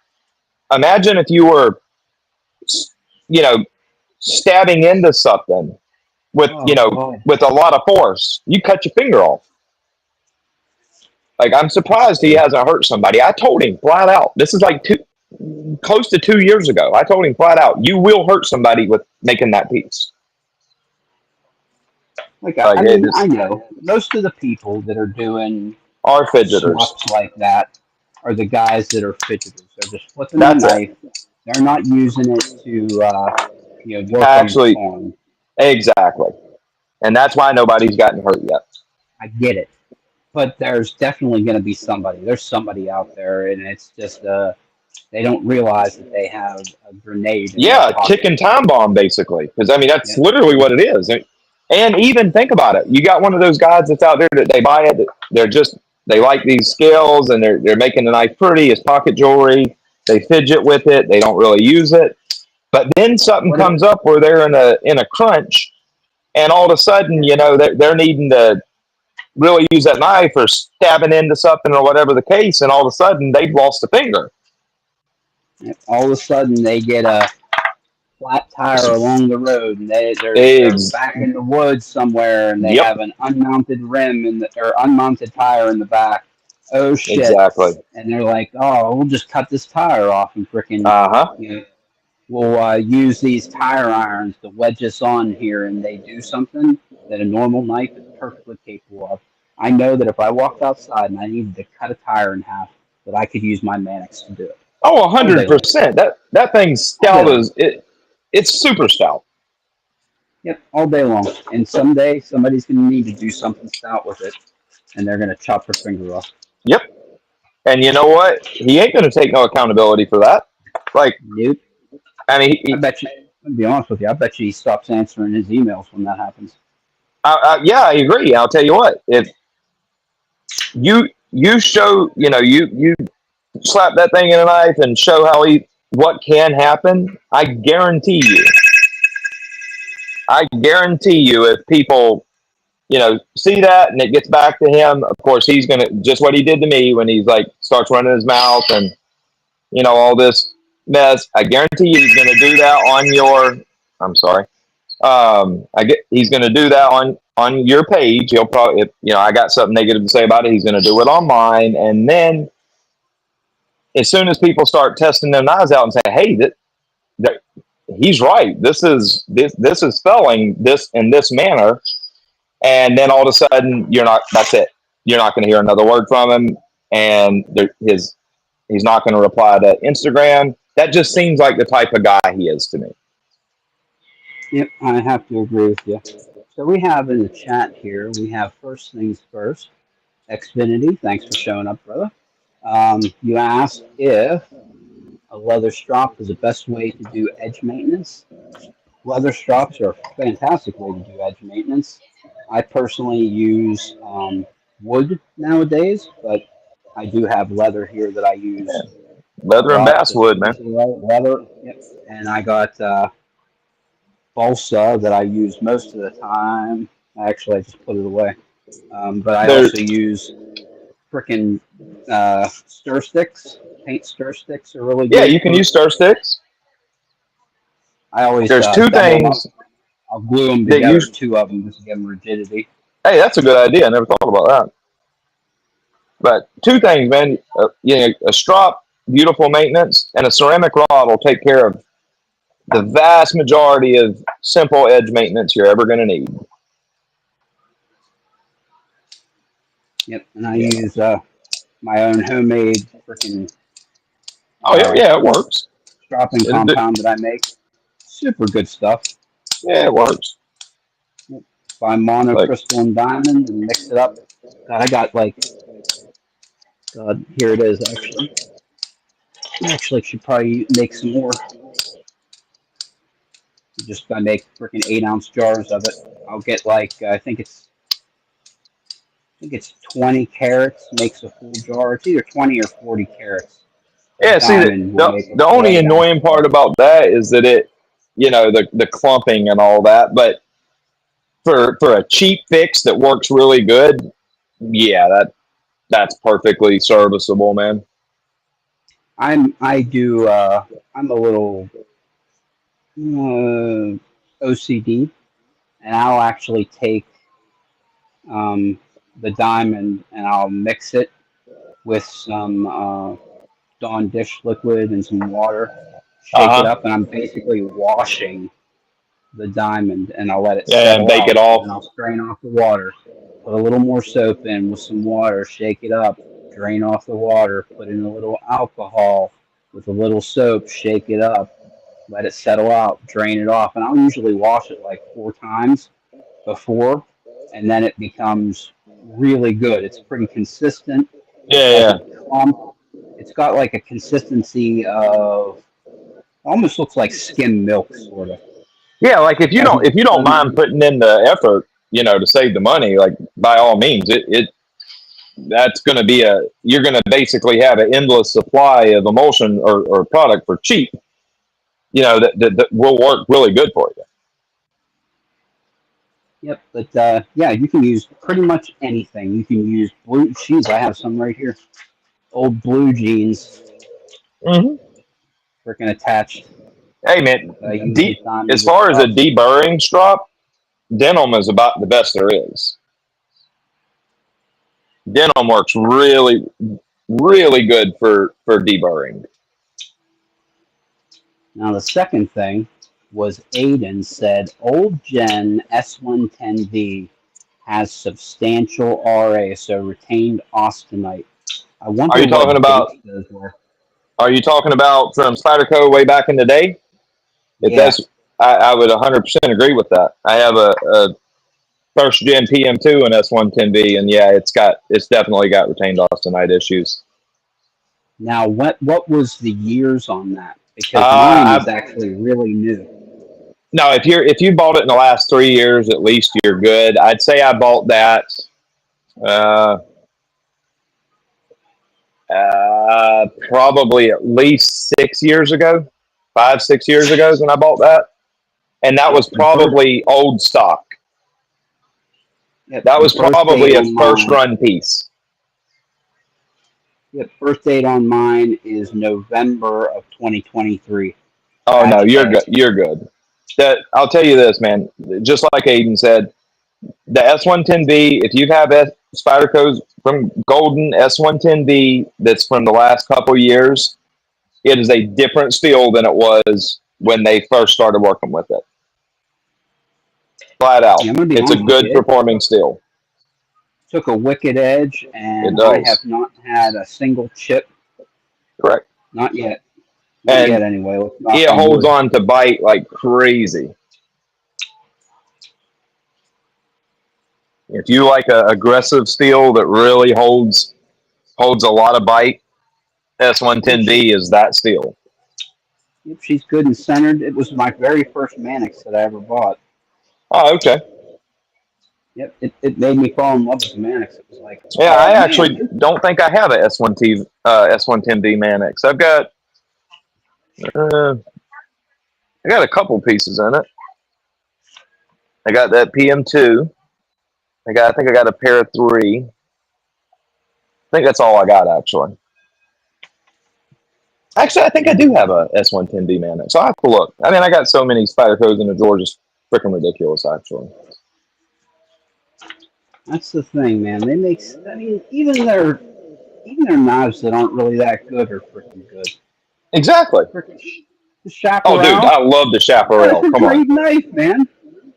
you know, stabbing into something with, Oh God. with a lot of force. You cut your finger off. Like I'm surprised he hasn't hurt somebody. I told him flat out. This is like close to 2 years ago. I told him flat out, you will hurt somebody with making that piece. Like Like I it mean, I just know most of the people that are doing are fidgeters. swaps like that are the guys that are fidgeters. They're just flipping the That's it. knife. They're not using it to work on the Actually, farm. exactly. And that's why nobody's gotten hurt yet. I get it, but there's definitely going to be somebody. There's somebody out there, and it's just they don't realize that they have a grenade in their Yeah, pocket. ticking time bomb basically. Because I mean, that's Yeah. literally what it is. And even think about it. You got one of those guys that's out there that they buy it. They like these scales and they're making the knife pretty. It's pocket jewelry. They fidget with it. They don't really use it. But then something What if comes up where they're in a crunch, and all of a sudden, they're needing to really use that knife or stabbing into something or whatever the case, and all of a sudden they've lost a finger. all of a sudden they get a flat tire along the road, and they're Ex- back in the woods somewhere, and they yep, have an unmounted rim or unmounted tire in the back. Oh shit! exactly. And they're like, oh, we'll just cut this tire off and freaking, Uh huh. we'll use these tire irons to wedge us on here, and they do something that a normal knife is perfectly capable of. I know that if I walked outside and I needed to cut a tire in half, that I could use my Mannix to do it Oh, all day long. 100%. That thing's All day stout long. as it. It's super stout. Yep, all day long. And someday somebody's going to need to do something stout with it, and they're going to chop their finger off. Yep. And you know what? He ain't going to take no accountability for that. Like, Nope. I mean, I bet you, I'll be honest with you, I bet you he stops answering his emails when that happens. yeah, I agree. I'll tell you what. If you show, you slap that thing in a knife and show what can happen, I guarantee you I guarantee you, if people, see that and it gets back to him, of course, he's going to, just what he did to me when he's like, starts running his mouth and, all this mess. I guarantee you he's going to do that on your, I'm sorry. He's going to do that on your page. He'll probably, if, I got something negative to say about it, he's going to do it on mine. And then as soon as people start testing their knives out and say, hey, that he's right. This is spelling this in this manner. And then all of a sudden that's it. You're not going to hear another word from him. And he's not going to reply to Instagram. That just seems like the type of guy he is to me. Yep, I have to agree with you. So we have in the chat here, we have first things first. Xfinity, thanks for showing up, brother. You asked if a leather strop is the best way to do edge maintenance. Leather strops are a fantastic way to do edge maintenance. I personally use wood nowadays, but I do have leather here that I use a Leather and lot. Just basswood, man. leather, yep. And I got balsa that I use most of the time. Actually, I just put it away. But I There, also use freaking stir sticks. Paint stir sticks are really yeah, good you can for. use stir sticks. I always There's two double them up. things I'll glue them that together, use. two of them, just to give them rigidity. Hey, that's a good idea. I never thought about that. But two things, man. A strop, beautiful maintenance, and a ceramic rod will take care of the vast majority of simple edge maintenance you're ever going to need. Yep, and I use my own homemade freaking Oh yeah, it works. stropping compound that I make. Super good stuff. Yeah, it works. Yep. Buy Like, monocrystal and diamond and mix it up. God, I got like, God, here it is actually. I actually should probably make some more. Just I make freaking 8-ounce jars of it. I'll get like I think it's 20 carats makes a full jar. It's either 20 or 40 carats of yeah. See, diamond will make a the full only 8-ounce annoying part jar. about that is that the clumping and all that. But for a cheap fix that works really good, yeah, that's perfectly serviceable, man. I'm a little OCD, and I'll actually take um, the diamond and I'll mix it with some Dawn dish liquid and some water, shake it Uh huh. up, and I'm basically washing the diamond, and I'll let it Yeah, and settle bake it out, and then off. I'll strain off the water, put a little more soap in with some water, shake it up, drain off the water, put in a little alcohol with a little soap, shake it up, let it settle out, drain it off, and I'll usually wash it like 4 times before, and then it becomes really good. It's pretty consistent. It Yeah, yeah, doesn't clump. It's got like a consistency of almost looks like skim milk, sort of. yeah. Like It doesn't. if you don't mind putting in the effort, to save the money, like by all means, it that's going to be you're going to basically have an endless supply of emulsion or product for cheap, that will work really good for you. Yep, but yeah, you can use pretty much anything. You can use blue jeans. I have some right here. Old blue jeans, Hmm. freaking attached. Hey man, I use the as diamond with far as a stuff. deburring strop, denim is about the best there is. Denim works really, really good for deburring. Now the second thing was Aiden said old Gen S110V has substantial RA, so retained austenite. I Are wonder you talking what about? dates those were. Are you talking about from Spyderco way back in the day? If Yeah. that's, I would 100% agree with that. I have a first gen PM2 and S110V, and yeah, it's definitely got retained austenite issues. Now what was the years on that? Because mine Uh, is actually really new. no, if you bought it in the last 3 years, at least you're good. I'd say I bought that uh, probably at least 6 years ago, 5 6 years ago is when I bought that. and that was Yep, and first, probably old stock. yep, That and was first date probably a on first mine. run piece. Yep, first date on mine is November of 2023. Oh no, Batch you're A. good. You're good. That I'll tell you this, man. Just like Aiden said, the S110B. If you have Spyderco's from Golden S110B that's from the last couple years, it is a different steel than it was when they first started working with it. Flat out, Yeah, I'm gonna be it's a honest with good you. It performing steel. took a wicked edge, It and I have does. not had a single chip. Correct. Not yet. Not And yet, anyway. Let's knock it on holds wood. on to bite like crazy. If you like a aggressive steel that really holds a lot of bite, Yep, S110B is that steel. she's good and centered. It was my very first Mannix that I ever bought. Oh, okay. Yep, it made me fall in love with the Mannix. It was like, Yeah, oh I man, actually don't think I have a S110B Mannix. Uh, I got a couple pieces in it. I got that PM2. I think I got a pair of three. I think that's all I got actually. Actually, I think I do have a S110B Mannix. So I have to look. I mean, I got so many Spyderco's in the drawer, just freaking ridiculous actually. that's the thing, man. They make. I mean, even their knives that aren't really that good are freaking good. Exactly. Freaking the Oh, dude, chaparral. I love the That's Chaparral. a Come on, great knife, man.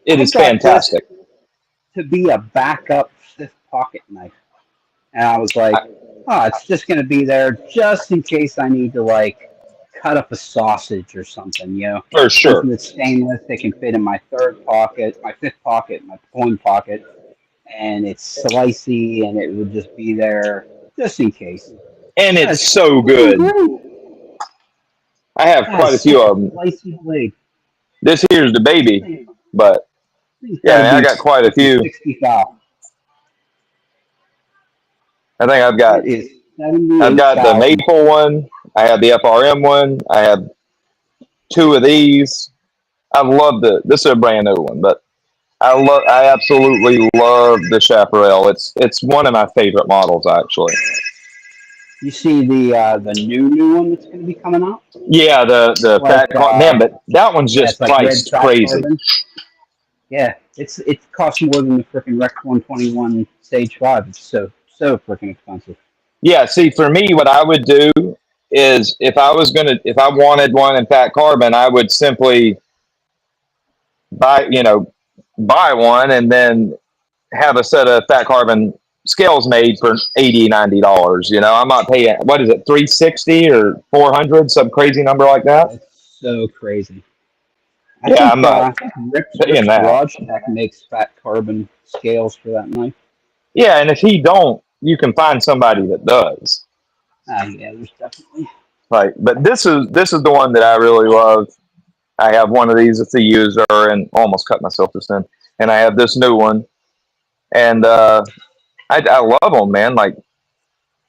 it I is got this fantastic. to be a backup fifth pocket knife, and I was I, like, oh, it's just gonna be there just in case I need to like cut up a sausage or something, for sure. something that's stainless that can fit in my third pocket, my fifth pocket, my coin pocket, and it's slicey, and it would just be there just in case. And it's That's so freaking good. great. I have That is quite a few such a of them. slicey blade. This here's the baby, Thing- but Thing's got yeah, to man, I be got quite a freaking few. 60 thou. I think It is I've got the 78,000. maple one. I have the FRM one. I have two of these. I love this is a brand new one, but I absolutely love the Chaparral. It's one of my favorite models actually. You see the new one that's going to be coming out? Yeah, the Like fat car man, but that one's yeah, it's just like red priced fat crazy. carbon. Yeah, it costs more than the freaking Rex 121 Stage 5. It's so freaking expensive. Yeah, see, for me, what I would do is if I wanted one in fat carbon, I would simply buy, buy one and then have a set of fat carbon scales made for $80-$90. I'm not paying, what is it, 360 or 400, some crazy number like that. It's so crazy. Yeah, I'm not I think paying Rick's that. Garage Tech makes fat carbon scales for that knife. Yeah, and if he don't, you can find somebody that does. Yeah, there's definitely. Like, but this is the one that I really love. I have one of these. It's a user, and almost cut myself just then. And I have this new one, and I love them, man. Like,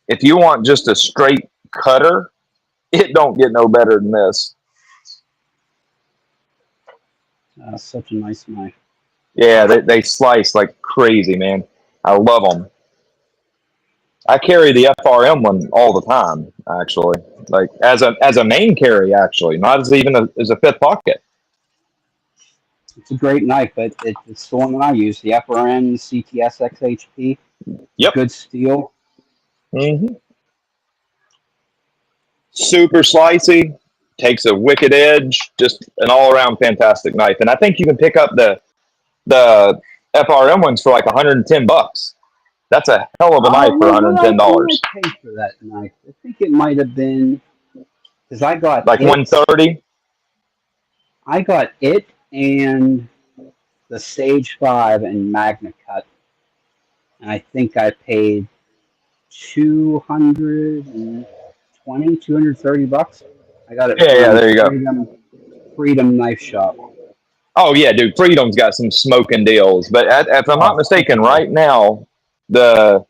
if you want just a straight cutter, it don't get no better than this. Such a nice knife. Yeah, they slice like crazy, man. I love them. I carry the FRM one all the time, actually. Like as a main carry, actually, not as even as a fifth pocket. It's a great knife, but it's the one that I use. The FRN CTS XHP. Yep. Good steel. hmm Super slicey, takes a wicked edge, just an all around fantastic knife. And I think you can pick up the FRM ones for like $110. That's a hell of a knife for What did $110. I pay for that knife? I think it might have been because Like 130. I got it and the Stage 5 and Magna Cut, and I think I paid 230 bucks. I got it Yeah, from there you go. Freedom Knife Shop. Oh yeah, dude, Freedom's got some smoking deals. But if I'm not Oh, mistaken, freaking good. right now the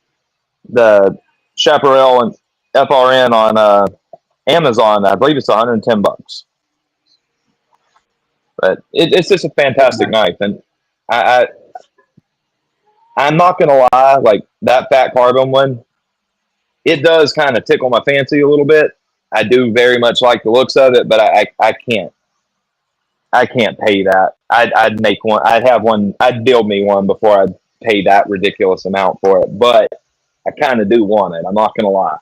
Chaparral and FRN on Amazon, I believe it's $110. But it's just a fantastic knife, and I, I'm not gonna lie, like that fat carbon one, it does kind of tickle my fancy a little bit. I do very much like the looks of it, but I can't pay that. I'd make one. I'd have one. I'd build me one before I'd pay that ridiculous amount for it. But I kind of do want it. I'm not gonna lie.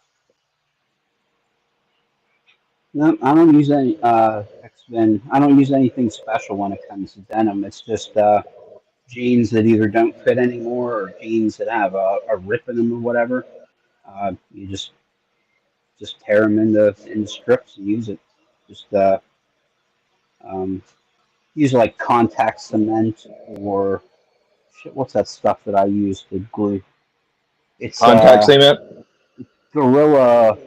No, I don't use any X-Men. I don't use anything special when it comes to denim. It's just jeans that either don't fit anymore or jeans that have a rip in them or whatever. You just tear them into strips and use it. Just um, use like contact cement or shit. What's that stuff that I use to glue? It's Contact cement. Gorilla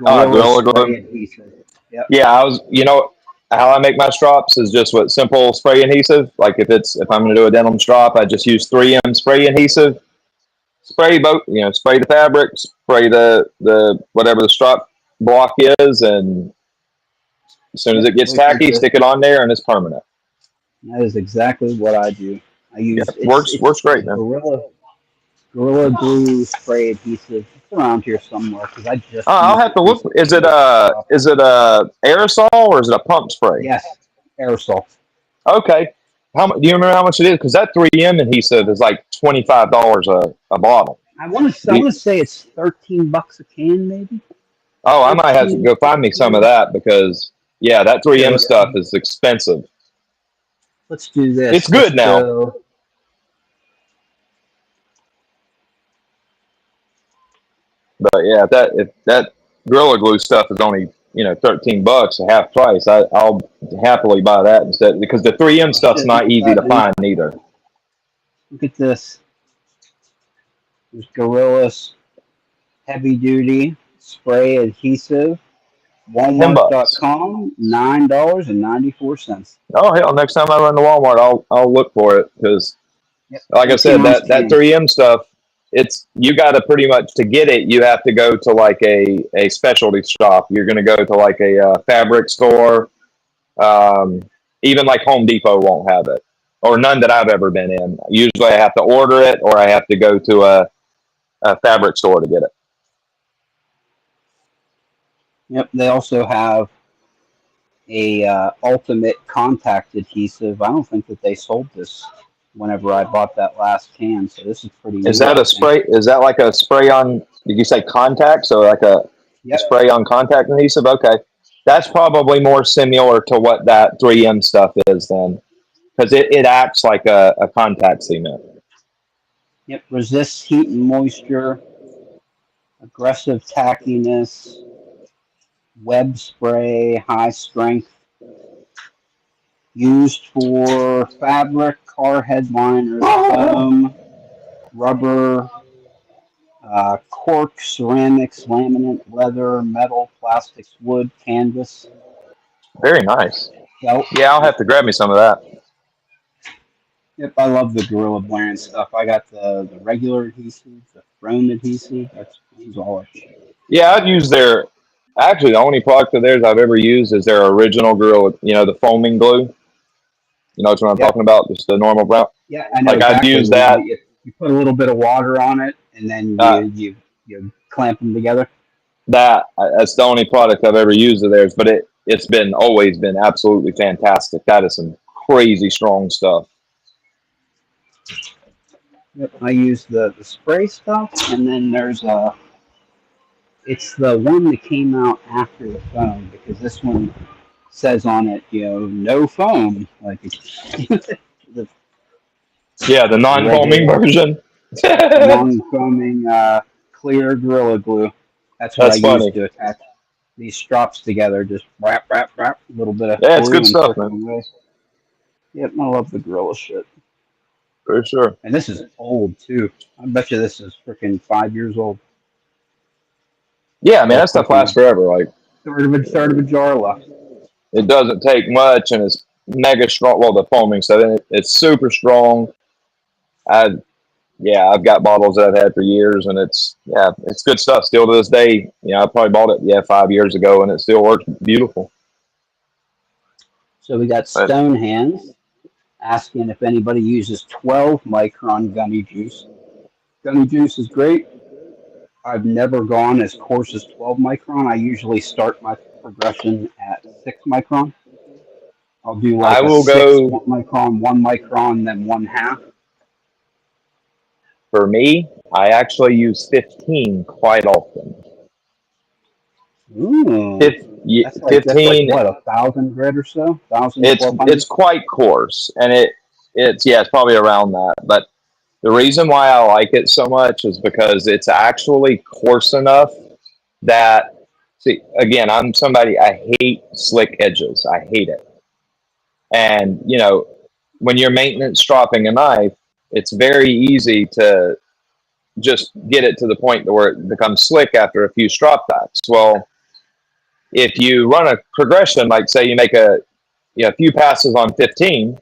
Ah, Gorilla Gorilla Spray Glue. adhesive. Yep. Yeah, I was. You know how I make my strops is just with simple spray adhesive. Like if I'm gonna do a denim strop, I just use 3M spray adhesive. Spray both. Spray the fabric, spray the whatever the strop block is, and as soon as Yep. it gets Like tacky, stick it on there, and it's permanent. that is exactly what I do. I Yeah, use works it's great, man. Gorilla Glue spray adhesive. It's around here somewhere because I just I'll used have it to look. recently to stop. Is it a aerosol or is it a pump spray? Yes, aerosol. Okay. Do you remember how much it is? Because that 3M adhesive is like $25 a bottle. I want to say it's $13 a can, maybe Oh, I might have to 13, go find me some of 14. that because yeah, that Here, 3M stuff is expensive. let's do It's this. Let's good now, go. but yeah, if that Gorilla Glue stuff is only $13, a half price, I'll happily buy that instead because the 3M Oh stuff's shit! Look not at easy that, to man. find either. Look at this. There's Gorilla's heavy duty spray adhesive. $10. Walmart.com, $9.94. Oh hell! Next time I run to Walmart, I'll look for it because, Yep, like I 14 said, ounce that can. 3M stuff, it's you got to pretty much to get it. You have to go to like a specialty shop. You're going to go to like a fabric store. Um, Even like Home Depot won't have it, or none that I've ever been in. Usually, I have to order it, or I have to go to a fabric store to get it. Yep, they also have a ultimate contact adhesive. I don't think that they sold this whenever I bought that last can, so this is pretty Is new, that I a think. spray? Is that like a spray on? Did you say contact? So like a Yep. spray on contact adhesive? Okay, that's probably more similar to what that 3M stuff is then, because it acts like a contact cement. Yep. Resists heat and moisture, aggressive tackiness, web spray, high strength, used for fabric, car headliners, foam, rubber, cork, ceramics, laminate, leather, metal, plastics, wood, canvas, Very nice. felt. Yeah, I'll Yep. have to grab me some of that. Yep, I love the Gorilla brand stuff. I got the regular adhesive, the foam adhesive. I use all that shit. Yeah, I'd use their. Actually, the only product of theirs I've ever used is their original Gorilla. The foaming glue. You know what I'm Yep. talking about? Just the normal brown. Yeah, I know Like I'd exactly use the one that. that you put a little bit of water on it and then Uh, you clamp them together. that's the only product I've ever used of theirs, but it's been always been absolutely fantastic. That is some crazy strong stuff. Yep. I use the spray stuff, and then it's the one that came out after the foam because this one says on it, no foam, like the Yeah, the non-foaming regular version. non-foaming clear Gorilla Glue. That's what I That's use funny. to attach these strops together. Just wrap, a little bit of Yeah, it's good glue and stuff, push man. them away. Yep, I love the Gorilla shit. For sure. And this is old too. I bet you this is freaking 5 years old. Yeah, man, Got a that stuff lasts freaking forever. Like third of a jar left. it doesn't take much, and it's mega strong. Well, the foaming stuff, it's super strong. I Yeah, I've got bottles that I've had for years, and it's good stuff. Still to this day, I probably bought it 5 years ago, and it still works beautiful. So we got But Stone Hands asking if anybody uses 12 micron gunny juice. Gunny juice is great. I've never gone as coarse as 12 micron. I usually start my progression at 6 micron. I'll do I like a will 6 go, 1 micron, then 1/2. for me, I actually use 15 quite often. Ooh, that's like 15, what, 1,000 grit or so, 1,000, it's 1,200. it's quite coarse, and it's probably around that. But the reason why I like it so much is because it's actually coarse enough that, see, again, I'm somebody, I hate slick edges. I hate it. And, when you're maintenance stropping a knife, it's very easy to just get it to the point where it becomes slick after a few strop backs. Well, if you run a progression, like say you make a few passes on 15,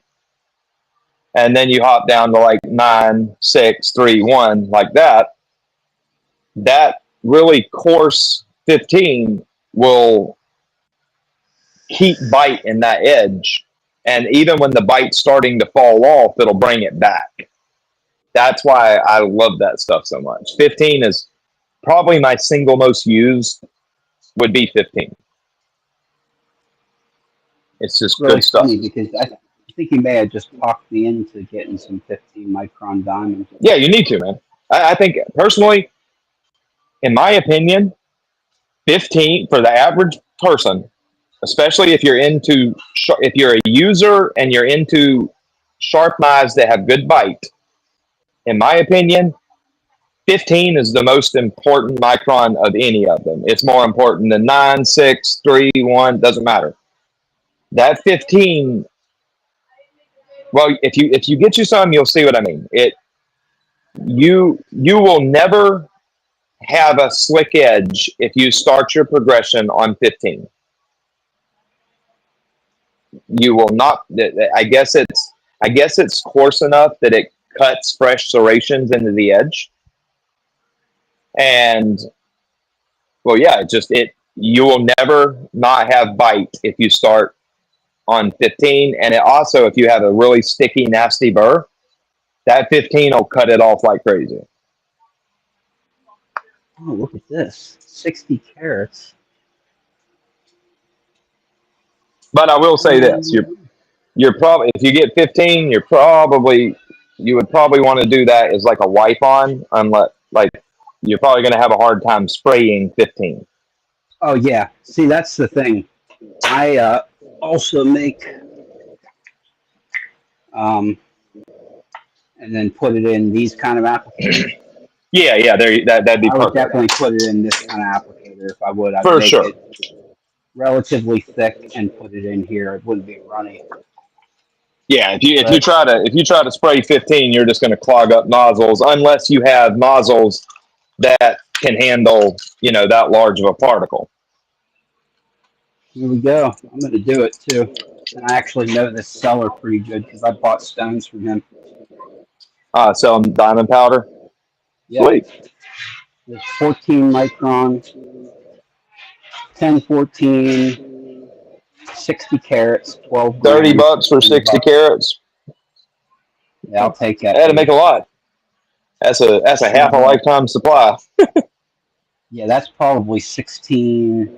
and then you hop down to like 9, 6, 3, 1, like that really coarse 15 will keep bite in that edge. And even when the bite's starting to fall off, it'll bring it back. That's why I love that stuff so much. 15 is probably my single most used, would be 15. It's It's just really good stuff. funny because I think you may have just talked me into getting some 15 micron diamonds. Yeah, you need to, man. I think personally, in my opinion, 15 for the average person, especially if you're a user and you're into sharp knives that have good bite, in my opinion, 15 is the most important micron of any of them. It's more important than 9, 6, 3, 1, doesn't matter. That 15, well, if you get you some, you'll see what I mean. You will never have a slick edge if you start your progression on 15. You will not. I guess it's coarse enough that it cuts fresh serrations into the edge, and well, yeah, you will never not have bite if you start on 15, and it also, if you have a really sticky, nasty burr, that 15 will cut it off like crazy. Oh, look at this. 60 carats. But I will say this: Um, you're probably, if you get 15, you would probably want to do that as like a wipe on, unless like you're probably going to have a hard time spraying 15. oh, yeah. See, that's the thing. I also make, um, and then put it in these kind of applicators. Yeah, that'd be I would perfect definitely put it in this kind of applicator if I would. I'd for make sure. it relatively thick and put it in here. It wouldn't be runny. Yeah, if you But try to spray 15, you're just going to clog up nozzles unless you have nozzles that can handle that large of a particle. here we go. I'm going to do it too. And I actually know this seller pretty good because I bought stones from him. Selling diamond powder. Yep. Sweet. There's 14 micron, 10, 14, 60 carats, 12 30 grams for bucks for 20 60 bucks. carats. Yeah, I'll take that, That'd make dude. a lot. That's a half a So, lifetime supply. yeah, that's probably 16.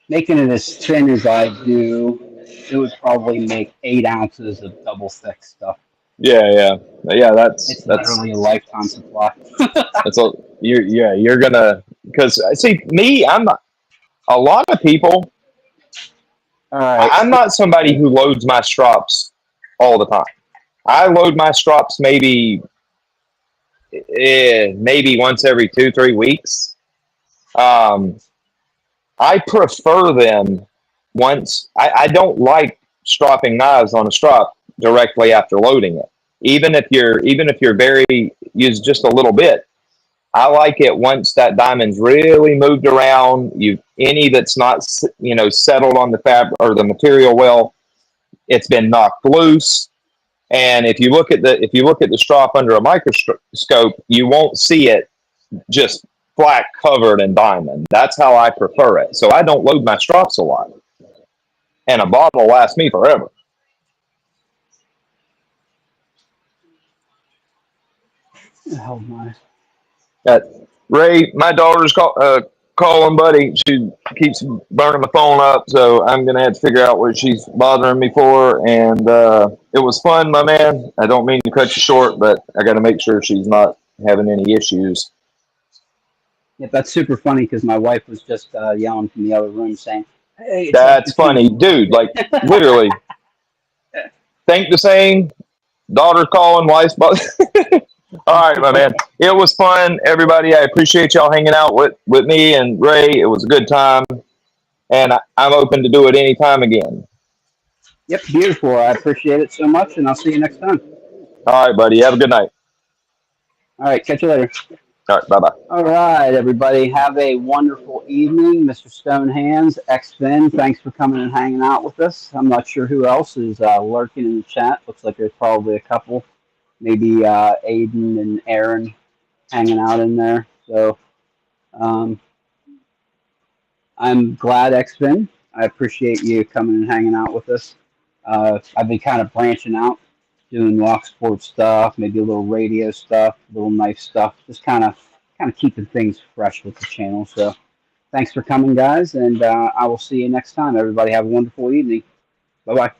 Making it as thin as I do, it would probably make 8 ounces of double thick stuff. Yeah. That's It's literally a lifetime supply. that's a you're gonna, because see me, I'm not, a lot of people. All right. I'm not somebody who loads my strops all the time. I load my strops maybe once every 2-3 weeks. Um, I prefer them once. I don't like stropping knives on a strop directly after loading it. Even if you're very use just a little bit. I like it once that diamond's really moved around. Any that's not settled on the fabric or the material well, it's been knocked loose. And if you look at the strop under a microscope, you won't see it just flat covered in diamond. That's how I prefer it. So I don't load my strops a lot. and a bottle will last me forever. Oh my. Ray, my daughter's calling, buddy. She keeps burning my phone up, so I'm gonna have to figure out what she's bothering me for. And it was fun, my man. I don't mean to cut you short, but I got to make sure she's not having any issues. Yeah, that's super funny because my wife was just yelling from the other room saying, "Hey, it's after That's funny, 2." dude. Like literally, think the same. Daughter's calling, wife's. All right, my man. It was fun, everybody. I appreciate y'all hanging out with me and Ray. It was a good time, and I'm open to do it anytime again. Yep, beautiful. I appreciate it so much, and I'll see you next time. All right, buddy. Have a good night. All right, catch you later. All right, bye bye. All right, everybody. Have a wonderful evening. Mr. Stonehands, X-Fin, thanks for coming and hanging out with us. I'm not sure who else is lurking in the chat. Looks like there's probably a couple. Maybe Aiden and Aaron hanging out in there. So um, I'm glad, X-Fin. I appreciate you coming and hanging out with us. I've been kind of branching out, doing walk sport stuff, maybe a little radio stuff, a little knife stuff, just kind of keeping things fresh with the channel. So thanks for coming, guys, and I will see you next time. Everybody have a wonderful evening. Bye-bye.